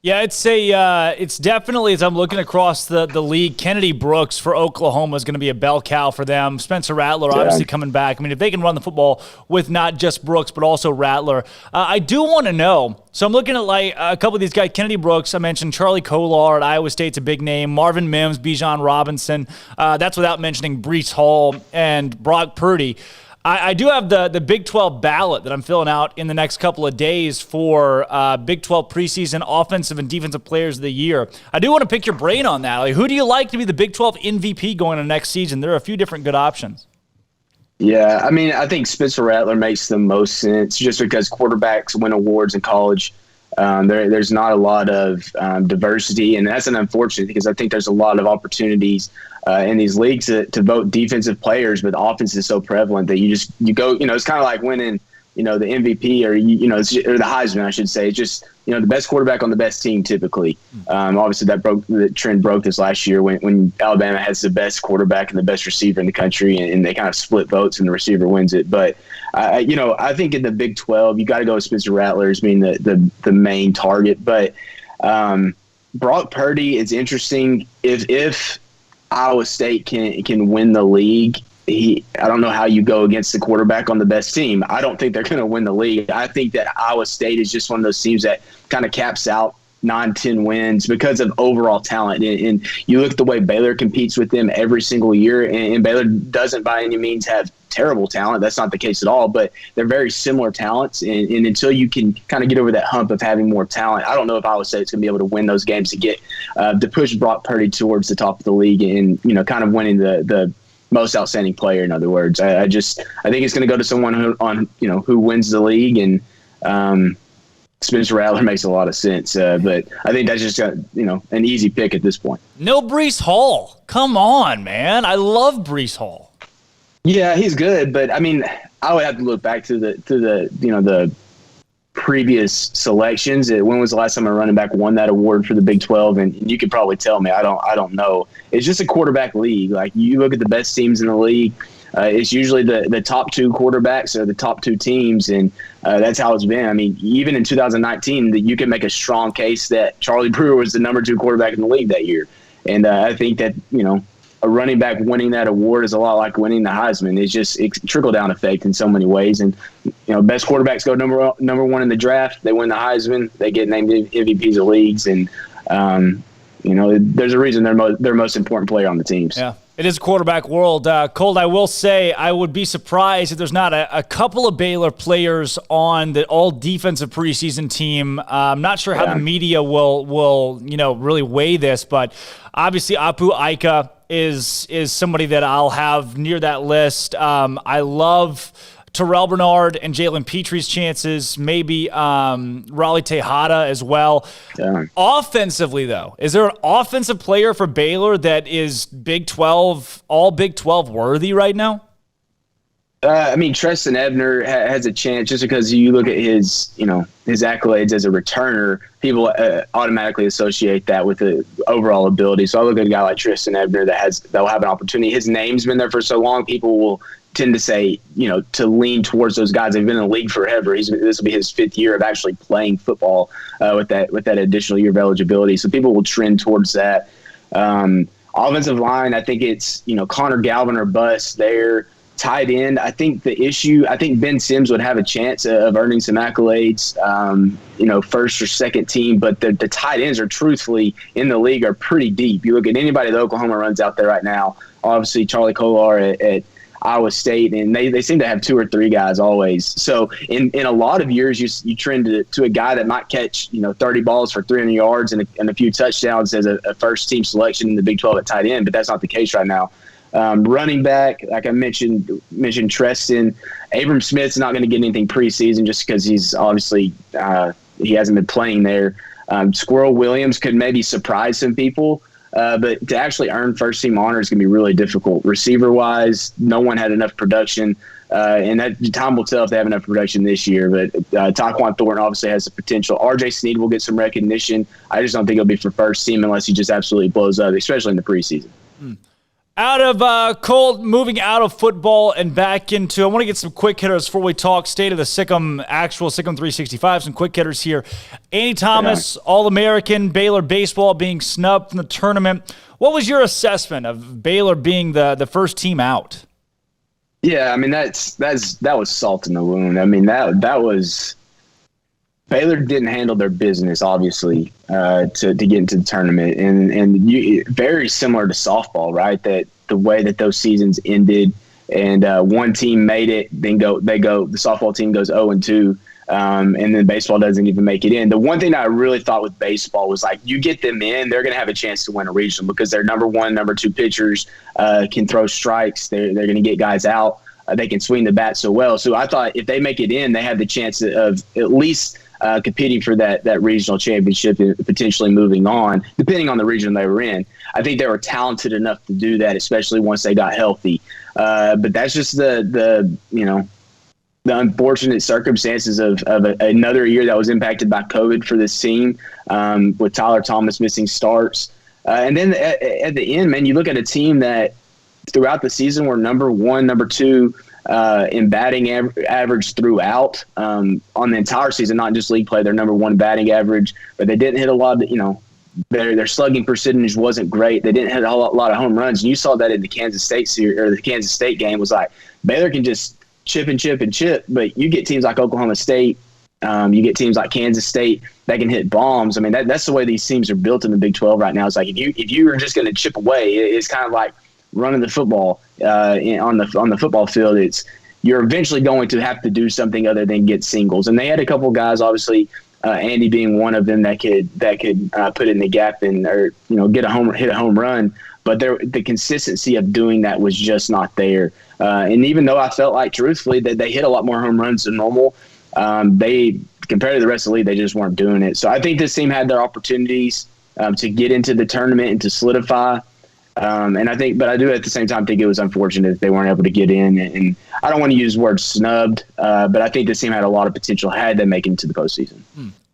Yeah, it's definitely, as I'm looking across the league, Kennedy Brooks for Oklahoma is going to be a bell cow for them. Spencer Rattler obviously coming back. If they can run the football with not just Brooks but also Rattler. I do want to know, so I'm looking at a couple of these guys. Kennedy Brooks, I mentioned Charlie Kolar at Iowa State's a big name. Marvin Mims, Bijan Robinson. That's without mentioning Breece Hall and Brock Purdy. I do have the Big 12 ballot that I'm filling out in the next couple of days for Big 12 preseason offensive and defensive players of the year. I do want to pick your brain on that. Who do you like to be the Big 12 MVP going into next season? There are a few different good options. Yeah, I think Spencer Rattler makes the most sense just because quarterbacks win awards in college. There's not a lot of diversity, and that's an unfortunate because I think there's a lot of opportunities in these leagues to vote defensive players, but the offense is so prevalent that you go, it's kind of like winning, the MVP or the Heisman, I should say. It's just, the best quarterback on the best team typically. Obviously the trend broke this last year when Alabama has the best quarterback and the best receiver in the country, and they kind of split votes and the receiver wins it. But I think in the Big 12, you got to go with Spencer Rattler as being the main target. But Brock Purdy is interesting. If Iowa State can win the league, I don't know how you go against the quarterback on the best team. I don't think they're going to win the league. I think that Iowa State is just one of those teams that kind of caps out 9-10 wins because of overall talent. And you look at the way Baylor competes with them every single year, and Baylor doesn't by any means have terrible talent. That's not the case at all, but they're very similar talents. And until you can kind of get over that hump of having more talent, I don't know if Iowa State's going to be able to win those games to get to push Brock Purdy towards the top of the league and, kind of winning the most outstanding player. In other words, I think it's going to go to someone who wins the league, and Spencer Rattler makes a lot of sense. But I think that's just an easy pick at this point. No Breece Hall. Come on, man. I love Breece Hall. Yeah, he's good, but I would have to look back to the previous selections. When was the last time a running back won that award for the Big 12? And you could probably tell me. I don't know. It's just a quarterback league. Like, you look at the best teams in the league, it's usually the top two quarterbacks or the top two teams, and that's how it's been. Even in 2019, that you can make a strong case that Charlie Brewer was the number 2 quarterback in the league that year. And I think that a running back winning that award is a lot like winning the Heisman. It's trickle-down effect in so many ways. And, best quarterbacks go number 1 in the draft. They win the Heisman. They get named MVPs of leagues. And, there's a reason they're most important player on the teams. Yeah. It is a quarterback world. Colt, I will say I would be surprised if there's not a couple of Baylor players on the all-defensive preseason team. I'm not sure how the media will really weigh this, but obviously Apu Ika is somebody that I'll have near that list. I love Terrell Bernard and Jalen Petre's chances, maybe Raleigh Tejada as well. Yeah. Offensively, though, is there an offensive player for Baylor that is Big 12, all Big 12 worthy right now? Treston Ebner has a chance just because you look at his accolades as a returner. People automatically associate that with the overall ability. So I look at a guy like Treston Ebner that'll have an opportunity. His name's been there for so long, people will tend to say, to lean towards those guys. They've been in the league forever. This will be his 5th year of actually playing football with that additional year of eligibility. So people will trend towards that. Offensive line, I think it's Connor Galvin or bust there. Tight end, I think Ben Sims would have a chance of earning some accolades, first or second team, but the tight ends are truthfully in the league are pretty deep. You look at anybody that Oklahoma runs out there right now, obviously Charlie Kolar at Iowa State, and they seem to have 2 or 3 guys always. So in a lot of years, you trend to a guy that might catch 30 balls for 300 yards and a few touchdowns as a first team selection in the Big 12 at tight end, but that's not the case right now. Running back, like I mentioned Treston. Abram Smith's not going to get anything preseason just because he's obviously he hasn't been playing there. Squirrel Williams could maybe surprise some people, but to actually earn first team honor is going to be really difficult. Receiver wise, no one had enough production, and that time will tell if they have enough production this year. But Taquan Thornton obviously has the potential. RJ Sneed will get some recognition. I just don't think he'll be for first team unless he just absolutely blows up, especially in the preseason. Out of Colt, moving out of football and back into, I want to get some quick hitters before we talk state of the SicEm365, some quick hitters here. Andy Thomas, All-American, Baylor baseball being snubbed from the tournament. What was your assessment of Baylor being the first team out? Yeah, that was salt in the wound. That was Baylor didn't handle their business, obviously, to get into the tournament, and very similar to softball, right? That the way that those seasons ended, and one team made it, then the softball team goes 0-2, and then baseball doesn't even make it in. The one thing that I really thought with baseball was you get them in, they're going to have a chance to win a regional because their number 1, number 2 pitchers can throw strikes. They're going to get guys out. They can swing the bat so well. So I thought if they make it in, they have the chance of at least competing for that regional championship and potentially moving on, depending on the region they were in. I think they were talented enough to do that, especially once they got healthy. But that's just the unfortunate circumstances of another year that was impacted by COVID for this team, with Tyler Thomas missing starts. And then at the end, man, you look at a team that throughout the season were number 1, number 2, in batting average throughout on the entire season, not just league play. They're number 1 batting average, but they didn't hit a lot of, their slugging percentage wasn't great. They didn't hit a lot of home runs. And you saw that in the Kansas State series, or the Kansas State game was Baylor can just chip and chip and chip, but you get teams like Oklahoma State, you get teams like Kansas State that can hit bombs. That's the way these teams are built in the Big 12 right now. It's if you are just going to chip away, it's kind of like running the football on the football field. You're eventually going to have to do something other than get singles. And they had a couple guys, obviously, Andy being one of them that could put in the gap and hit a home run. But the consistency of doing that was just not there. And even though I felt like, truthfully, that they hit a lot more home runs than normal, they compared to the rest of the league, they just weren't doing it. So I think this team had their opportunities to get into the tournament and to solidify. And I do at the same time think it was unfortunate that they weren't able to get in. And I don't want to use the word snubbed, but I think this team had a lot of potential had they make it into the postseason.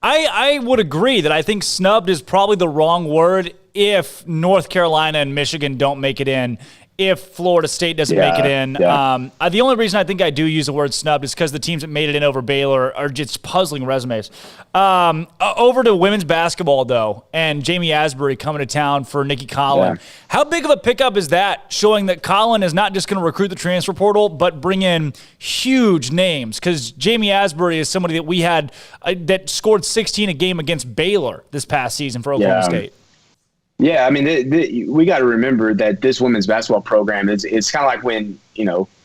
I would agree that I think snubbed is probably the wrong word if North Carolina and Michigan don't make it in. If Florida State doesn't make it in. The only reason I think I do use the word snubbed is because the teams that made it in over Baylor are just puzzling resumes. Over to women's basketball, though, and Jamie Asbury coming to town for Nikki Collin. Yeah. How big of a pickup is that, showing that Collin is not just going to recruit the transfer portal, but bring in huge names? Because Jamie Asbury is somebody that we had that scored 16 a game against Baylor this past season for Oklahoma State. Yeah, I mean, we got to remember that this women's basketball program it's kind of like when,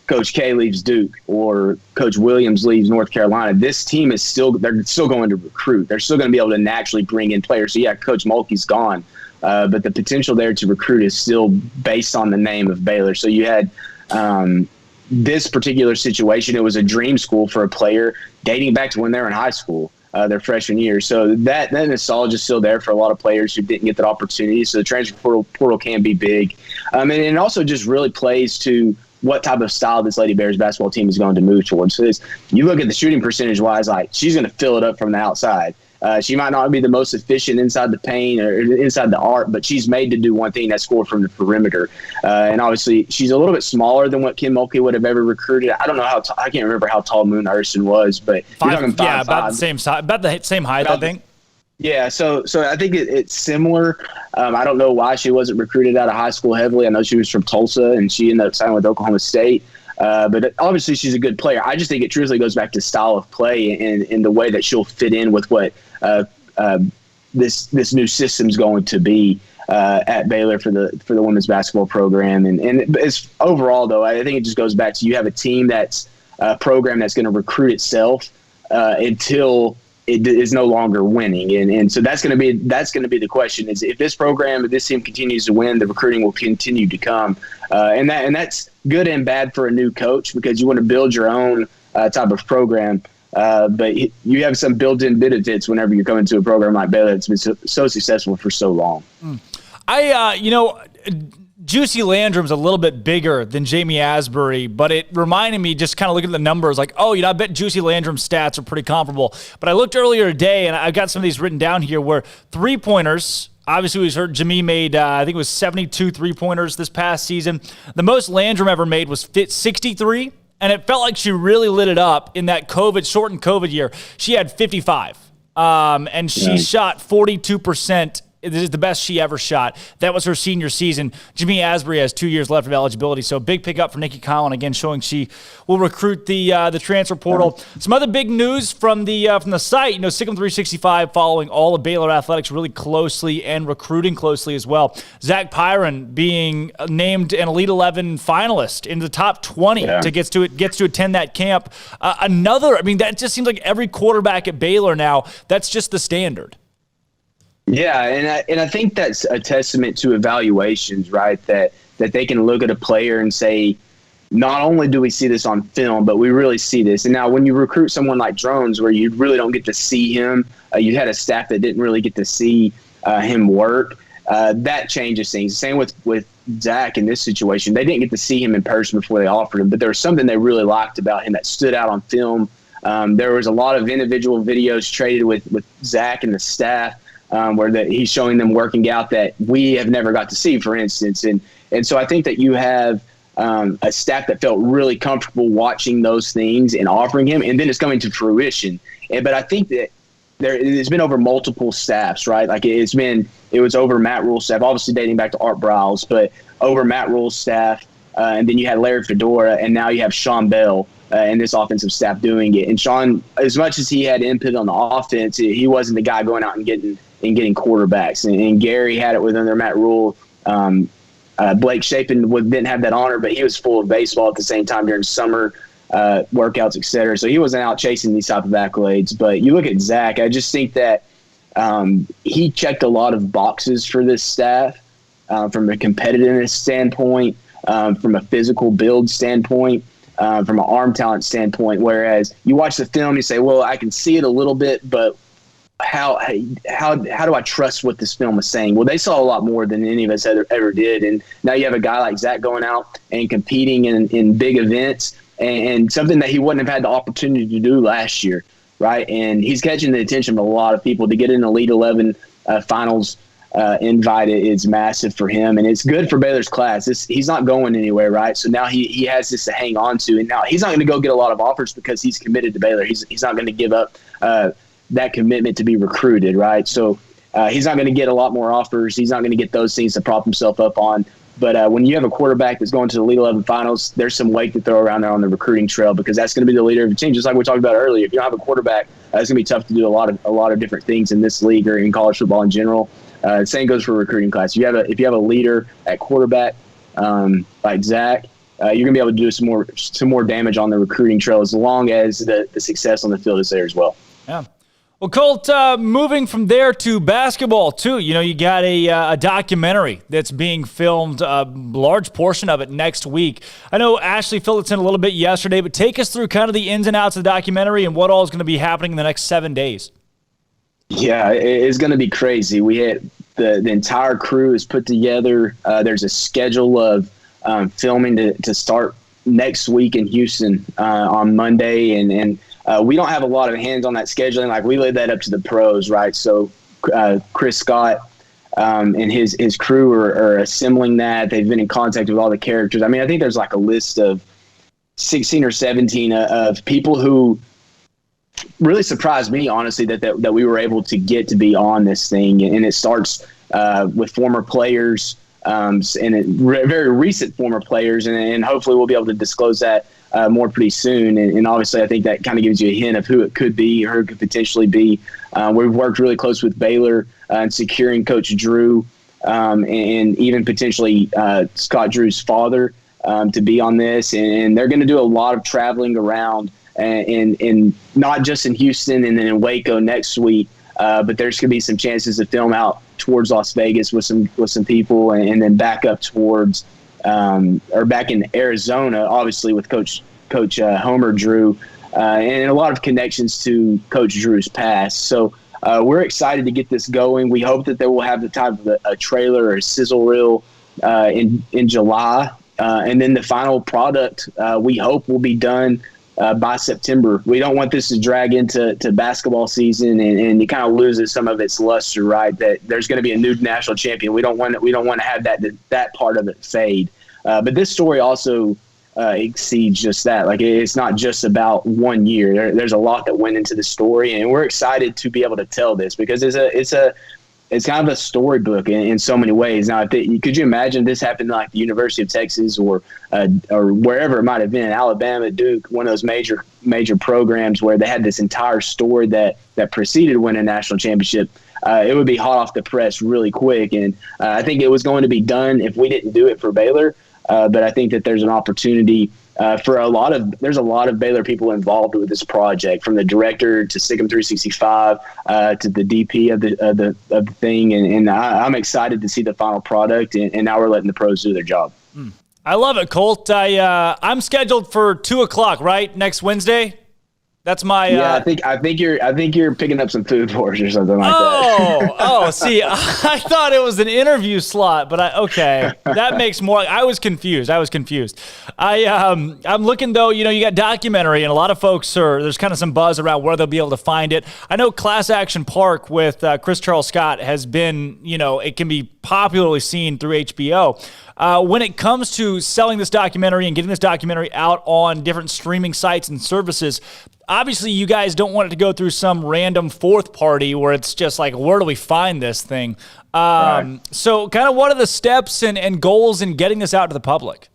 Coach K leaves Duke or Coach Williams leaves North Carolina. This team they're still going to recruit. They're still going to be able to naturally bring in players. So, yeah, Coach Mulkey's gone, but the potential there to recruit is still based on the name of Baylor. So you had this particular situation. It was a dream school for a player dating back to when they were in high school, their freshman year. So that nostalgia is still there for a lot of players who didn't get that opportunity. So the transfer portal can be big. And it also just really plays to what type of style this Lady Bears basketball team is going to move towards. So you look at the shooting percentage wise, like she's going to fill it up from the outside. She might not be the most efficient inside the paint or inside the arc, but she's made to do one thing, that's score from the perimeter. And obviously she's a little bit smaller than what Kim Mulkey would have ever recruited. I don't know I can't remember how tall Moon Hurston was, but you're talking 5'5". Yeah, about the same size, about the same height, I think. Yeah, so I think it's similar. I don't know why she wasn't recruited out of high school heavily. I know she was from Tulsa, and she ended up signing with Oklahoma State. But obviously she's a good player. I just think it truly goes back to style of play and the way that she'll fit in with what this new system's going to be at Baylor for the women's basketball program. And it's overall, though, I think it just goes back to you have a team that's a program that's going to recruit itself until it is no longer winning. And so that's going to be the question is if this team continues to win, the recruiting will continue to come. And that's good and bad for a new coach because you want to build your own type of program. But you have some built-in benefits whenever you're coming to a program like Baylor that's been so successful for so long. Juicy Landrum's a little bit bigger than Jamie Asbury, but it reminded me just kind of looking at the numbers like, I bet Juicy Landrum's stats are pretty comparable. But I looked earlier today, and I've got some of these written down here where three-pointers, obviously we heard Jamie made, I think it was 72 three-pointers this past season. The most Landrum ever made was 63, and it felt like she really lit it up in that shortened COVID year. She had 55, and she shot 42%. This is the best she ever shot. That was her senior season. Jamie Asbury has 2 years left of eligibility, so big pickup for Nikki Collin, again showing she will recruit the transfer portal. Some other big news from the site. SicEm365 following all of Baylor athletics really closely and recruiting closely as well. Zach Pyron being named an Elite 11 finalist in the top 20 gets to attend that camp. That just seems like every quarterback at Baylor now. That's just the standard. Yeah, and I think that's a testament to evaluations, right? That they can look at a player and say, not only do we see this on film, but we really see this. And now when you recruit someone like Drones, where you really don't get to see him, you had a staff that didn't really get to see him work, that changes things. Same with Zach in this situation. They didn't get to see him in person before they offered him, but there was something they really liked about him that stood out on film. There was a lot of individual videos traded with Zach and the staff, where he's showing them working out that we have never got to see, for instance. And so I think that you have a staff that felt really comfortable watching those things and offering him, and then it's coming to fruition. But I think that it's been over multiple staffs, right? Like it was over Matt Rule's staff, obviously dating back to Art Briles, but over Matt Rule's staff, and then you had Larry Fedora, and now you have Sean Bell and this offensive staff doing it. And Sean, as much as he had input on the offense, he wasn't the guy going out and getting quarterbacks. And Gary had it with under Matt Rule. Blake Shapen didn't have that honor, but he was full of baseball at the same time during summer workouts, et cetera. So he wasn't out chasing these type of accolades. But you look at Zach, I just think that he checked a lot of boxes for this staff from a competitiveness standpoint, from a physical build standpoint, from an arm talent standpoint. Whereas you watch the film, you say, well, I can see it a little bit, but how do I trust what this film is saying? Well, they saw a lot more than any of us ever did. And now you have a guy like Zach going out and competing in big events and something that he wouldn't have had the opportunity to do last year, right? And he's catching the attention of a lot of people. To get an Elite 11 finals invite is massive for him, and it's good for Baylor's class. He's not going anywhere, right? So now he has this to hang on to, and now he's not going to go get a lot of offers because he's committed to Baylor. He's not going to give up that commitment to be recruited, right? So he's not going to get a lot more offers. He's not going to get those things to prop himself up on. But when you have a quarterback that's going to the Elite 11 finals, there's some weight to throw around there on the recruiting trail because that's going to be the leader of the team. Just like we talked about earlier, if you don't have a quarterback, it's going to be tough to do a lot of different things in this league or in college football in general. Same goes for recruiting class. If you have a leader at quarterback like Zach, you're going to be able to do some more damage on the recruiting trail as long as the success on the field is there as well. Yeah. Well, Colt, moving from there to basketball, too, you got a documentary that's being filmed, a large portion of it next week. I know Ashley filled us in a little bit yesterday, but take us through kind of the ins and outs of the documentary and what all is going to be happening in the next 7 days. Yeah, it's going to be crazy. We had the entire crew is put together. There's a schedule of filming to start next week in Houston on Monday, and we don't have a lot of hands on that scheduling. Like, we leave that up to the pros, right? So Chris Scott and his crew are assembling that. They've been in contact with all the characters. I mean, I think there's like a list of 16 or 17 of people who really surprised me, honestly, that we were able to get to be on this thing. And it starts with former players and very recent former players, and hopefully we'll be able to disclose that more pretty soon. And obviously, I think that kind of gives you a hint of who it could be or who it could potentially be. We've worked really close with Baylor in securing Coach Drew and even potentially Scott Drew's father to be on this. And they're going to do a lot of traveling around and not just in Houston and then in Waco next week, but there's going to be some chances to film out towards Las Vegas with some people, and then back up towards or back in Arizona, obviously with Coach Homer Drew, and a lot of connections to Coach Drew's past. So we're excited to get this going. We hope that they will have the type of a trailer or a sizzle reel in July, and then the final product we hope will be done by September. We don't want this to drag into basketball season and it kind of loses some of its luster, right? That there's going to be a new national champion. We don't want to have that part of it fade. But this story also exceeds just that. Like, it's not just about 1 year. There's a lot that went into the story, and we're excited to be able to tell this because it's kind of a storybook in so many ways. Now, could you imagine this happened like the University of Texas or wherever it might have been, Alabama, Duke, one of those major programs where they had this entire story that preceded winning a national championship? It would be hot off the press really quick, and I think it was going to be done if we didn't do it for Baylor. But I think that there's an opportunity for there's a lot of Baylor people involved with this project, from the director to SicEm365 to the DP of the thing, and I'm excited to see the final product. And now we're letting the pros do their job. I love it, Colt. I'm scheduled for 2:00, right, next Wednesday. That's my. Yeah, I think you're picking up some food for us or something like that. See, I thought it was an interview slot, but okay, that makes more. I was confused. I'm looking though. You got documentary, and a lot of folks there's kind of some buzz around where they'll be able to find it. I know Class Action Park with Chris Charles Scott has been. It can be popularly seen through HBO. When it comes to selling this documentary and getting this documentary out on different streaming sites and services, obviously you guys don't want it to go through some random fourth party where it's just like, where do we find this thing? Right. So kind of what are the steps and goals in getting this out to the public?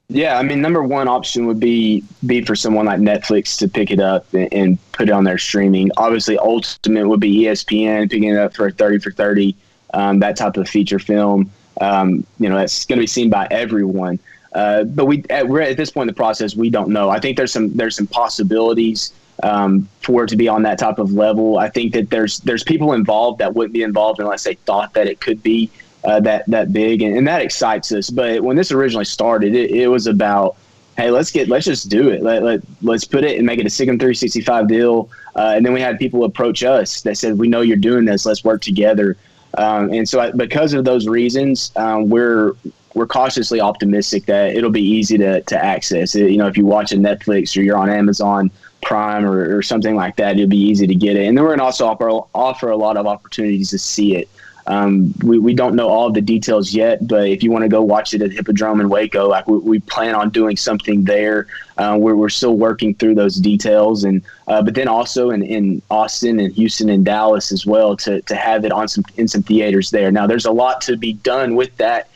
Yeah, I mean, number one option would be for someone like Netflix to pick it up and put it on their streaming. Obviously, ultimate would be ESPN picking it up for a 30 for 30, that type of feature film. That's going to be seen by everyone. But we're at this point in the process, we don't know. I think there's some possibilities for it to be on that type of level. I think that there's people involved that wouldn't be involved unless they thought that it could be that big, and that excites us. But when this originally started, it was about, hey, let's just do it. Let's put it and make it a SicEm365 deal. And then we had people approach us that said, we know you're doing this. Let's work together. And so because of those reasons, we're cautiously optimistic that it'll be easy to access. If you watch a Netflix or you're on Amazon Prime or something like that, it'll be easy to get it. And then we're going to also offer a lot of opportunities to see it. We don't know all of the details yet, but if you want to go watch it at Hippodrome in Waco, like we plan on doing something there. We're still working through those details, and but then also in Austin and Houston and Dallas as well to have it in some theaters there. Now there's a lot to be done with that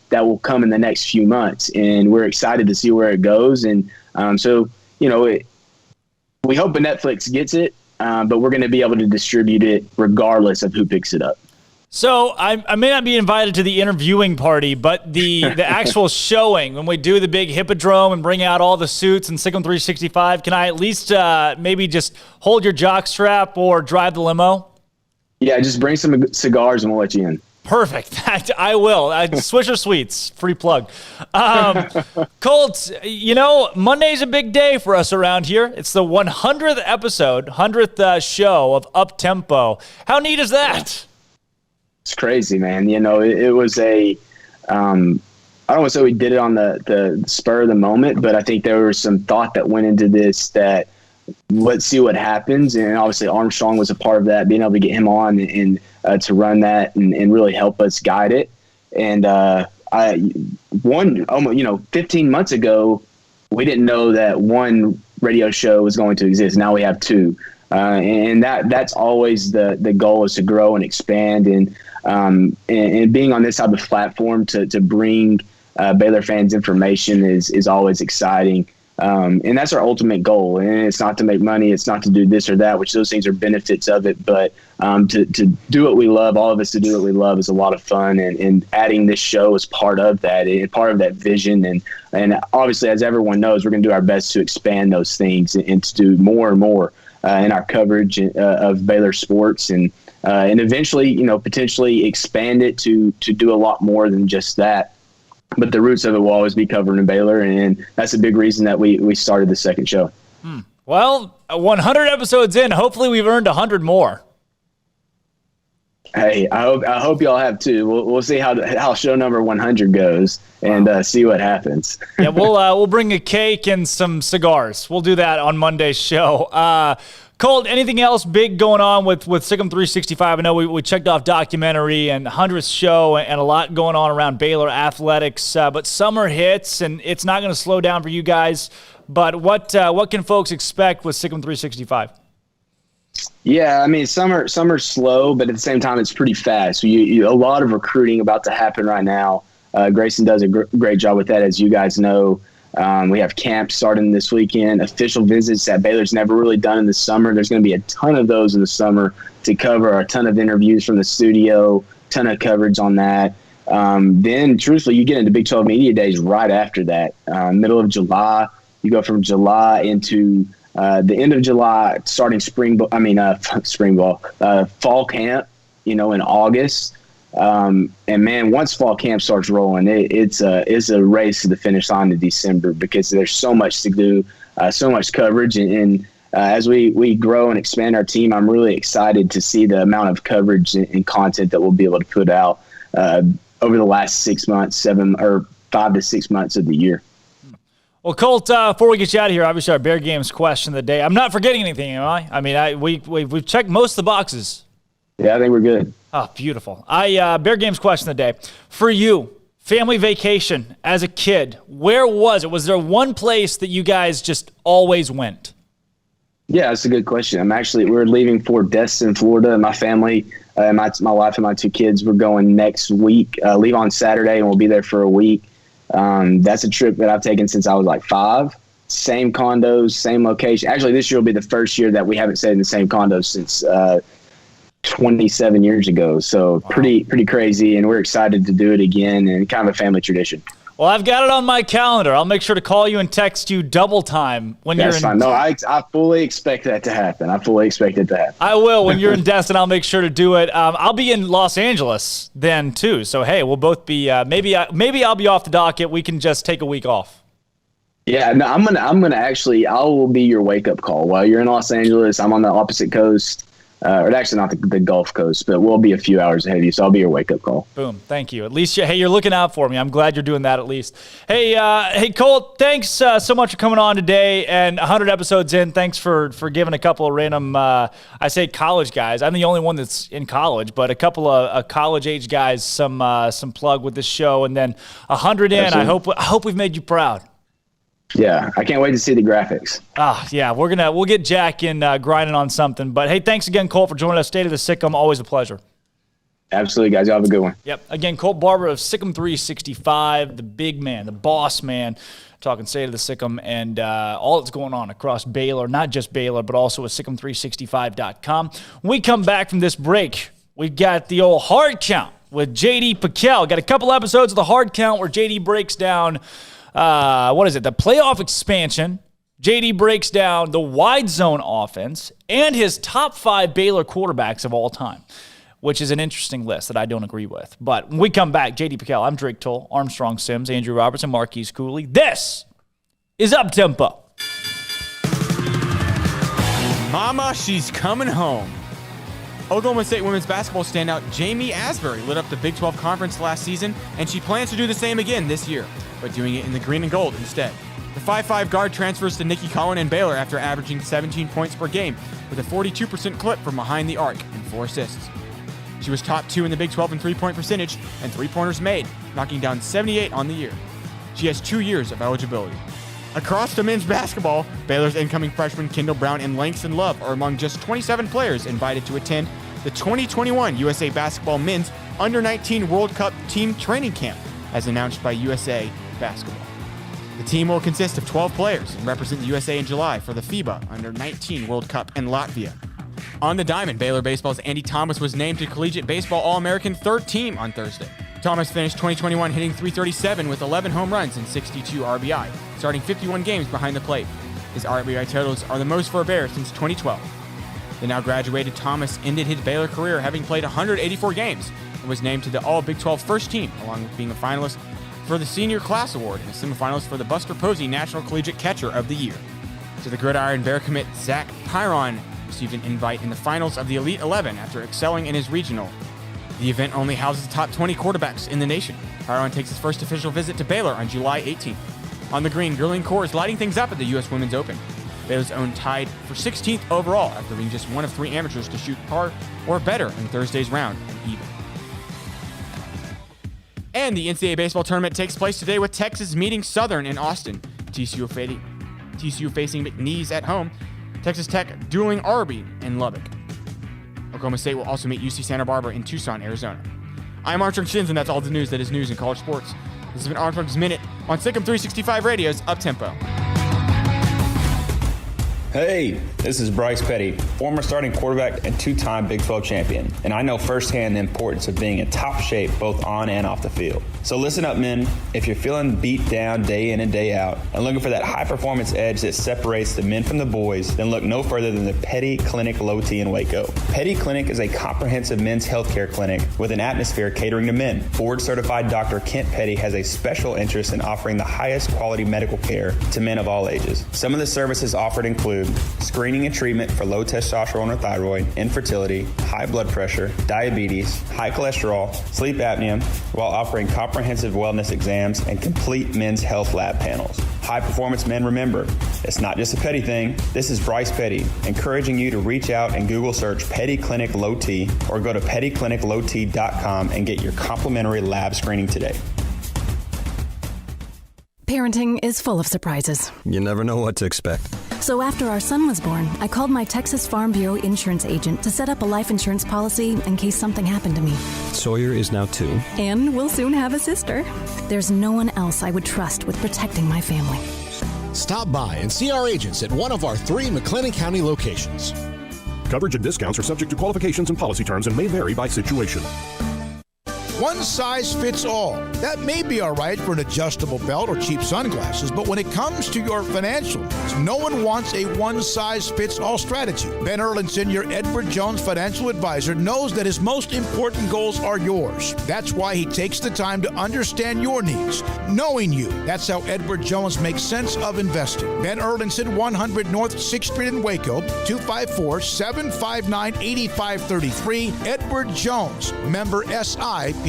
that will come in the next few months, and we're excited to see where it goes. And we hope Netflix gets it, but we're going to be able to distribute it regardless of who picks it up. So I may not be invited to the interviewing party, but the actual showing, when we do the big hippodrome and bring out all the suits and SicEm365, can I at least maybe just hold your jockstrap or drive the limo? Yeah, just bring some cigars and we'll let you in. Perfect. I will. Swisher Sweets, free plug. Colt, Monday's a big day for us around here. It's the 100th episode, 100th show of Up Tempo. How neat is that? It's crazy, man. It was I don't want to say we did it on the spur of the moment, but I think there was some thought that went into this that let's see what happens. And obviously Armstrong was a part of that, being able to get him on and to run that and really help us guide it. And 15 months ago, we didn't know that one radio show was going to exist. Now we have two. And that's always the goal, is to grow and expand, and being on this type of platform to bring Baylor fans information is always exciting. And that's our ultimate goal. And it's not to make money. It's not to do this or that, which those things are benefits of it. But to do what we love, all of us to do what we love, is a lot of fun. And adding this show is part of that, and part of that vision. And obviously, as everyone knows, we're going to do our best to expand those things and to do more and more in our coverage of Baylor sports, and eventually, potentially expand it to do a lot more than just that. But the roots of it will always be covering in Baylor, and that's a big reason that we started the second show. Well, 100 episodes in, hopefully we've earned 100 more. Hey, I hope y'all have too. We'll see how show number 100 goes, and see what happens. Yeah, we'll bring a cake and some cigars. We'll do that on Monday's show. Colt, anything else big going on with SicEm365? I know we checked off documentary and 100th show and a lot going on around Baylor athletics, but summer hits and it's not going to slow down for you guys. But what can folks expect with SicEm365? Yeah, I mean, summer's slow, but at the same time, it's pretty fast. So a lot of recruiting about to happen right now. Grayson does a great job with that, as you guys know. We have camps starting this weekend, official visits that Baylor's never really done in the summer. There's going to be a ton of those in the summer to cover, a ton of interviews from the studio, ton of coverage on that. Then, truthfully, you get into Big 12 Media Days right after that. Middle of July, you go from July into the end of July, starting fall camp, in August. And man, once fall camp starts rolling, it's a race to the finish line in December, because there's so much to do, so much coverage. And as we grow and expand our team, I'm really excited to see the amount of coverage and content that we'll be able to put out over the last 6 months, 5 to 6 months of the year. Well, Colt, before we get you out of here, obviously our Bear Games question of the day. I'm not forgetting anything, am I? I mean, we've checked most of the boxes. Yeah, I think we're good. Oh, beautiful. Bear Games question of the day. For you, family vacation as a kid, where was it? Was there one place that you guys just always went? Yeah, that's a good question. We're leaving for Destin, Florida. My family, my wife and my two kids, we're going next week. Leave on Saturday, and we'll be there for a week. That's a trip that I've taken since I was like 5. Same condos, same location. Actually, this year will be the first year that we haven't stayed in the same condos since 27 years ago. So pretty crazy, and we're excited to do it again, and kind of a family tradition. Well, I've got it on my calendar. I'll make sure to call you and text you double time when you're in. That's fine. No, I fully expect that to happen. I fully expect it to happen. I will. When you're in Destin, I'll make sure to do it. I'll be in Los Angeles then too. So hey, we'll both be. Maybe I'll be off the docket. We can just take a week off. Yeah, no, I'm gonna actually. I will be your wake up call while you're in Los Angeles. I'm on the opposite coast. Or actually not the Gulf Coast, but we'll be a few hours ahead of you, so I'll be your wake-up call. Boom. Thank you. At least, you're looking out for me. I'm glad you're doing that at least. Hey, Colt, thanks so much for coming on today, and 100 episodes in. Thanks for giving a couple of random, I say college guys. I'm the only one that's in college, but a couple of college-age guys some plug with this show, and then 100 in. Absolutely. I hope we've made you proud. Yeah, I can't wait to see the graphics. Yeah, we'll get Jack in grinding on something. But hey, thanks again, Colt, for joining us. State of the SicEm, always a pleasure. Absolutely, guys. You have a good one. Yep. Again, Colt Barber of SicEm365, the big man, the boss man, talking State of the SicEm and all that's going on across Baylor, not just Baylor, but also at SicEm365.com. When we come back from this break, we've got the old hard count with J.D. PicKell. Got a couple episodes of the hard count where J.D. breaks down, the playoff expansion. J.D. breaks down the wide zone offense and his top 5 Baylor quarterbacks of all time, which is an interesting list that I don't agree with. But when we come back, J.D. PicKell, I'm Drake Toll, Armstrong Sims, Andrew Robertson, Marquise Cooley. This is Up Tempo. Mama, she's coming home. Oklahoma State women's basketball standout Jamie Asbury lit up the Big 12 Conference last season, and she plans to do the same again this year, but doing it in the green and gold instead. The 5'5" guard transfers to Nikki Collin and Baylor after averaging 17 points per game with a 42% clip from behind the arc and 4 assists. She was top 2 in the Big 12 in three-point percentage and three-pointers made, knocking down 78 on the year. She has 2 years of eligibility. Across to men's basketball, Baylor's incoming freshmen Kendall Brown and Langston Love are among just 27 players invited to attend the 2021 USA Basketball Men's Under-19 World Cup Team Training Camp, as announced by USA Basketball. The team will consist of 12 players and represent the USA in July for the FIBA Under-19 World Cup in Latvia. On the diamond, Baylor Baseball's Andy Thomas was named to Collegiate Baseball All-American third team on Thursday. Thomas finished 2021 hitting .337 with 11 home runs and 62 RBI, starting 51 games behind the plate. His RBI totals are the most for a Bear since 2012. The now graduated Thomas ended his Baylor career having played 184 games and was named to the All-Big 12 first team, along with being a finalist for the Senior Class Award and a semifinalist for the Buster Posey National Collegiate Catcher of the Year. To the gridiron, Bear commit Zach Pyron received an invite in the finals of the Elite 11 after excelling in his regional. The event only houses the top 20 quarterbacks in the nation. Pyron takes his first official visit to Baylor on July 18th. On the green, Gurleen Core is lighting things up at the U.S. Women's Open. Baylor's own tied for 16th overall after being just one of 3 amateurs to shoot par or better in Thursday's round and even. And the NCAA baseball tournament takes place today with Texas meeting Southern in Austin. TCU facing McNeese at home. Texas Tech dueling Arby in Lubbock. Oklahoma State will also meet UC Santa Barbara in Tucson, Arizona. I'm Armstrong Sims, and that's all the news that is news in college sports. This has been Armstrong's Minute on SicEm365 Radio's Up Tempo. Hey, this is Bryce Petty, former starting quarterback and 2-time Big 12 champion, and I know firsthand the importance of being in top shape both on and off the field. So listen up, men. If you're feeling beat down day in and day out and looking for that high-performance edge that separates the men from the boys, then look no further than the Petty Clinic Low T in Waco. Petty Clinic is a comprehensive men's healthcare clinic with an atmosphere catering to men. Board-certified Dr. Kent Petty has a special interest in offering the highest quality medical care to men of all ages. Some of the services offered include screening and treatment for low testosterone or thyroid, infertility, high blood pressure, diabetes, high cholesterol, sleep apnea, while offering comprehensive wellness exams and complete men's health lab panels. High performance men, remember, it's not just a Petty thing. This is Bryce Petty, encouraging you to reach out and Google search Petty Clinic Low T or go to pettycliniclowt.com and get your complimentary lab screening today. Parenting is full of surprises. You never know what to expect. So after our son was born, I called my Texas Farm Bureau insurance agent to set up a life insurance policy in case something happened to me. Sawyer is now 2. And we'll soon have a sister. There's no one else I would trust with protecting my family. Stop by and see our agents at one of our 3 McLennan County locations. Coverage and discounts are subject to qualifications and policy terms and may vary by situation. One size fits all. That may be all right for an adjustable belt or cheap sunglasses, but when it comes to your financial needs, no one wants a one-size-fits-all strategy. Ben Erlinson, your Edward Jones financial advisor, knows that his most important goals are yours. That's why he takes the time to understand your needs, knowing you. That's how Edward Jones makes sense of investing. Ben Erlinson, 100 North 6th Street in Waco, 254-759-8533. Edward Jones, member SIPC.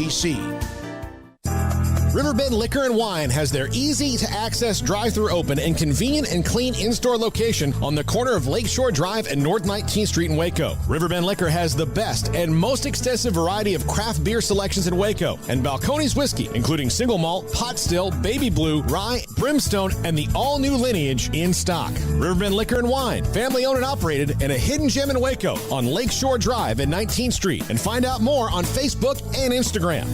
Riverbend Liquor and Wine has their easy-to-access drive-thru open and convenient and clean in-store location on the corner of Lakeshore Drive and North 19th Street in Waco. Riverbend Liquor has the best and most extensive variety of craft beer selections in Waco, and Balcones whiskey, including single malt, pot still, baby blue, rye, brimstone, and the all-new Lineage in stock. Riverbend Liquor and Wine, family-owned and operated, and a hidden gem in Waco on Lakeshore Drive and 19th Street. And find out more on Facebook and Instagram.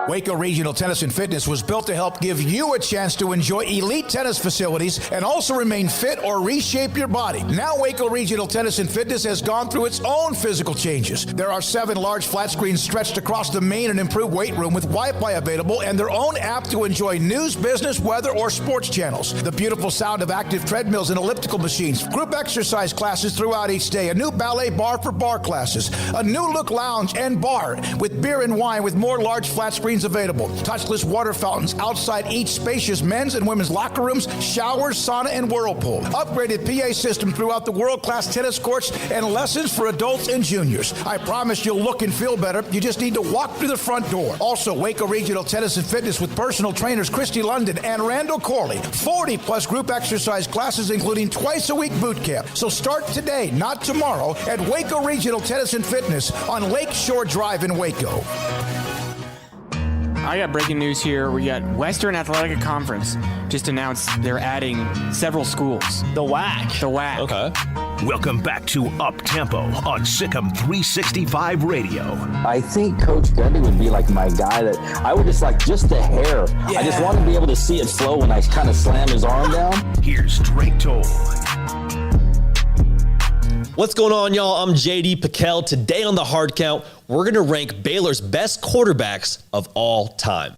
Waco Regional Tennis and Fitness was built to help give you a chance to enjoy elite tennis facilities and also remain fit or reshape your body. Now Waco Regional Tennis and Fitness has gone through its own physical changes. There are 7 large flat screens stretched across the main and improved weight room with Wi-Fi available and their own app to enjoy news, business, weather, or sports channels. The beautiful sound of active treadmills and elliptical machines, group exercise classes throughout each day, a new ballet bar for bar classes, a new look lounge and bar with beer and wine with more large flat screens available, touchless water fountains outside each spacious men's and women's locker rooms, showers, sauna, and whirlpool, upgraded PA system throughout the world-class tennis courts, and lessons for adults and juniors. I promise you'll look and feel better. You just need to walk through the front door. Also, Waco Regional Tennis and Fitness with personal trainers Christy London and Randall Corley. 40-plus group exercise classes, including twice-a-week boot camp. So start today, not tomorrow, at Waco Regional Tennis and Fitness on Lake Shore Drive in Waco. I got breaking news here. We got Western Athletic Conference just announced they're adding several schools. The WAC. The WAC. Okay. Welcome back to Up Tempo on SicEm365 Radio. I think Coach Gundy would be like my guy that I would just like just the hair. Yeah. I just want to be able to see it flow when I kind of slam his arm down. Here's Drake Toll. What's going on, y'all? I'm J.D. PicKell. Today on the Hard Count, we're going to rank Baylor's best quarterbacks of all time.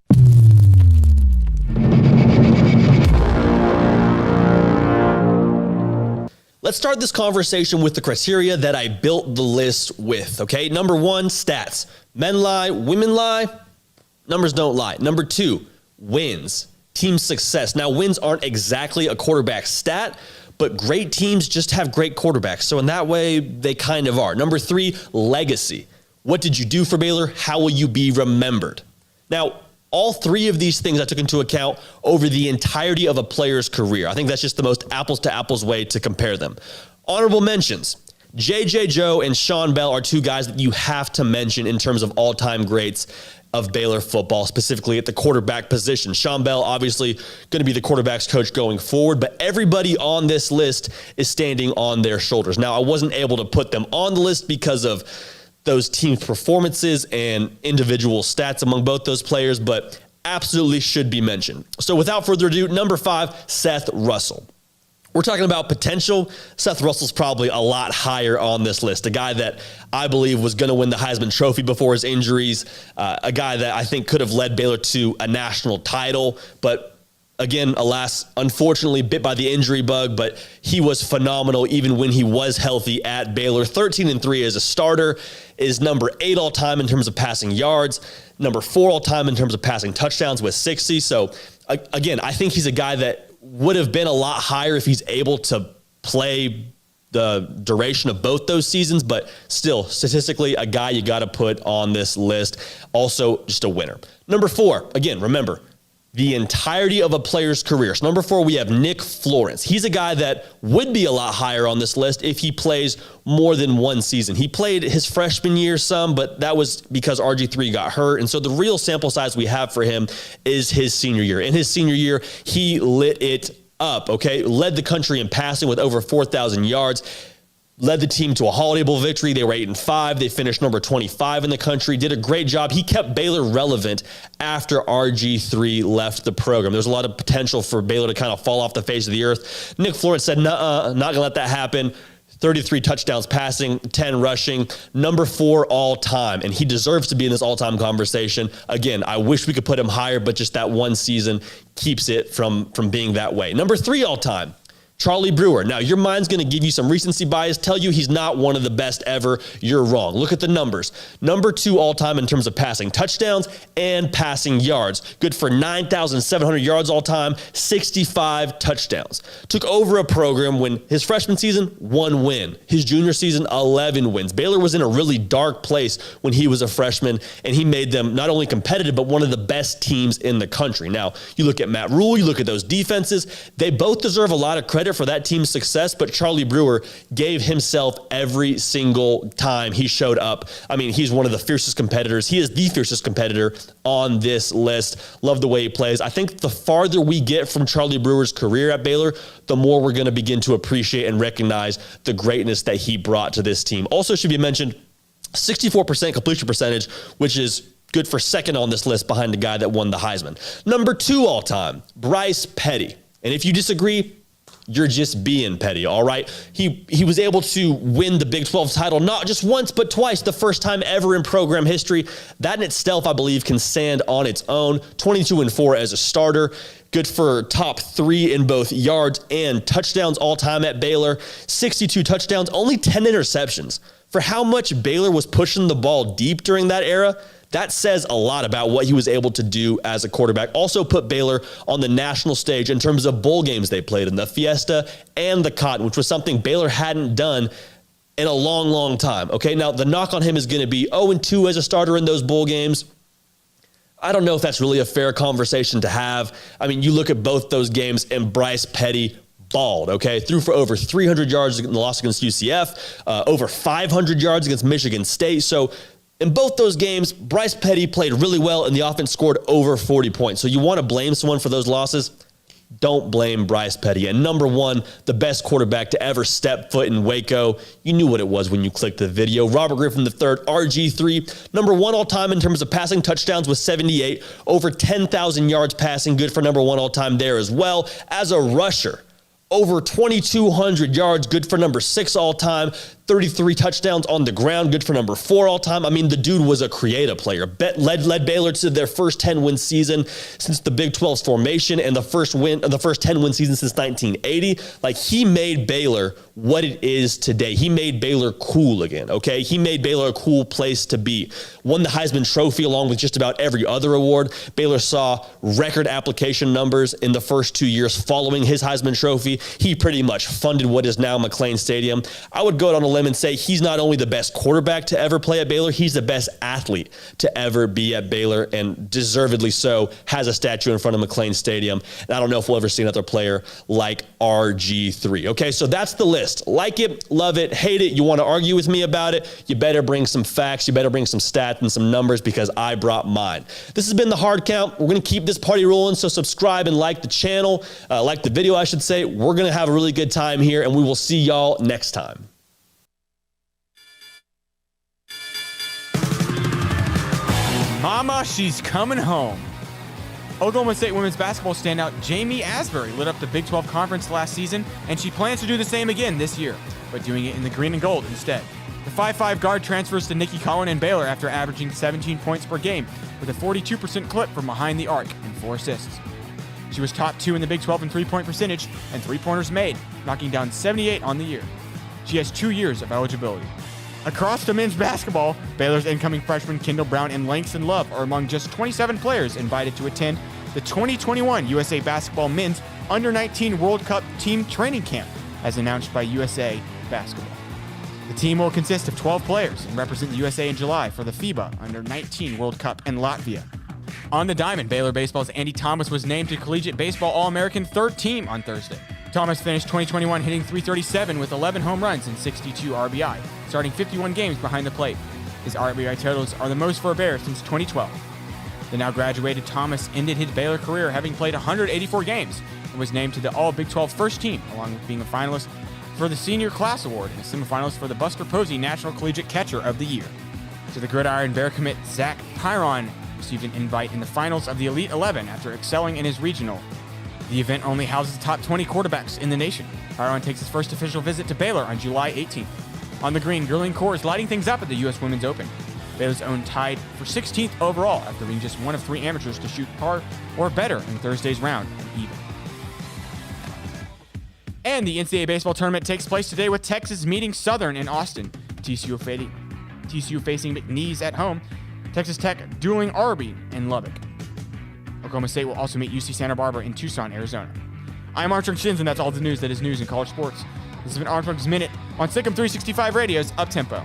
Let's start this conversation with the criteria that I built the list with, okay? Number 1, stats. Men lie, women lie, numbers don't lie. Number 2, wins, team success. Now, wins aren't exactly a quarterback stat, but great teams just have great quarterbacks. So in that way, they kind of are. Number 3, legacy. What did you do for Baylor? How will you be remembered? Now, all 3 of these things I took into account over the entirety of a player's career. I think that's just the most apples to apples way to compare them. Honorable mentions. J.J. Joe and Sean Bell are 2 guys that you have to mention in terms of all-time greats of Baylor football, specifically at the quarterback position. Sean Bell, obviously going to be the quarterback's coach going forward, but everybody on this list is standing on their shoulders. Now, I wasn't able to put them on the list because of those team's performances and individual stats among both those players, but absolutely should be mentioned. So without further ado, number 5, Seth Russell. We're talking about potential. Seth Russell's probably a lot higher on this list. A guy that I believe was going to win the Heisman Trophy before his injuries. A guy that I think could have led Baylor to a national title. But again, alas, unfortunately bit by the injury bug. But he was phenomenal even when he was healthy at Baylor. 13-3 as a starter. Is number 8 all time in terms of passing yards. Number 4 all time in terms of passing touchdowns with 60. So again, I think he's a guy that would have been a lot higher if he's able to play the duration of both those seasons, but still, statistically, a guy you got to put on this list. Also, just a winner. Number 4, again, remember, the entirety of a player's career. So number 4, we have Nick Florence. He's a guy that would be a lot higher on this list if he plays more than one season. He played his freshman year some, but that was because RG3 got hurt. And so the real sample size we have for him is his senior year. In his senior year, he lit it up, okay? Led the country in passing with over 4,000 yards. Led the team to a Holiday Bowl victory. They were 8-5. They finished number 25 in the country. Did a great job. He kept Baylor relevant after RG3 left the program. There's a lot of potential for Baylor to kind of fall off the face of the earth. Nick Florence said, nuh-uh, not going to let that happen. 33 touchdowns passing, 10 rushing, number 4 all time. And he deserves to be in this all-time conversation. Again, I wish we could put him higher, but just that one season keeps it from being that way. Number 3 all time. Charlie Brewer. Now, your mind's going to give you some recency bias, tell you he's not one of the best ever. You're wrong. Look at the numbers. Number 2 all-time in terms of passing touchdowns and passing yards. Good for 9,700 yards all-time, 65 touchdowns. Took over a program when his freshman season, 1 win. His junior season, 11 wins. Baylor was in a really dark place when he was a freshman, and he made them not only competitive, but one of the best teams in the country. Now, you look at Matt Rule, you look at those defenses, they both deserve a lot of credit for that team's success, but Charlie Brewer gave himself every single time he showed up. I mean, he's one of the fiercest competitors. He is the fiercest competitor on this list. Love the way he plays. I think the farther we get from Charlie Brewer's career at Baylor, the more we're going to begin to appreciate and recognize the greatness that he brought to this team. Also should be mentioned, 64% completion percentage, which is good for second on this list behind the guy that won the Heisman. Number 2 all time, Bryce Petty. And if you disagree, you're just being petty, all right? He was able to win the Big 12 title not just once, but twice, the first time ever in program history. That in itself, I believe, can stand on its own. 22-4 as a starter. Good for top 3 in both yards and touchdowns all time at Baylor. 62 touchdowns, only 10 interceptions. For how much Baylor was pushing the ball deep during that era, that says a lot about what he was able to do as a quarterback. Also put Baylor on the national stage in terms of bowl games they played in, the Fiesta and the Cotton, which was something Baylor hadn't done in a long, long time. Okay, now the knock on him is going to be 0-2 as a starter in those bowl games. I don't know if that's really a fair conversation to have. I mean, you look at both those games and Bryce Petty balled, okay? Threw for over 300 yards in the loss against UCF, over 500 yards against Michigan State. So in both those games, Bryce Petty played really well and the offense scored over 40 points. So you want to blame someone for those losses? Don't blame Bryce Petty. And number 1, the best quarterback to ever step foot in Waco. You knew what it was when you clicked the video. Robert Griffin III, RG3, number 1 all time in terms of passing touchdowns with 78, over 10,000 yards passing, good for number 1 all time there as well. As a rusher, over 2,200 yards, good for number 6 all time. 33 touchdowns on the ground, good for number 4 all time. I mean, the dude was a creative player. Led Baylor to their first 10-win season since the Big 12's formation and the first 10-win season since 1980. Like, he made Baylor what it is today. He made Baylor cool again, okay? He made Baylor a cool place to be. Won the Heisman Trophy along with just about every other award. Baylor saw record application numbers in the first 2 years following his Heisman Trophy. He pretty much funded what is now McLean Stadium. I would go out on a limb and say he's not only the best quarterback to ever play at Baylor, he's the best athlete to ever be at Baylor, and deservedly so, has a statue in front of McLean Stadium. And I don't know if we'll ever see another player like RG3. Okay, so that's the list. Like it, love it, hate it. You want to argue with me about it, you better bring some facts, you better bring some stats and some numbers, because I brought mine. This has been the Hard Count. We're going to keep this party rolling, so subscribe and like the channel, like the video, I should say. We're going to have a really good time here, and we will see y'all next time. Mama, she's coming home. Oklahoma State women's basketball standout Jamie Asbury lit up the Big 12 Conference last season, and she plans to do the same again this year, but doing it in the green and gold instead. The 5'5" guard transfers to Nikki Collin and Baylor after averaging 17 points per game with a 42% clip from behind the arc and 4 assists. She was top 2 in the Big 12 in three-point percentage and three-pointers made, knocking down 78 on the year. She has 2 years of eligibility. Across the men's basketball, Baylor's incoming freshmen Kendall Brown and Langston Love are among just 27 players invited to attend the 2021 USA Basketball Men's Under-19 World Cup Team Training Camp, as announced by USA Basketball. The team will consist of 12 players and represent the USA in July for the FIBA Under-19 World Cup in Latvia. On the diamond, Baylor Baseball's Andy Thomas was named to Collegiate Baseball All-American third team on Thursday. Thomas finished 2021 hitting .337 with 11 home runs and 62 RBI, starting 51 games behind the plate. His RBI totals are the most for a Bear since 2012. The now graduated Thomas ended his Baylor career having played 184 games and was named to the All-Big 12 first team, along with being a finalist for the Senior Class Award and a semifinalist for the Buster Posey National Collegiate Catcher of the Year. To the Gridiron, Bear commit Zach Pyron received an invite in the finals of the Elite 11 after excelling in his regional. The event only houses the top 20 quarterbacks in the nation. Pyron takes his first official visit to Baylor on July 18th. On the green, Gurleen Core is lighting things up at the U.S. Women's Open. Baylor's own tied for 16th overall after being just one of 3 amateurs to shoot par or better in Thursday's round of even. And the NCAA baseball tournament takes place today with Texas meeting Southern in Austin, TCU facing McNeese at home, Texas Tech dueling Arby in Lubbock. Oklahoma State will also meet UC Santa Barbara in Tucson, Arizona. I'm Armstrong Shins, and that's all the news that is news in college sports. This has been Armstrong's Minute on SicEm365 Radio's Uptempo.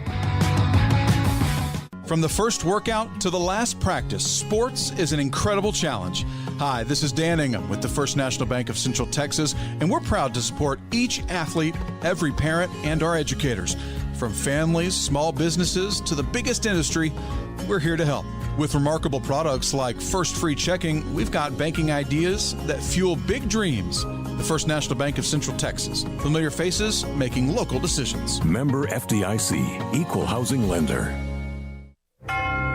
From the first workout to the last practice, sports is an incredible challenge. Hi, this is Dan Ingham with the First National Bank of Central Texas, and we're proud to support each athlete, every parent, and our educators. From families, small businesses, to the biggest industry, we're here to help. With remarkable products like First Free Checking, we've got banking ideas that fuel big dreams. The First National Bank of Central Texas. Familiar faces making local decisions. Member FDIC, Equal Housing Lender.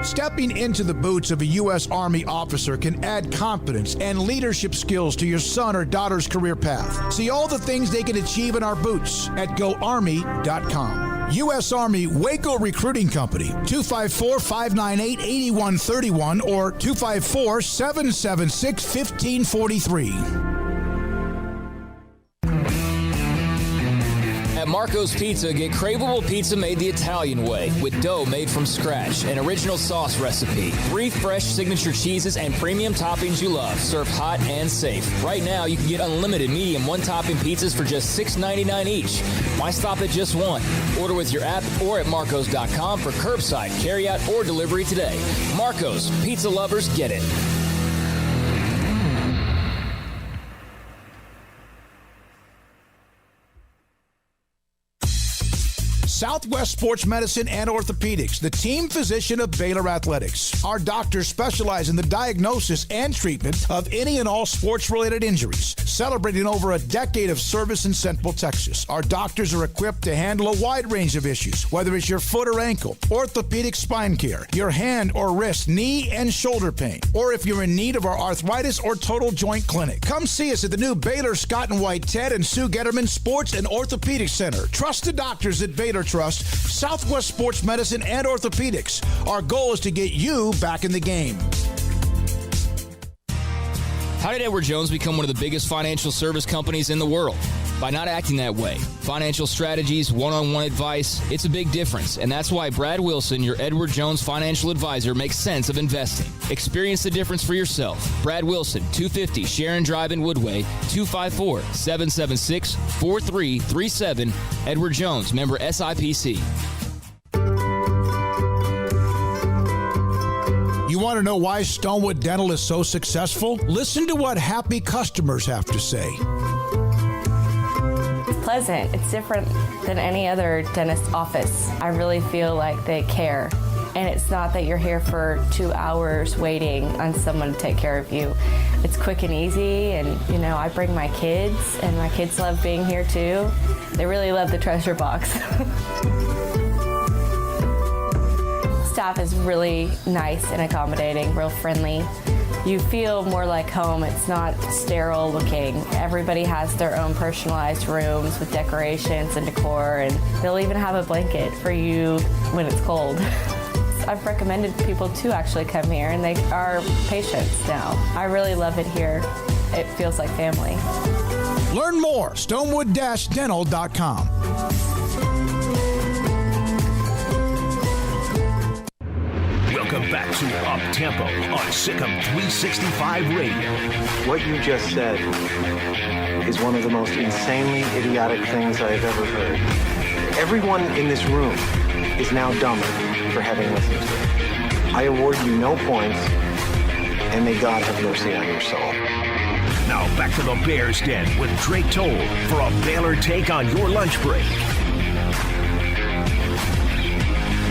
Stepping into the boots of a U.S. Army officer can add confidence and leadership skills to your son or daughter's career path. See all the things they can achieve in our boots at GoArmy.com. U.S. Army Waco Recruiting Company, 254-598-8131 or 254-776-1543. At Marco's Pizza, get craveable pizza made the Italian way with dough made from scratch, an original sauce recipe, 3 fresh signature cheeses, and premium toppings you love, served hot and safe. Right now, you can get unlimited medium one-topping pizzas for just $6.99 each. Why stop at just one? Order with your app or at marcos.com for curbside, carryout, or delivery today. Marco's, pizza lovers get it. Southwest Sports Medicine and Orthopedics, the team physician of Baylor Athletics. Our doctors specialize in the diagnosis and treatment of any and all sports-related injuries. Celebrating over a decade of service in Central Texas, our doctors are equipped to handle a wide range of issues, whether it's your foot or ankle, orthopedic spine care, your hand or wrist, knee and shoulder pain, or if you're in need of our arthritis or total joint clinic. Come see us at the new Baylor Scott and White Ted and Sue Getterman Sports and Orthopedic Center. Trust the doctors at Baylor Trust, Southwest Sports Medicine and Orthopedics. Our goal is to get you back in the game. How did Edward Jones become one of the biggest financial service companies in the world? By not acting that way. Financial strategies, one-on-one advice, it's a big difference. And that's why Brad Wilson, your Edward Jones financial advisor, makes sense of investing. Experience the difference for yourself. Brad Wilson, 250 Sharon Drive in Woodway, 254-776-4337. Edward Jones, member SIPC. You want to know why Stonewood Dental is so successful? Listen to what happy customers have to say. It's pleasant. It's different than any other dentist office. I really feel like they care. And it's not that you're here for 2 hours waiting on someone to take care of you. It's quick and easy, and I bring my kids, and my kids love being here too. They really love the treasure box. Staff is really nice and accommodating, real friendly. You feel more like home. It's not sterile looking. Everybody has their own personalized rooms with decorations and decor, and they'll even have a blanket for you when it's cold. I've recommended people to actually come here, and they are patients now. I really love it here. It feels like family. Learn more, stonewood-dental.com. Welcome back to Up Tempo on SicEm365 Radio. What you just said is one of the most insanely idiotic things I have ever heard. Everyone in this room is now dumber for having listened to it. I award you no points, and may God have mercy on your soul. Now back to the Bears Den with Drake Toll for a Baylor take on your lunch break.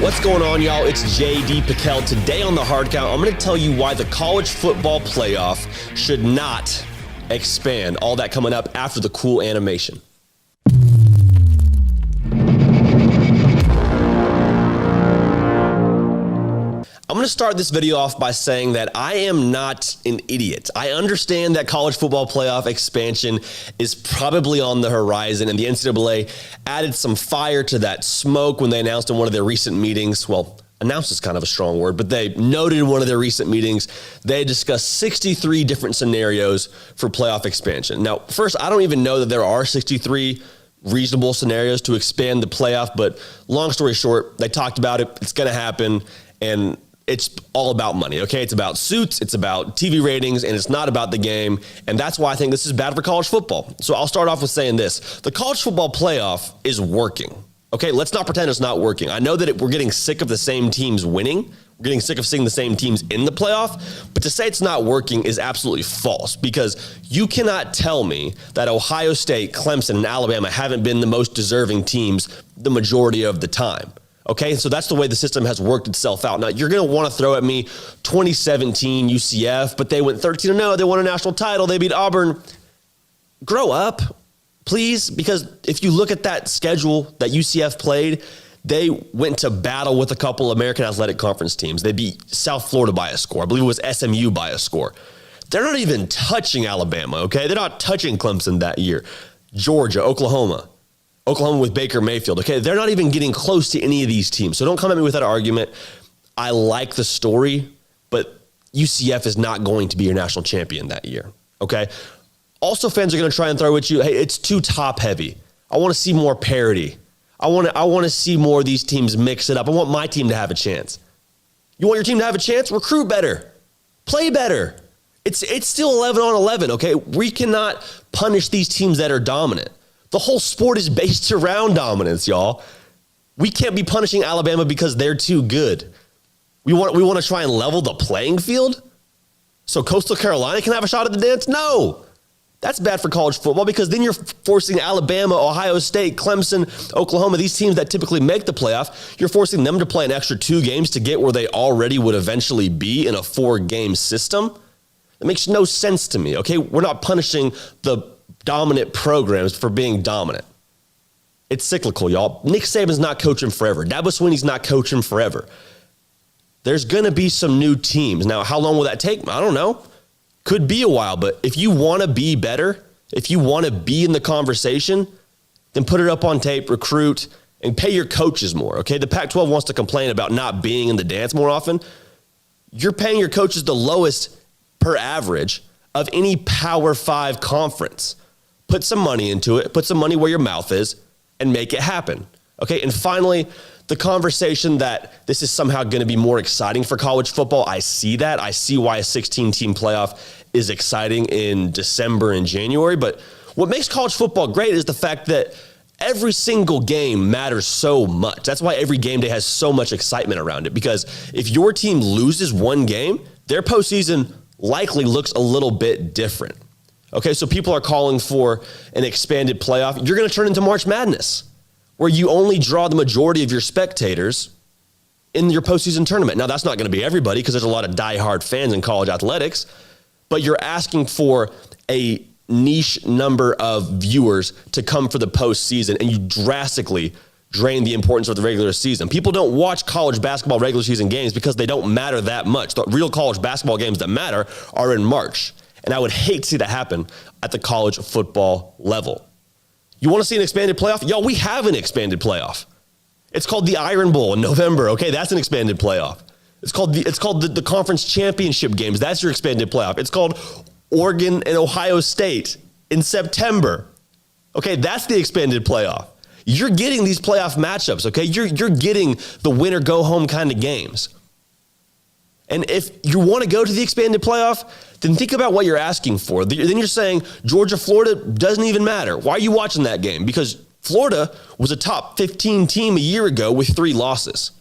What's going on, y'all? It's J.D. PicKell. Today on the Hard Count, I'm going to tell you why the college football playoff should not expand. All that coming up after the cool animation. I'm going to start this video off by saying that I am not an idiot. I understand that college football playoff expansion is probably on the horizon, and the NCAA added some fire to that smoke when they announced in one of their recent meetings. Well, announced is kind of a strong word, but they noted in one of their recent meetings, they discussed 63 different scenarios for playoff expansion. Now, first, I don't even know that there are 63 reasonable scenarios to expand the playoff, but long story short, they talked about it. It's going to happen, and it's all about money, okay? It's about suits, it's about TV ratings, and it's not about the game. And that's why I think this is bad for college football. So I'll start off with saying this. The college football playoff is working, okay? Let's not pretend it's not working. I know that we're getting sick of the same teams winning. We're getting sick of seeing the same teams in the playoff. But to say it's not working is absolutely false, because you cannot tell me that Ohio State, Clemson, and Alabama haven't been the most deserving teams the majority of the time. Okay, so that's the way the system has worked itself out. Now, you're going to want to throw at me 2017 UCF, but they went 13-0. They won a national title. They beat Auburn. Grow up, please, because if you look at that schedule that UCF played, They went to battle with a couple American Athletic Conference teams. They beat South Florida by a score. I believe it was SMU by a score. They're not even touching Alabama, okay? They're not touching Clemson that year. Georgia, Oklahoma with Baker Mayfield, okay? They're not even getting close to any of these teams. So don't come at me with that argument. I like the story, but UCF is not going to be your national champion that year, okay? Also, fans are going to try and throw at you, hey, it's too top heavy. I want to see more parity. I want to see more of these teams mix it up. I want my team to have a chance. You want your team to have a chance? Recruit better. Play better. It's still 11 on 11, okay? We cannot punish these teams that are dominant. The whole sport is based around dominance, y'all. We can't be punishing Alabama because they're too good. We want to try and level the playing field so Coastal Carolina can have a shot at the dance? No. That's bad for college football because then you're forcing Alabama, Ohio State, Clemson, Oklahoma, these teams that typically make the playoff, you're forcing them to play an extra 2 games to get where they already would eventually be in a 4-game system. It makes no sense to me, okay? We're not punishing the dominant programs for being dominant. It's cyclical, y'all. Nick Saban's not coaching forever. Dabo Swinney's not coaching forever. There's going to be some new teams. Now, how long will that take? I don't know. Could be a while, but if you want to be better, if you want to be in the conversation, then put it up on tape, recruit, and pay your coaches more, okay? The Pac-12 wants to complain about not being in the dance more often. You're paying your coaches the lowest per average of any Power 5 conference. Put some money into it, put some money where your mouth is, and make it happen, okay? And finally, the conversation that this is somehow going to be more exciting for college football, I see that. I see why a 16-team playoff is exciting in December and January. But what makes college football great is the fact that every single game matters so much. That's why every game day has so much excitement around it. Because if your team loses one game, their postseason likely looks a little bit different. Okay, so people are calling for an expanded playoff. You're going to turn into March Madness, where you only draw the majority of your spectators in your postseason tournament. Now, that's not going to be everybody because there's a lot of diehard fans in college athletics, but you're asking for a niche number of viewers to come for the postseason, and you drastically drain the importance of the regular season. People don't watch college basketball regular season games because they don't matter that much. The real college basketball games that matter are in March, and I would hate to see that happen at the college football level. You want to see an expanded playoff? Yo, we have an expanded playoff. It's called the Iron Bowl in November. Okay, that's an expanded playoff. It's called the conference championship games. That's your expanded playoff. It's called Oregon and Ohio State in September. Okay, that's the expanded playoff. You're getting these playoff matchups, okay? You're getting the winner go home kind of games. And if you want to go to the expanded playoff, then think about what you're asking for. Then you're saying Georgia, Florida doesn't even matter. Why are you watching that game? Because Florida was a top 15 team a year ago with 3 losses.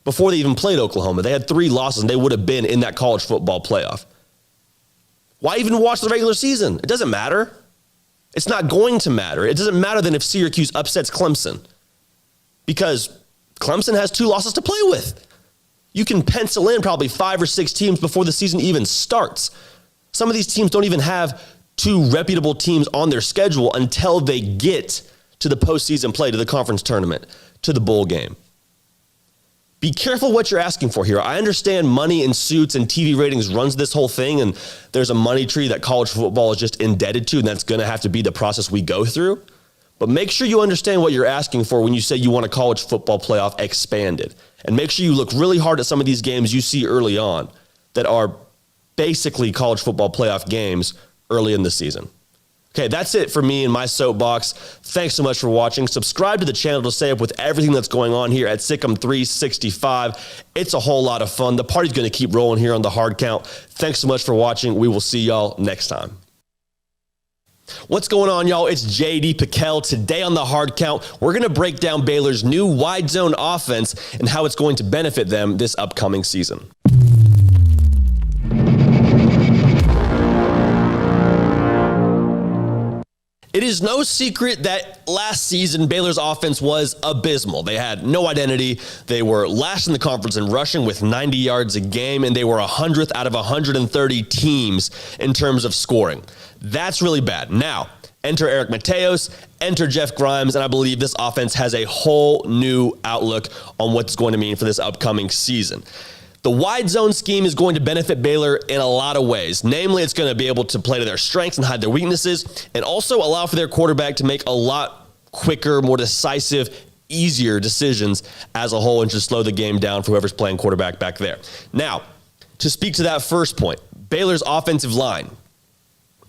Before they even played Oklahoma, they had 3 losses and they would have been in that college football playoff. Why even watch the regular season? It doesn't matter. It's not going to matter. It doesn't matter then if Syracuse upsets Clemson because Clemson has 2 losses to play with. You can pencil in probably 5 or 6 teams before the season even starts. Some of these teams don't even have 2 reputable teams on their schedule until they get to the postseason play, to the conference tournament, to the bowl game. Be careful what you're asking for here. I understand money and suits and TV ratings runs this whole thing, and there's a money tree that college football is just indebted to, and that's going to have to be the process we go through. But make sure you understand what you're asking for when you say you want a college football playoff expanded. And make sure you look really hard at some of these games you see early on that are basically college football playoff games early in the season. Okay, that's it for me and my soapbox. Thanks so much for watching. Subscribe to the channel to stay up with everything that's going on here at SicEm365. It's a whole lot of fun. The party's going to keep rolling here on the Hard Count. Thanks so much for watching. We will see y'all next time. What's going on, y'all? It's J.D. PicKell. Today on the Hard Count, we're going to break down Baylor's new wide zone offense and how it's going to benefit them this upcoming season. It is no secret that last season, Baylor's offense was abysmal. They had no identity. They were last in the conference in rushing with 90 yards a game, and they were 100th out of 130 teams in terms of scoring. That's really bad. Now, enter Eric Mateos, enter Jeff Grimes, and I believe this offense has a whole new outlook on what it's going to mean for this upcoming season. The wide zone scheme is going to benefit Baylor in a lot of ways. Namely, it's going to be able to play to their strengths and hide their weaknesses, and also allow for their quarterback to make a lot quicker, more decisive, easier decisions as a whole, and just slow the game down for whoever's playing quarterback back there. Now, to speak to that first point, Baylor's offensive line,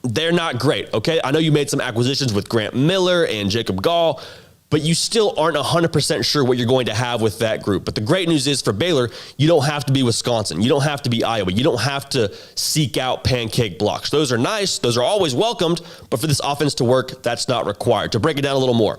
they're not great, okay? I know you made some acquisitions with Grant Miller and Jacob Gall, but you still aren't 100% sure what you're going to have with that group. But the great news is for Baylor, you don't have to be Wisconsin. You don't have to be Iowa. You don't have to seek out pancake blocks. Those are nice. Those are always welcomed. But for this offense to work, that's not required. To break it down a little more,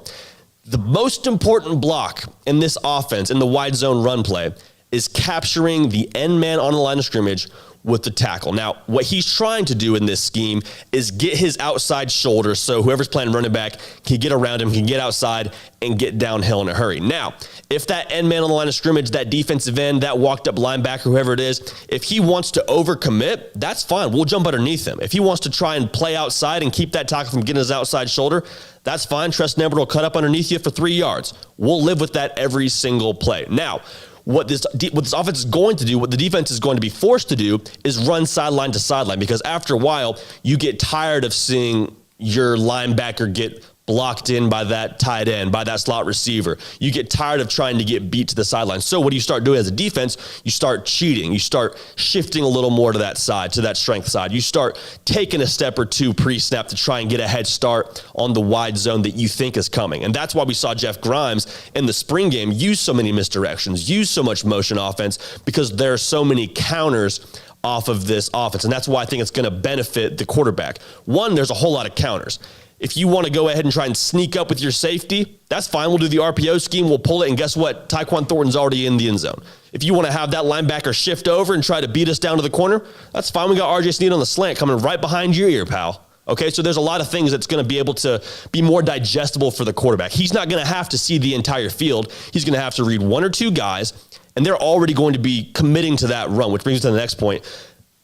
the most important block in this offense, in the wide zone run play, is capturing the end man on the line of scrimmage with the tackle. Now, what he's trying to do in this scheme is get his outside shoulder so whoever's playing running back can get around him, can get outside, and get downhill in a hurry. Now, if that end man on the line of scrimmage, that defensive end, that walked up linebacker, whoever it is, if he wants to overcommit, that's fine. We'll jump underneath him. If he wants to try and play outside and keep that tackle from getting his outside shoulder, that's fine. Treston Everett will cut up underneath you for 3 yards. We'll live with that every single play. Now, what this offense is going to do, what the defense is going to be forced to do, is run sideline to sideline, because after a while, you get tired of seeing your linebacker get blocked in by that tight end, by that slot receiver. You get tired of trying to get beat to the sideline. So what do you start doing as a defense? You start cheating. You start shifting a little more to that side, to that strength side. You start taking a step or two pre-snap to try and get a head start on the wide zone that you think is coming. And that's why we saw Jeff Grimes in the spring game use so many misdirections, use so much motion offense, because there are so many counters off of this offense. And that's why I think it's going to benefit the quarterback. One, there's a whole lot of counters. If you want to go ahead and try and sneak up with your safety, that's fine. We'll do the RPO scheme. We'll pull it. And guess what? Tyquan Thornton's already in the end zone. If you want to have that linebacker shift over and try to beat us down to the corner, that's fine. We got RJ Sneed on the slant coming right behind your ear, pal. Okay, so there's a lot of things that's going to be able to be more digestible for the quarterback. He's not going to have to see the entire field. He's going to have to read one or two guys, and they're already going to be committing to that run, which brings us to the next point.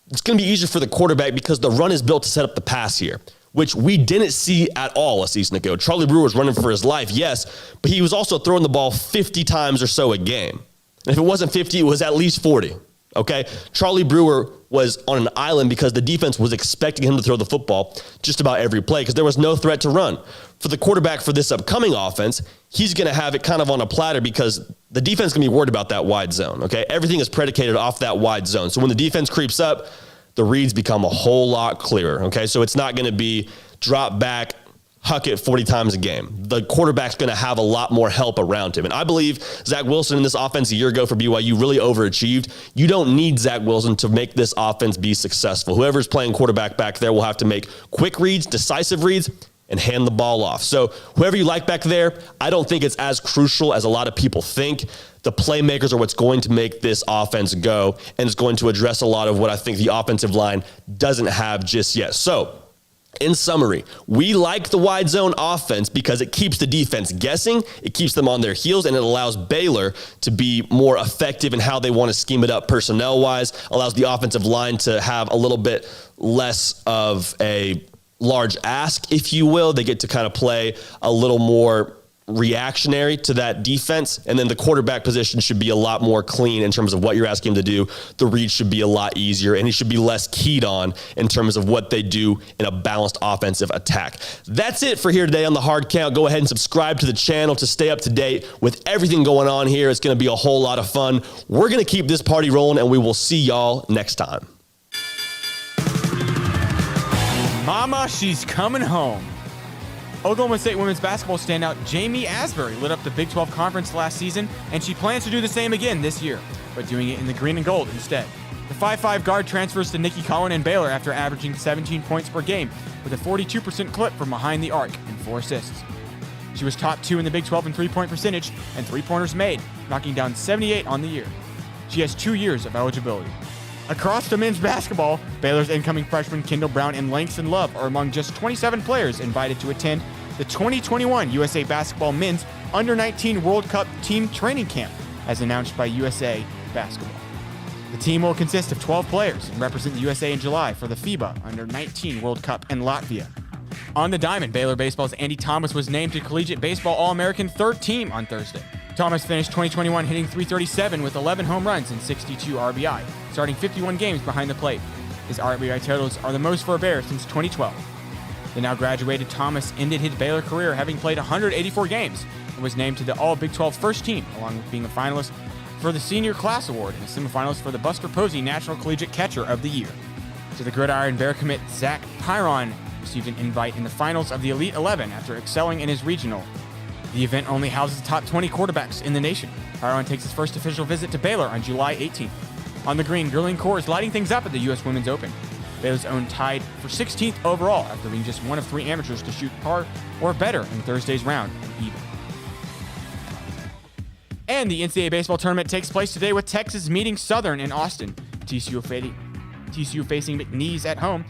It's going to be easier for the quarterback because the run is built to set up the pass here, which we didn't see at all a season ago. Charlie Brewer was running for his life, yes, but he was also throwing the ball 50 times or so a game. And if it wasn't 50, it was at least 40, okay? Charlie Brewer was on an island because the defense was expecting him to throw the football just about every play because there was no threat to run. For the quarterback for this upcoming offense, he's going to have it kind of on a platter because the defense is going to be worried about that wide zone, okay? Everything is predicated off that wide zone. So when the defense creeps up, the reads become a whole lot clearer, okay? So it's not going to be drop back, huck it 40 times a game. The quarterback's going to have a lot more help around him. And I believe Zach Wilson in this offense a year ago for BYU really overachieved. You don't need Zach Wilson to make this offense be successful. Whoever's playing quarterback back there will have to make quick reads, decisive reads, and hand the ball off. So whoever you like back there, I don't think it's as crucial as a lot of people think. The playmakers are what's going to make this offense go, and it's going to address a lot of what I think the offensive line doesn't have just yet. So, in summary, we like the wide zone offense because it keeps the defense guessing, it keeps them on their heels, and it allows Baylor to be more effective in how they want to scheme it up personnel-wise, allows the offensive line to have a little bit less of a large ask, if you will. They get to kind of play a little more reactionary to that defense, and then the quarterback position should be a lot more clean in terms of what you're asking him to do. The read should be a lot easier, and he should be less keyed on in terms of what they do in a balanced offensive attack. That's it for here today on The Hard Count. Go ahead and subscribe to the channel to stay up to date with everything going on here. It's going to be a whole lot of fun. We're going to keep this party rolling, and we will see y'all next time. Mama, she's coming home. Oklahoma State women's basketball standout Jamie Asbury lit up the Big 12 Conference last season, and she plans to do the same again this year, but doing it in the green and gold instead. The 5'5" guard transfers to Nikki Collin and Baylor after averaging 17 points per game with a 42% clip from behind the arc and 4 assists. She was top 2 in the Big 12 in three-point percentage and three-pointers made, knocking down 78 on the year. She has 2 years of eligibility. Across to men's basketball, Baylor's incoming freshmen Kendall Brown and Langston Love are among just 27 players invited to attend the 2021 USA Basketball Men's Under-19 World Cup Team Training Camp, as announced by USA Basketball. The team will consist of 12 players and represent the USA in July for the FIBA Under-19 World Cup in Latvia. On the diamond, Baylor Baseball's Andy Thomas was named to Collegiate Baseball All-American third team on Thursday. Thomas finished 2021 hitting .337 with 11 home runs and 62 RBI, starting 51 games behind the plate. His RBI totals are the most for a Bear since 2012. The now graduated Thomas ended his Baylor career having played 184 games and was named to the All-Big 12 first team, along with being a finalist for the Senior Class Award and a semifinalist for the Buster Posey National Collegiate Catcher of the Year. To the Gridiron, Bear commit Zach Pyron received an invite in the finals of the Elite 11 after excelling in his regional. The event only houses the top 20 quarterbacks in the nation. Pyron takes his first official visit to Baylor on July 18th. On the green, Gurleen Core is lighting things up at the U.S. Women's Open. Baylor's own tied for 16th overall after being just one of 3 amateurs to shoot par or better in Thursday's round and even. And the NCAA baseball tournament takes place today with Texas meeting Southern in Austin. TCU facing McNeese at home.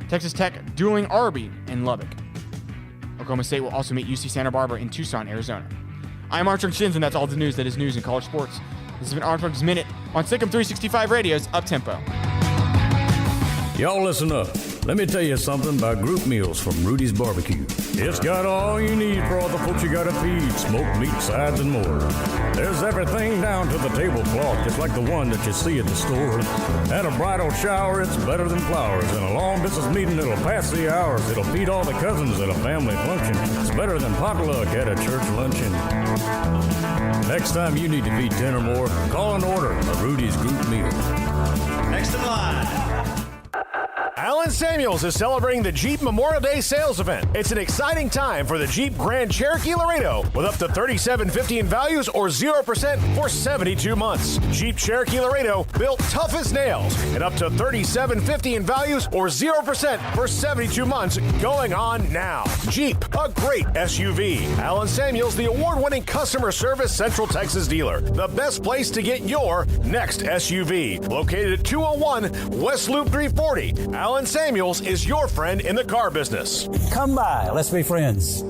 Texas Tech dueling Arby in Lubbock. Oklahoma State will also meet UC Santa Barbara in Tucson, Arizona. I'm Armstrong Shins, and that's all the news that is news in college sports. This has been Armstrong's Minute on SicEm365 Radio's Uptempo. Y'all listen up. Let me tell you something about group meals from Rudy's Barbecue. It's got all you need for all the folks you gotta feed, smoked meat, sides, and more. There's everything down to the tablecloth, just like the one that you see at the store. At a bridal shower, it's better than flowers. In a long distance meeting, it'll pass the hours. It'll feed all the cousins at a family function. It's better than potluck at a church luncheon. Next time you need to feed 10 or more, call and order a Rudy's group meal. Next in line. Alan Samuels is celebrating the Jeep Memorial Day sales event. It's an exciting time for the Jeep Grand Cherokee Laredo with up to $37.50 in values or 0% for 72 months. Jeep Cherokee Laredo, built tough as nails, and up to $37.50 in values or 0% for 72 months going on now. Jeep, a great SUV. Alan Samuels, the award-winning customer service Central Texas dealer. The best place to get your next SUV. Located at 201 West Loop 340. Alan Samuels is your friend in the car business. Come by. Let's be friends.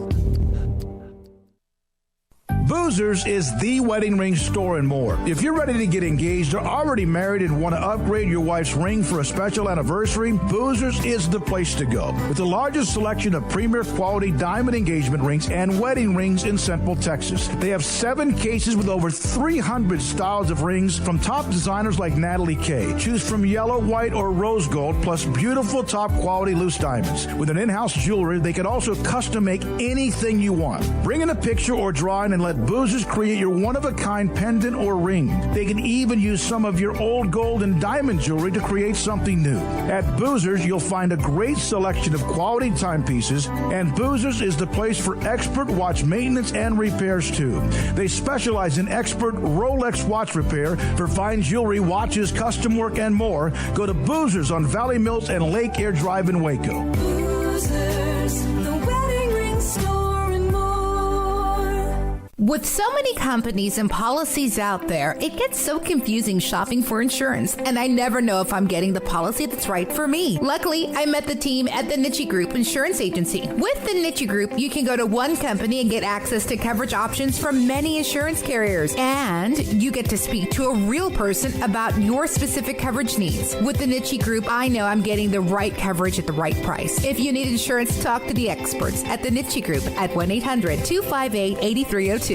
Boozers is the wedding ring store and more. If you're ready to get engaged or already married and want to upgrade your wife's ring for a special anniversary, Boozers is the place to go. With the largest selection of premier quality diamond engagement rings and wedding rings in Central Texas. They have 7 cases with over 300 styles of rings from top designers like Natalie Kay. Choose from yellow, white, or rose gold, plus beautiful top quality loose diamonds. With an in-house jewelry, they can also custom make anything you want. Bring in a picture or drawing and let Boozers create your one-of-a-kind pendant or ring. They can even use some of your old gold and diamond jewelry to create something new. At Boozers, you'll find a great selection of quality timepieces, and Boozers is the place for expert watch maintenance and repairs, too. They specialize in expert Rolex watch repair for fine jewelry, watches, custom work, and more. Go to Boozers on Valley Mills and Lake Air Drive in Waco. Boozers, the wedding ring store. With so many companies and policies out there, it gets so confusing shopping for insurance, and I never know if I'm getting the policy that's right for me. Luckily, I met the team at the Niche Group Insurance Agency. With the Niche Group, you can go to one company and get access to coverage options from many insurance carriers, and you get to speak to a real person about your specific coverage needs. With the Niche Group, I know I'm getting the right coverage at the right price. If you need insurance, talk to the experts at the Niche Group at 1-800-258-8302.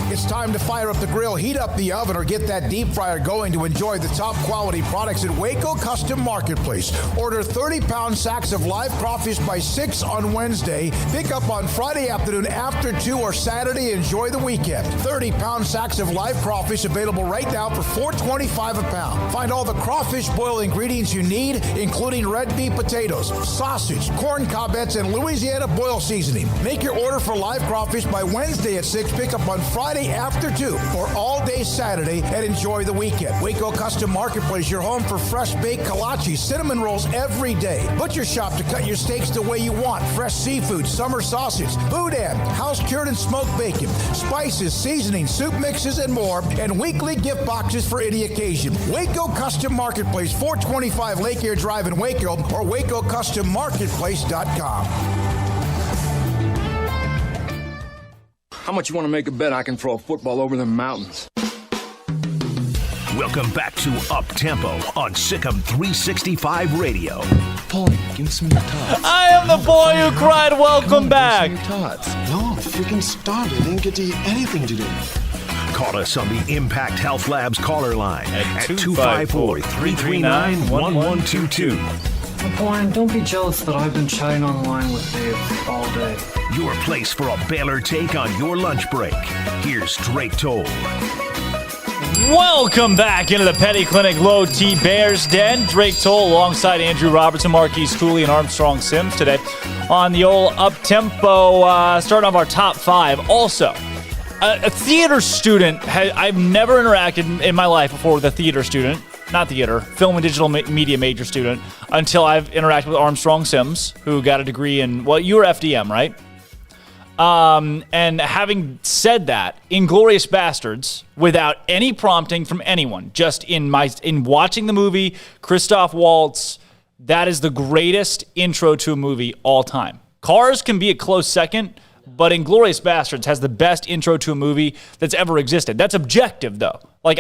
It's time to fire up the grill, heat up the oven, or get that deep fryer going to enjoy the top quality products at Waco Custom Marketplace. Order 30-pound sacks of live crawfish by 6 on Wednesday. Pick up on Friday afternoon after 2 or Saturday. Enjoy the weekend. 30-pound sacks of live crawfish available right now for $4.25 a pound. Find all the crawfish boil ingredients you need, including red beef potatoes, sausage, corn cobbettes, and Louisiana boil seasoning. Make your order for live crawfish by Wednesday at 6. Pick up on Friday Friday after 2 or all day Saturday and enjoy the weekend. Waco Custom Marketplace, your home for fresh baked kolache, cinnamon rolls every day. Butcher shop to cut your steaks the way you want. Fresh seafood, summer sausage, boudin, house-cured and smoked bacon, spices, seasonings, soup mixes, and more, and weekly gift boxes for any occasion. Waco Custom Marketplace, 425 Lake Air Drive in Waco, or WacoCustomMarketplace.com. How much you want to make a bet I can throw a football over the mountains? Welcome back to Up Tempo on SicEm365 Radio. Paul, give me some of your tots. I am the boy who cried, welcome back. No, freaking starved. I didn't get to eat anything today. Call us on the Impact Health Labs caller line at 254-339-1122. Brian, don't be jealous that I've been chatting on the line with Dave all day. Your place for a Baylor take on your lunch break. Here's Drake Toll. Welcome back into the Petty Clinic Low T Bears Den. Drake Toll alongside Andrew Robertson, Marquise Cooley, and Armstrong Sims today on the old Up-Tempo, starting off our top 5. Also, a theater student, I've never interacted in my life before with a theater student, not theater, film and digital media major student, until I've interacted with Armstrong Sims, who got a degree in, well, you were FDM, right? And having said that, Inglourious Bastards, without any prompting from anyone, just in watching the movie, Christoph Waltz, that is the greatest intro to a movie all time. Cars can be a close second, but Inglourious Bastards has the best intro to a movie that's ever existed. That's objective, though. Like,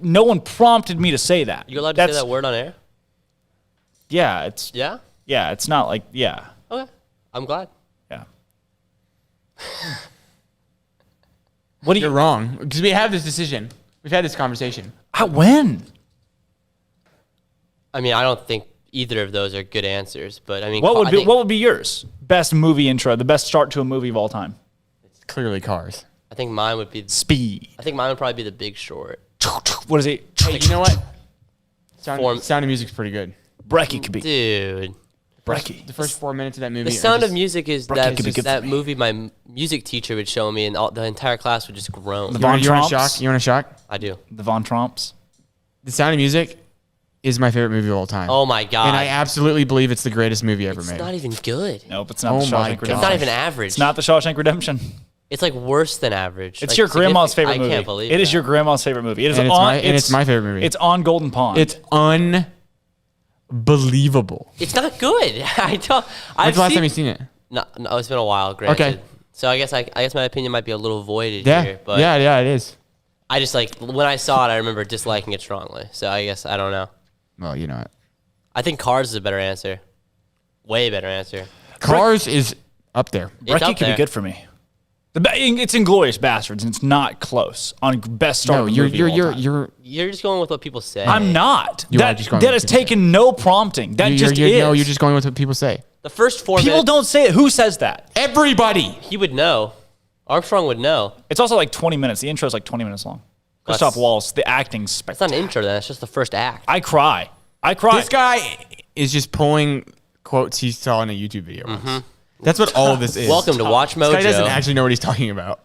no one prompted me to say that. You allowed to say that word on air? Yeah, it's... Yeah? Yeah, it's not like... Yeah. Okay. I'm glad. Yeah. You're wrong. Because we have this decision. We've had this conversation. When? I mean, I don't think either of those are good answers, but I mean... What would be yours? Best movie intro, the best start to a movie of all time? It's clearly Cars. I think mine would be... Speed. I think mine would probably be The Big Short. What is it? Hey, you know what? Sound of Music's pretty good. Brekkie could be. Dude. Brekkie. The first 4 minutes of that movie. The Sound of Music is that movie my music teacher would show me, and the entire class would just groan. You want a shock? I do. The Von Tromps. The Sound of Music is my favorite movie of all time. Oh my God. And I absolutely believe it's the greatest movie ever made. It's not even good. Nope, it's not the Shawshank Redemption. It's not even average. It's not the Shawshank Redemption. It's like worse than average. It's your grandma's favorite movie. I can't believe it is your grandma's favorite movie. It is it's my favorite movie. It's on Golden Pond. It's unbelievable. It's not good. When's the last time you've seen it? No, it's been a while. Granted. Okay. So I guess my opinion might be a little voided here. But yeah, it is. I just when I saw it, I remember disliking it strongly. So I guess I don't know. Well, you know it. I think Cars is a better answer. Way better answer. Cars is up there. Brekkie could be good for me. It's Inglourious Bastards, and it's not close on best start. You're just going with what people say. I'm not. You are just going that has taken no prompting. That is. No, you're just going with what people say. The first 4 people minutes. Don't say it. Who says that? Everybody. He would know. Armstrong would know. It's also like 20 minutes. The intro is like 20 minutes long. Christoph Waltz, the acting's spectacular. It's not an intro then. It's just the first act. I cry. This guy is just pulling quotes he saw in a YouTube video. Mm-hmm. That's what all of this is. Welcome to Watch Mojo. This guy doesn't actually know what he's talking about.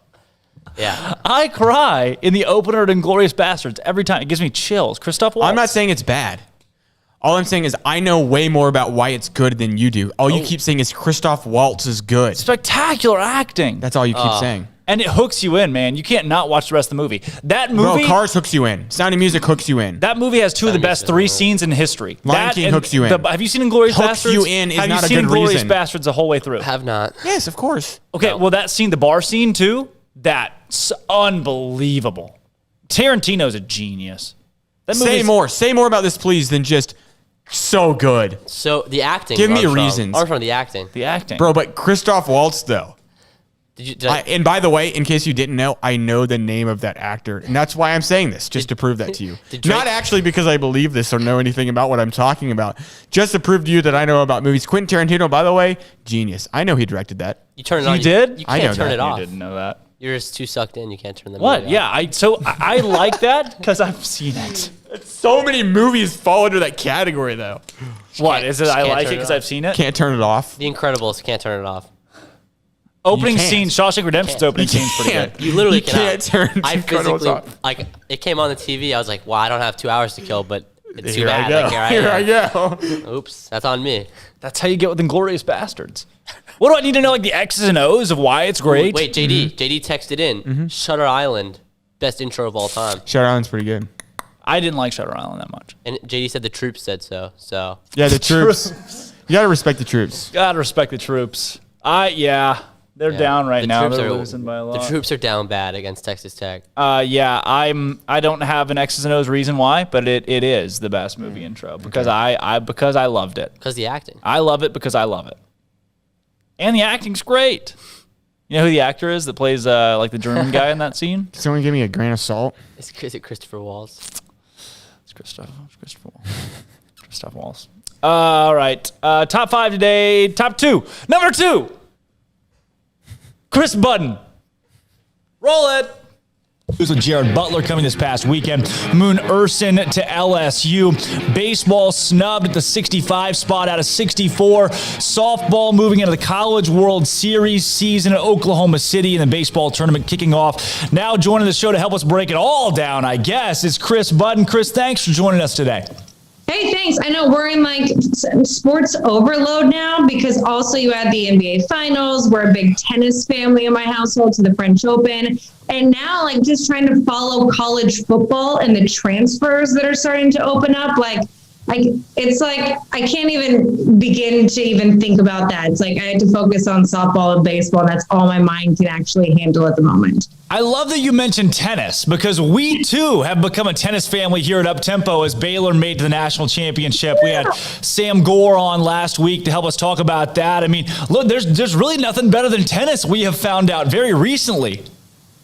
Yeah. I cry in the opener to Inglourious Bastards every time. It gives me chills. Christoph Waltz. I'm not saying it's bad. All I'm saying is I know way more about why it's good than you do. All you keep saying is Christoph Waltz is good. Spectacular acting. That's all you keep saying. And it hooks you in, man. You can't not watch the rest of the movie. That movie... Bro, Cars hooks you in. Sound of Music hooks you in. That movie has two of the best 3 scenes in history. Lion King hooks you in. Have you seen Inglourious Bastards? Hooks you in is not a good reason. Have you seen Inglourious Bastards the whole way through? Have not. Yes, of course. Okay, well, that scene, the bar scene, too, that's unbelievable. Tarantino's a genius. Say more about this, please, than just so good. So, the acting. Give me reasons. Armstrong, the acting. The acting. Bro, but Christoph Waltz, though. And by the way, in case you didn't know, I know the name of that actor. And that's why I'm saying this, just to prove that to you. Not actually because I believe this or know anything about what I'm talking about. Just to prove to you that I know about movies. Quentin Tarantino, by the way, genius. I know he directed that. You turn it on. You did? You can't turn it off. You didn't know that. You're just too sucked in. You can't turn the What? movie Yeah, I like that because I've seen it. So many movies fall under that category, though. What? Is it I like it because I've seen it? Can't turn it off. The Incredibles, can't turn it off. Opening scene, Shawshank Redemption's opening scene's pretty good. You literally can't turn I Incredibles physically, off. like, it came on the TV. I was like, wow, I don't have 2 hours to kill, but it's too Here I bad. go. Like, Here I I am. go. Oops, that's on me. That's how you get with Inglourious Bastards. What do I need to know, like the X's and O's of why it's great? Wait, JD. JD texted in. Shutter Island, best intro of all time. Shutter Island's pretty good. I didn't like Shutter Island that much. And JD said the troops said so. So Yeah, the troops. You gotta respect the troops. Gotta respect the troops. They're down right now. They're losing by a lot. The troops are down bad against Texas Tech. I don't have an X's and O's reason why, but it is the best movie intro because I loved it. Because the acting. I love it because I love it. And the acting's great. You know who the actor is that plays like the German guy in that scene? Can someone give me a grain of salt? Is it Christopher Waltz? It's Christopher Waltz. Christopher Waltz. All right. Top 5 today. Top 2. Number 2. Chris Budden. Roll it. Who's with Jared Butler coming this past weekend. Moon Urson to LSU. Baseball snubbed at the 65 spot out of 64. Softball moving into the College World Series season at Oklahoma City and the baseball tournament kicking off. Now joining the show to help us break it all down, I guess, is Chris Budden. Chris, thanks for joining us today. Hey, thanks. I know we're in like sports overload now because also you had the NBA finals. We're a big tennis family in my household to the French Open. And now like just trying to follow college football and the transfers that are starting to open up. It's like I can't even begin to even think about that. It's like I had to focus on softball and baseball. And that's all my mind can actually handle at the moment. I love that you mentioned tennis because we too have become a tennis family here at Uptempo as Baylor made to the national championship. We had Sam Gore on last week to help us talk about that. I mean, look, there's really nothing better than tennis. We have found out very recently.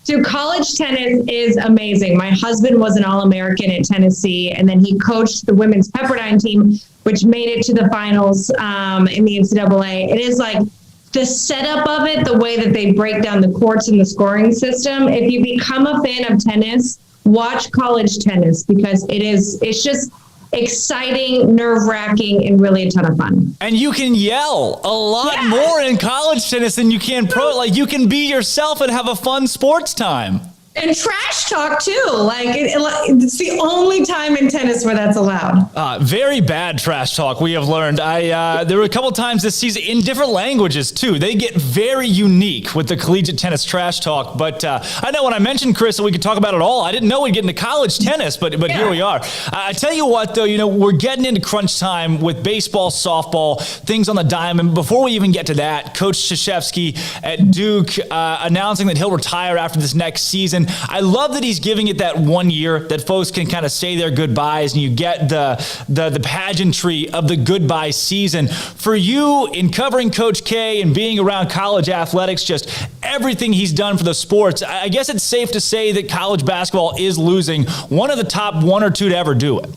So college tennis is amazing. My husband was an All-American at Tennessee, and then he coached the women's Pepperdine team, which made it to the finals in the NCAA. It is like the setup of it, the way that they break down the courts and the scoring system. If you become a fan of tennis, watch college tennis because it's just exciting, nerve-wracking, and really a ton of fun. And you can yell a lot more in college tennis than you can pro. Like you can be yourself and have a fun sports time. And trash talk too. It's the only time in tennis where that's allowed. Very bad trash talk, we have learned. There were a couple times this season in different languages too. They get very unique with the collegiate tennis trash talk. But I know when I mentioned Chris that we could talk about it all, I didn't know we'd get into college tennis, but here we are. I tell you what though, we're getting into crunch time with baseball, softball, things on the diamond. Before we even get to that, Coach Krzyzewski at Duke announcing that he'll retire after this next season. I love that he's giving it that 1 year that folks can kind of say their goodbyes and you get the pageantry of the goodbye season. For you in covering Coach K and being around college athletics, just everything he's done for the sports, I guess it's safe to say that college basketball is losing one of the top 1 or 2 to ever do it.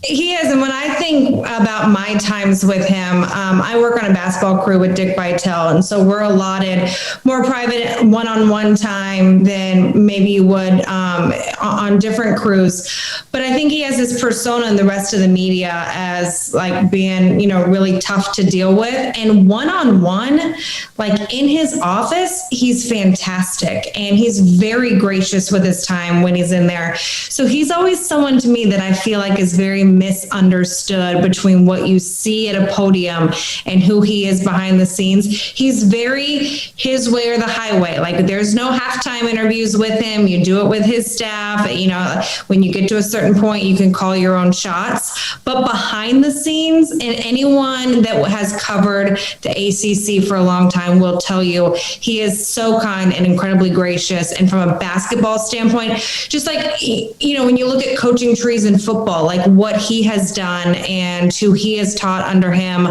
He is. And when I think about my times with him, I work on a basketball crew with Dick Vitale. And so we're allotted more private one-on-one time than maybe you would on different crews. But I think he has this persona in the rest of the media as like being, really tough to deal with. And one-on-one, like in his office, he's fantastic. And he's very gracious with his time when he's in there. So he's always someone to me that I feel like is very misunderstood between what you see at a podium and who he is behind the scenes. He's very his way or the highway. Like there's no halftime interviews with him. You do it with his staff. When you get to a certain point, you can call your own shots. But behind the scenes, and anyone that has covered the ACC for a long time will tell you he is so kind and incredibly gracious. And from a basketball standpoint, just like, when you look at coaching trees in football, like what he has done and who he has taught under him,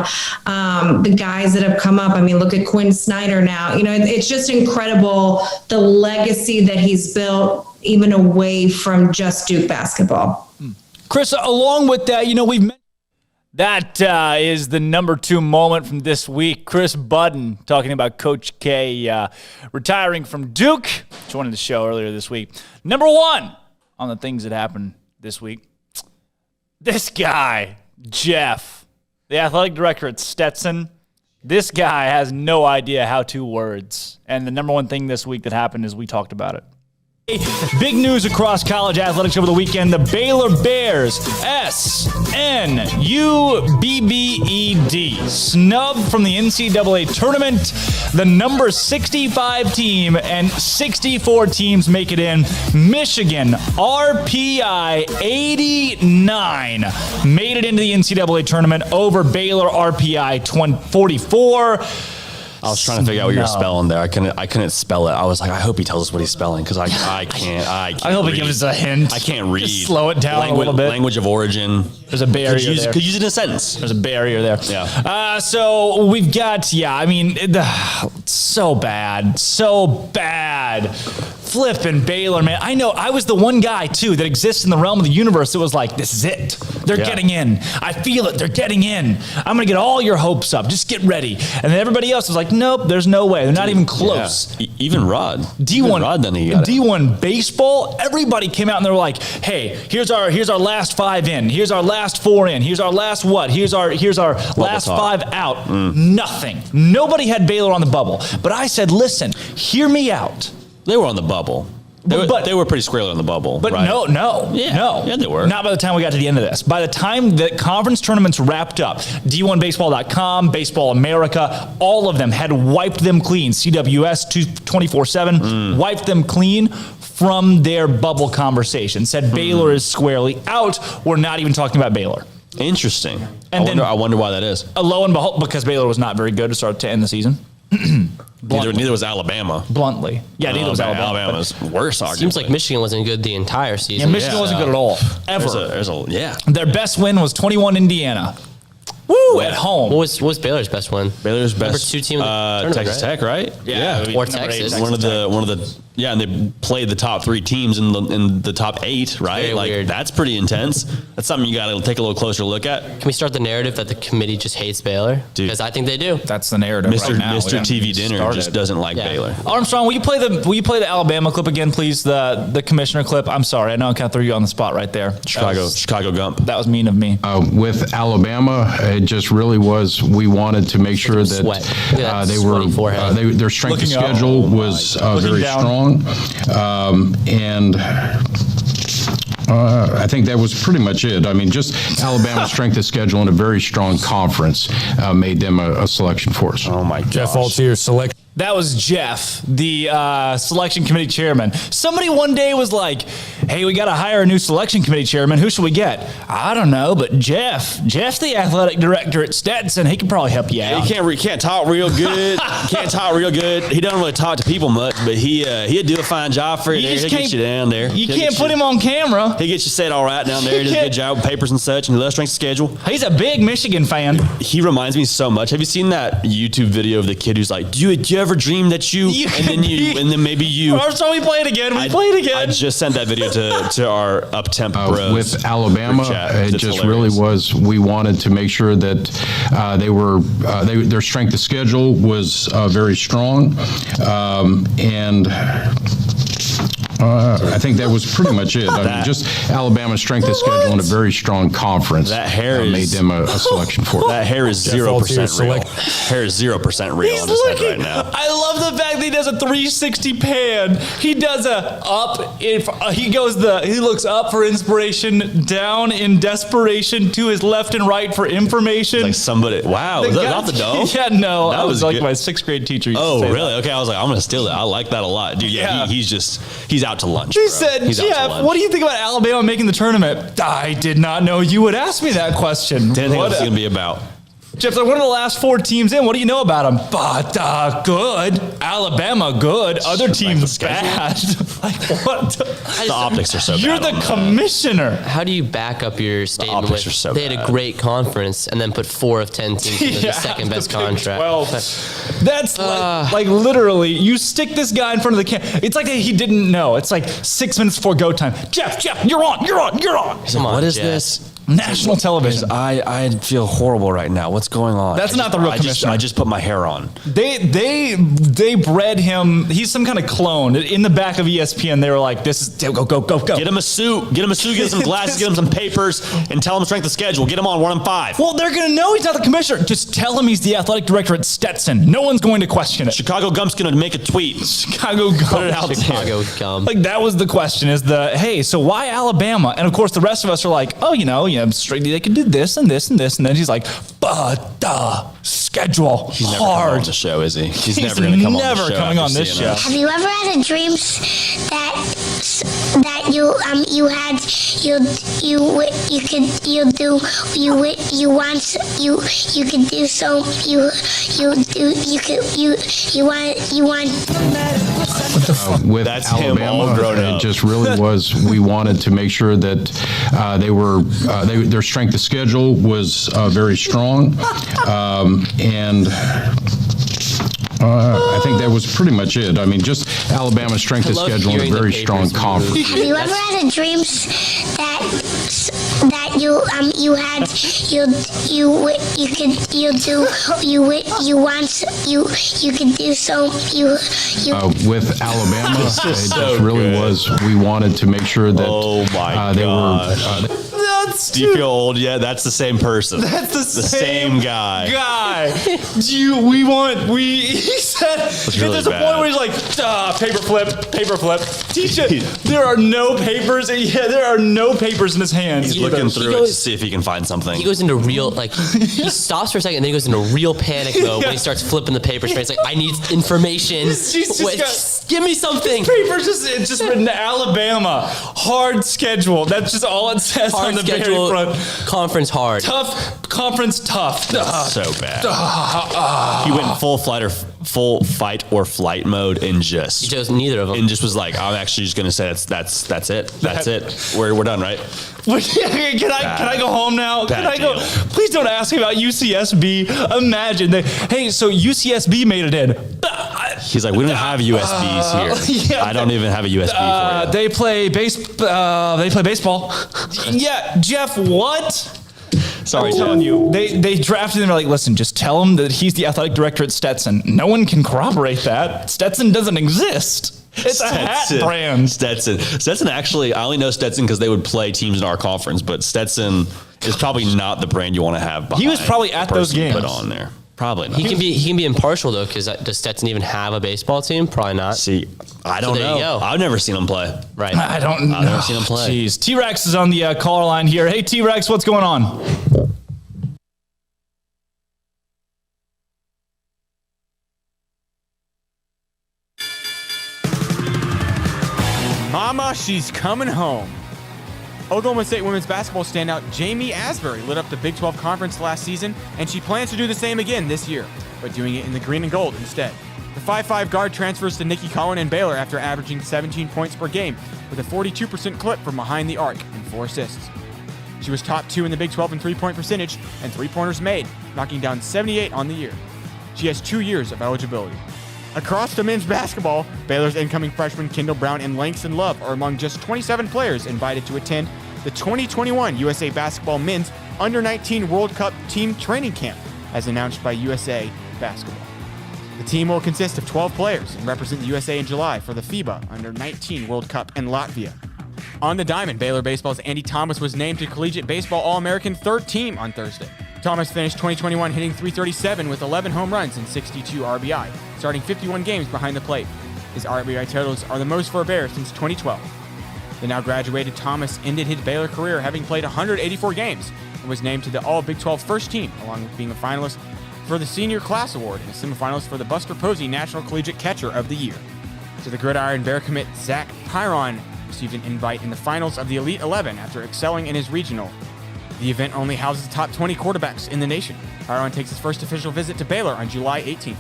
the guys that have come up. I mean, look at Quinn Snyder now. It's just incredible the legacy that he's built even away from just Duke basketball. Chris, along with that, we've mentioned that is the number 2 moment from this week. Chris Budden talking about Coach K retiring from Duke, joining the show earlier this week. Number 1 on the things that happened this week. This guy, Jeff, the athletic director at Stetson, This guy has no idea how to words. And the number one thing this week that happened is we talked about it. Big news across college athletics over the weekend. The Baylor Bears, SNUBBED, snubbed from the NCAA tournament. The number 65 team and 64 teams make it in. Michigan, RPI 89, made it into the NCAA tournament over Baylor RPI 44. I was trying to figure out what you were spelling there. I couldn't spell it. I was like, I hope he tells us what he's spelling because I can't. I hope he gives us a hint. I can't read. Just slow it down a little bit. Language of origin. There's a barrier there. Could use it in a sentence. There's a barrier there. Yeah. So we've got, so bad. Flipping Baylor, man. I know I was the one guy, too, that exists in the realm of the universe that was like, this is it. They're getting in. I feel it. They're getting in. I'm going to get all your hopes up. Just get ready. And then everybody else was like, nope, there's no way. They're not even close. Yeah. Even Rod. D1 baseball, everybody came out and they were like, hey, here's our last 5 in. Here's our last 4 in. Here's our last what? Here's our last 5 out. Nothing. Nobody had Baylor on the bubble. But I said, listen, hear me out. They were on the bubble. They were pretty squarely on the bubble. But right? no. Yeah, they were. Not by the time we got to the end of this. By the time the conference tournaments wrapped up, D1Baseball.com, Baseball America, all of them had wiped them clean. CWS 24/7 wiped them clean from their bubble conversation. Said Baylor is squarely out. We're not even talking about Baylor. Interesting. And I wonder why that is. Lo and behold, because Baylor was not very good to end the season. Neither was Alabama. Bluntly. Yeah, neither was Alabama. Alabama was worse, arguably. Seems like Michigan wasn't good the entire season. Yeah, Michigan wasn't good at all. Ever. Their best win was 21 Indiana. Woo! At home. What was Baylor's best win? Baylor's best number 2 team. Texas Tech, right? Yeah. Or Texas. One of the. Yeah, and they played the top 3 teams in the top 8, right? Very weird. That's pretty intense. That's something you got to take a little closer look at. Can we start the narrative that the committee just hates Baylor? Because I think they do. That's the narrative right now. Mr. TV Dinner just doesn't like Baylor. Armstrong, will you play the Alabama clip again, please? The commissioner clip. I'm sorry, I know I kind of threw you on the spot right there. Chicago Gump. That was mean of me. With Alabama, it just really was. We wanted to make sure that they were their strength of schedule was very strong. And I think that was pretty much it. I mean, just Alabama's strength of schedule and a very strong conference made them a selection for us. Oh, my gosh. Jeff Altier, select. That was Jeff, the selection committee chairman. Somebody one day was like, hey, we got to hire a new selection committee chairman. Who should we get? I don't know, but Jeff's the athletic director at Stetson. He can probably help you out. He can't talk real good. He doesn't really talk to people much, but he'd do a fine job for you there. He'll get you down there. You can't put him on camera. He gets you set all right down there. He does a good job with papers and such, and he loves strength schedule. He's a big Michigan fan. He reminds me so much. Have you seen that YouTube video of the kid who's like, do you ever dream that you and then maybe you. Armstrong, we play it again. I just sent that video to our up-tempo bros. With Alabama, it just really was. We wanted to make sure that their strength of schedule was very strong, and. I think that was pretty much it. I mean, just Alabama's strength of schedule and a very strong conference made them a selection for it. That hair is 0% real. Hair is 0% real on his head right now. I love the fact that he does a 360 pan. He does a up. He looks up for inspiration, down in desperation, to his left and right for information. Like somebody. Wow, is that not the dome? Yeah, no. That was like good. My 6th grade teacher. Oh, really? Okay, I was like, I'm gonna steal that. I like that a lot, dude. Yeah, he's out to lunch. He said, Jeff, what do you think about Alabama making the tournament? I did not know you would ask me that question. Didn't think what was going to be about. Jeff, they're one of the last 4 teams in. What do you know about them? But good. Alabama, good. Other teams, bad. Like, what? The optics are so bad. You're the commissioner. How do you back up your statement with they had a great conference and then put 4 of 10 teams into the second best contract? 12. That's like literally, you stick this guy in front of the camera. It's like he didn't know. It's like 6 minutes before go time. Jeff, you're on. He's like, what is this? National television. I feel horrible right now. What's going on? That's not the real commissioner. I just put my hair on. They bred him. He's some kind of clone. In the back of ESPN, they were like, "This is go." Get him a suit. Get him some glasses. Get him some papers, and tell him strength of schedule. Get him on 1 and 5. Well, they're gonna know he's not the commissioner. Just tell him he's the athletic director at Stetson. No one's going to question it. Chicago Gump's gonna make a tweet. Chicago Gump. Put it out Chicago there. Gump. Like that was the question: hey, so why Alabama? And of course, the rest of us are like, oh, straight. They could do this and this and this, and then he's like, but the schedule He's never hard. coming on the show, is he? He's never going to come on the show. Never coming on this show. Have you ever had a dream that you With That's Alabama, him all grown up. it just really was. We wanted to make sure that their strength of schedule was very strong, and I think that was pretty much it. I mean, just Alabama's strength of schedule and a very strong conference. Have you ever had a dream that you with Alabama, it just really was. We wanted to make sure that they were. Do you feel old yet? That's the same person. That's the same guy. He said, there's a point where he's like, paper flip. Teach it. There are no papers. Yeah, there are no papers in his hand. He's looking through it to see if he can find something. He goes into he stops for a second and then he goes into real panic mode when he starts flipping the papers. He's like, I need information. Give me something. It's just written Alabama. Hard schedule. That's just all it says hard on the schedule, very front. Conference hard. Tough. Conference tough. That's so bad. He went full fight or flight mode and just... He chose neither of them. And just was like, I'm actually just going to say that's it. That's it. We're done, right? Can I go home now? Can I go? Please don't ask me about UCSB. Imagine so UCSB made it in. He's like, we don't have USBs here. I don't even have a USB for you. They play baseball. Yeah, Jeff, what? Sorry, I'm telling you. They drafted him. They're like, listen, just tell him that he's the athletic director at Stetson. No one can corroborate that. Stetson doesn't exist. It's a hat brand. Stetson actually, I only know Stetson because they would play teams in our conference, but Stetson is probably not the brand you want to have behind. He was probably at those games. Put on there. Probably not. He can be impartial though, because does Stetson even have a baseball team? Probably not. See, I don't know. You go. I've never seen him play. Right. I've never seen him play. Jeez. T-Rex is on the caller line here. Hey, T-Rex, what's going on? Mama, she's coming home. Oklahoma State women's basketball standout Jamie Asbury lit up the Big 12 Conference last season, and she plans to do the same again this year, but doing it in the green and gold instead. The 5'5" guard transfers to Nikki Collin and Baylor after averaging 17 points per game with a 42% clip from behind the arc and 4 assists. She was top 2 in the Big 12 in three-point percentage and three-pointers made, knocking down 78 on the year. She has 2 years of eligibility. Across the men's basketball, Baylor's incoming freshmen Kendall Brown and Langston Love are among just 27 players invited to attend the 2021 USA Basketball Men's Under-19 World Cup Team Training Camp, as announced by USA Basketball. The team will consist of 12 players and represent the USA in July for the FIBA Under-19 World Cup in Latvia. On the diamond, Baylor Baseball's Andy Thomas was named to Collegiate Baseball All-American third team on Thursday. Thomas finished 2021 hitting .337 with 11 home runs and 62 RBI, starting 51 games behind the plate. His RBI totals are the most for a Bear since 2012. The now graduated Thomas ended his Baylor career having played 184 games and was named to the All-Big 12 first team, along with being a finalist for the Senior Class Award and a semifinalist for the Buster Posey National Collegiate Catcher of the Year. To the Gridiron Bear commit, Zach Pyron received an invite in the finals of the Elite 11 after excelling in his regional. The event only houses the top 20 quarterbacks in the nation. Pyron takes his first official visit to Baylor on July 18th.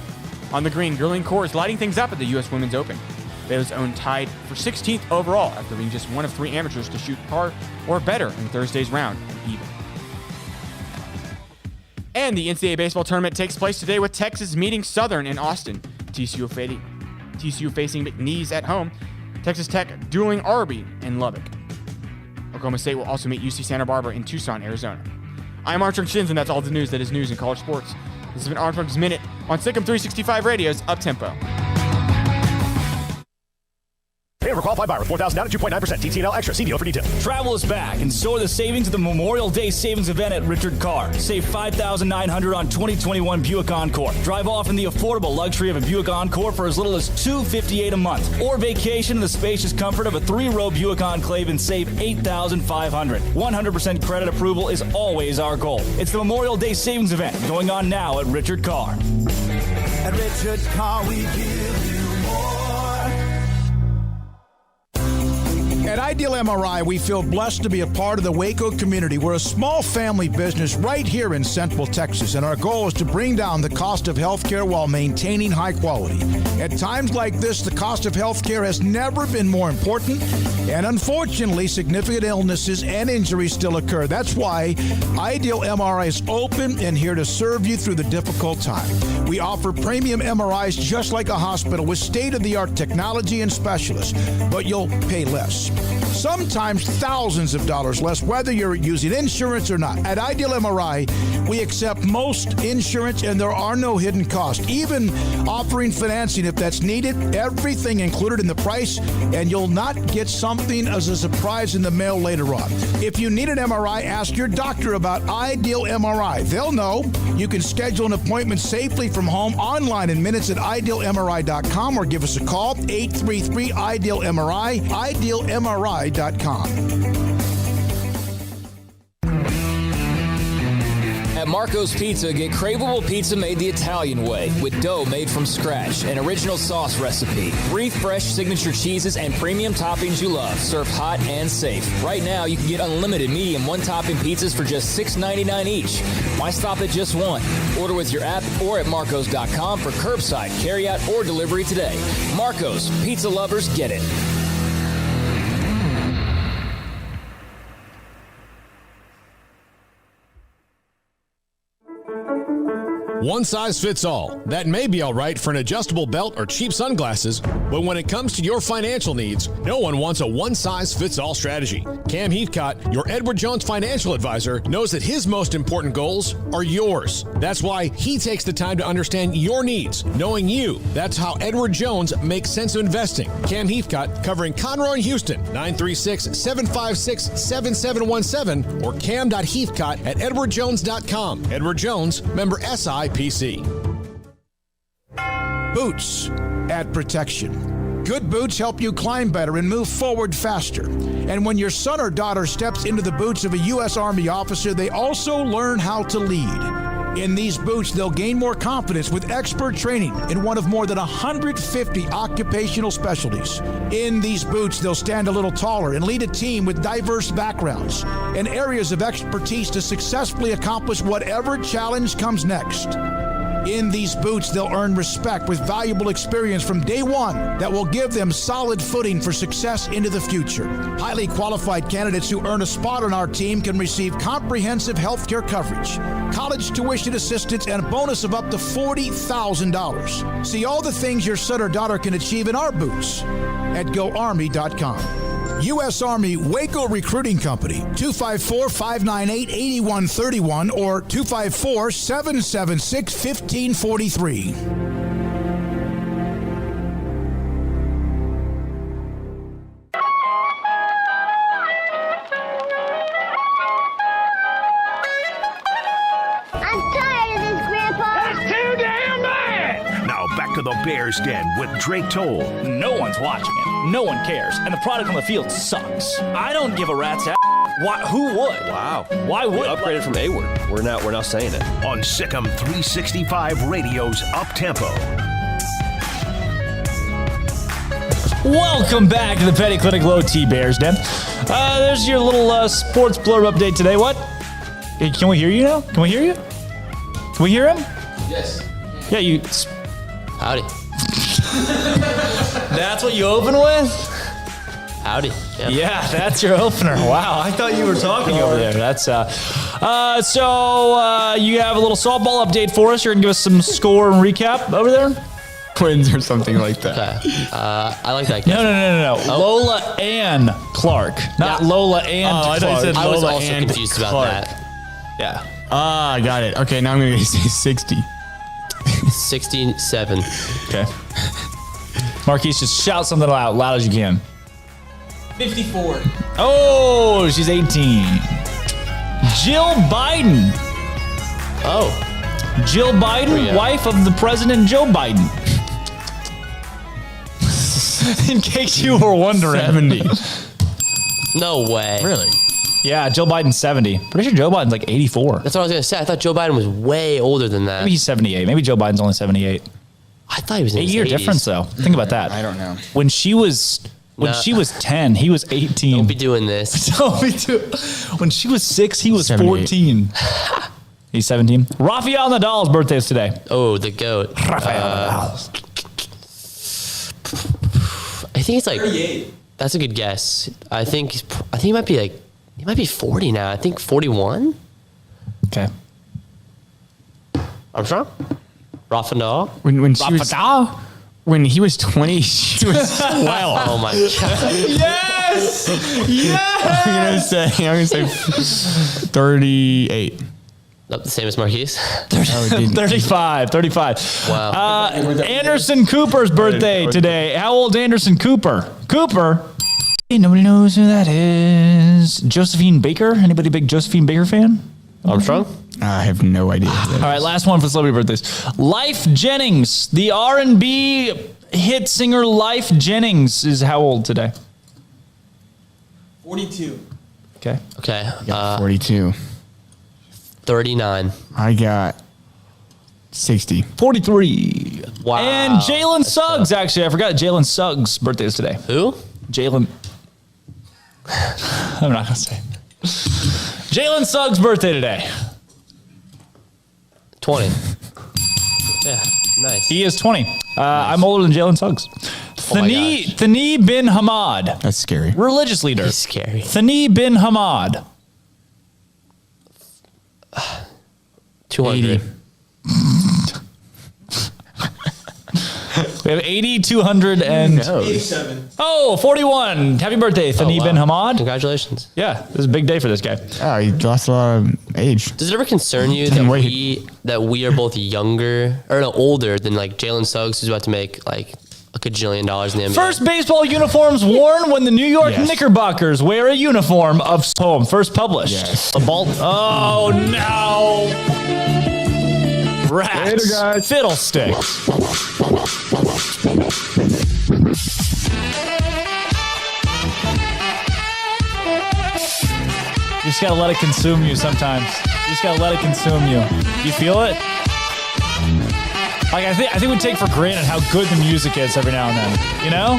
On the green, Gurleen Core is lighting things up at the U.S. Women's Open. Baylor's own tied for 16th overall after being just one of 3 amateurs to shoot par or better in Thursday's round and even. And the NCAA baseball tournament takes place today with Texas meeting Southern in Austin. TCU facing McNeese at home. Texas Tech dueling Arby in Lubbock. Oklahoma State will also meet UC Santa Barbara in Tucson, Arizona. I'm Armstrong Shins, and that's all the news that is news in college sports. This has been Armstrong's Minute on SicEm365 Radio's Up-Tempo. Pay over qualified buyer with $4,000 down at 2.9%. TTNL Extra. See deal for details. Travel is back, and so are the savings of the Memorial Day Savings Event at Richard Carr. Save $5,900 on 2021 Buick Encore. Drive off in the affordable luxury of a Buick Encore for as little as $258 a month. Or vacation in the spacious comfort of a 3-row Buick Enclave and save $8,500. 100% credit approval is always our goal. It's the Memorial Day Savings Event going on now at Richard Carr. At Richard Carr, we give you more. At Ideal MRI, we feel blessed to be a part of the Waco community. We're a small family business right here in Central Texas, and our goal is to bring down the cost of healthcare while maintaining high quality. At times like this, the cost of healthcare has never been more important, and unfortunately, significant illnesses and injuries still occur. That's why Ideal MRI is open and here to serve you through the difficult time. We offer premium MRIs just like a hospital with state-of-the-art technology and specialists, but you'll pay less. Sometimes thousands of dollars less, whether you're using insurance or not. At Ideal MRI, we accept most insurance and there are no hidden costs, even offering financing if that's needed. Everything included in the price, and you'll not get something as a surprise in the mail later on. If you need an MRI, ask your doctor about Ideal MRI. They'll know. You can schedule an appointment safely from home online in minutes at idealmri.com or give us a call, 833-IDEAL-MRI, idealmri.com. At Marco's Pizza, get craveable pizza made the Italian way with dough made from scratch, an original sauce recipe, 3 fresh signature cheeses, and premium toppings you love, served hot and safe. Right now, you can get unlimited medium one-topping pizzas for just $6.99 each. Why stop at just one? Order with your app or at marcos.com for curbside, carryout, or delivery today. Marco's, pizza lovers get it. One size fits all. That may be all right for an adjustable belt or cheap sunglasses, but when it comes to your financial needs, no one wants a one-size-fits-all strategy. Cam Heathcott, your Edward Jones financial advisor, knows that his most important goals are yours. That's why he takes the time to understand your needs, knowing you. That's how Edward Jones makes sense of investing. Cam Heathcott, covering Conroe and Houston, 936-756-7717 or cam.heathcott at edwardjones.com. Edward Jones, member SIPC. Boots add protection. Good boots help you climb better and move forward faster. And when your son or daughter steps into the boots of a U.S. Army officer, they also learn how to lead. In these boots, they'll gain more confidence with expert training in one of more than 150 occupational specialties. In these boots, they'll stand a little taller and lead a team with diverse backgrounds and areas of expertise to successfully accomplish whatever challenge comes next. In these boots, they'll earn respect with valuable experience from day one that will give them solid footing for success into the future. Highly qualified candidates who earn a spot on our team can receive comprehensive health care coverage, college tuition assistance, and a bonus of up to $40,000. See all the things your son or daughter can achieve in our boots at GoArmy.com. U.S. Army Waco Recruiting Company, 254-598-8131 or 254-776-1543. To the Bears Den with Drake Toll. No one's watching it. No one cares. And the product on the field sucks. I don't give a rat's ass. Why, who would? Wow. Why would? We upgraded from A-word. We're now saying it. On SicEm365 Radio's Up-Tempo. Welcome back to the Petty Clinic Low T Bears Den. There's your little sports blurb update today. What? Hey, can we hear you now? Can we hear you? Can we hear him? Yes. Yeah, you... Howdy. That's what you open with? Howdy. Yep. Yeah, that's your opener. Wow, I thought you were talking over there. That's so you have a little softball update for us. You're gonna give us some score and recap over there. twins or something like that. Okay. I like that. No. Oh. Lola Ann Clark, not Lola Ann Clark. I thought you said I was Lola also and confused about Clark. that. Yeah. Ah, I got it. Okay, now I'm going to say 60. 67. Okay. Marquise, just shout something out loud as you can. 54. Oh, she's 18. Jill Biden. Oh. Jill Biden, wife of the President Joe Biden. In case you were wondering. 70. No way. Really? Yeah, Joe Biden's 70. Pretty sure Joe Biden's like 84. That's what I was going to say. I thought Joe Biden was way older than that. Maybe he's 78. Maybe Joe Biden's only 78. I thought he was in his 8-year 80s. difference, though. Think about that. I don't know. When she was 10, he was 18. Don't be doing this. When she was 6, he was 78. 14. He's 17. Rafael Nadal's birthday is today. Oh, the GOAT. Rafael Nadal. I think it's like 38. That's a good guess. I think he might be 40 now. I think 41. Okay. Armstrong? Rafael? When he was 20, she was 12. Oh my god. Yes! I'm gonna say 38. Not the same as Marquise. 35. Wow. Anderson Cooper's birthday today. How old's Anderson Cooper? Cooper? Nobody knows who that is. Josephine Baker? Anybody a big Josephine Baker fan? Armstrong? I have no idea. All right, last one for celebrity birthdays. Life Jennings, the R&B hit singer Life Jennings is how old today? 42. Okay. 42. 39. I got 60. 43. Wow. And Jalen Suggs, actually. I forgot Jalen Suggs' birthday is today. Who? Jalen. I'm not going to say. Jalen Suggs' birthday today. 20. Yeah, nice. He is 20. I'm older than Jalen Suggs. Thani bin Hamad. That's scary. Religious leader. He's scary. Thani bin Hamad. 200. 80. We have 80, 200, and... 87. Oh, 41. Happy birthday, Thani bin Hamad. Congratulations. Yeah, this is a big day for this guy. Oh, he lost a lot of age. Does it ever concern you that we are both younger, or no, older than like Jalen Suggs, who's about to make like a gajillion dollars in the NBA? First baseball uniforms worn when the New York Knickerbockers wear a uniform of home. First published. Yes. The ball. Oh, no. Rats. Later, guys. Fiddlesticks. You just gotta let it consume you sometimes. You just gotta let it consume you. You feel it? Like I think we take for granted how good the music is every now and then. You know?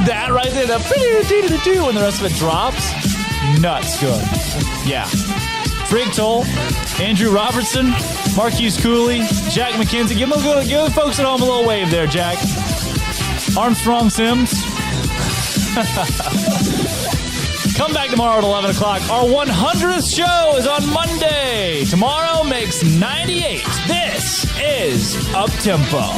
That right there, that when the rest of it drops, nuts good. Yeah. Drake Toll, Andrew Robertson, Marquise Cooley, Jack McKenzie. Give the folks at home a little wave there, Jack. Armstrong Sims. Come back tomorrow at 11 o'clock. Our 100th show is on Monday. Tomorrow makes 98. This is Up Tempo.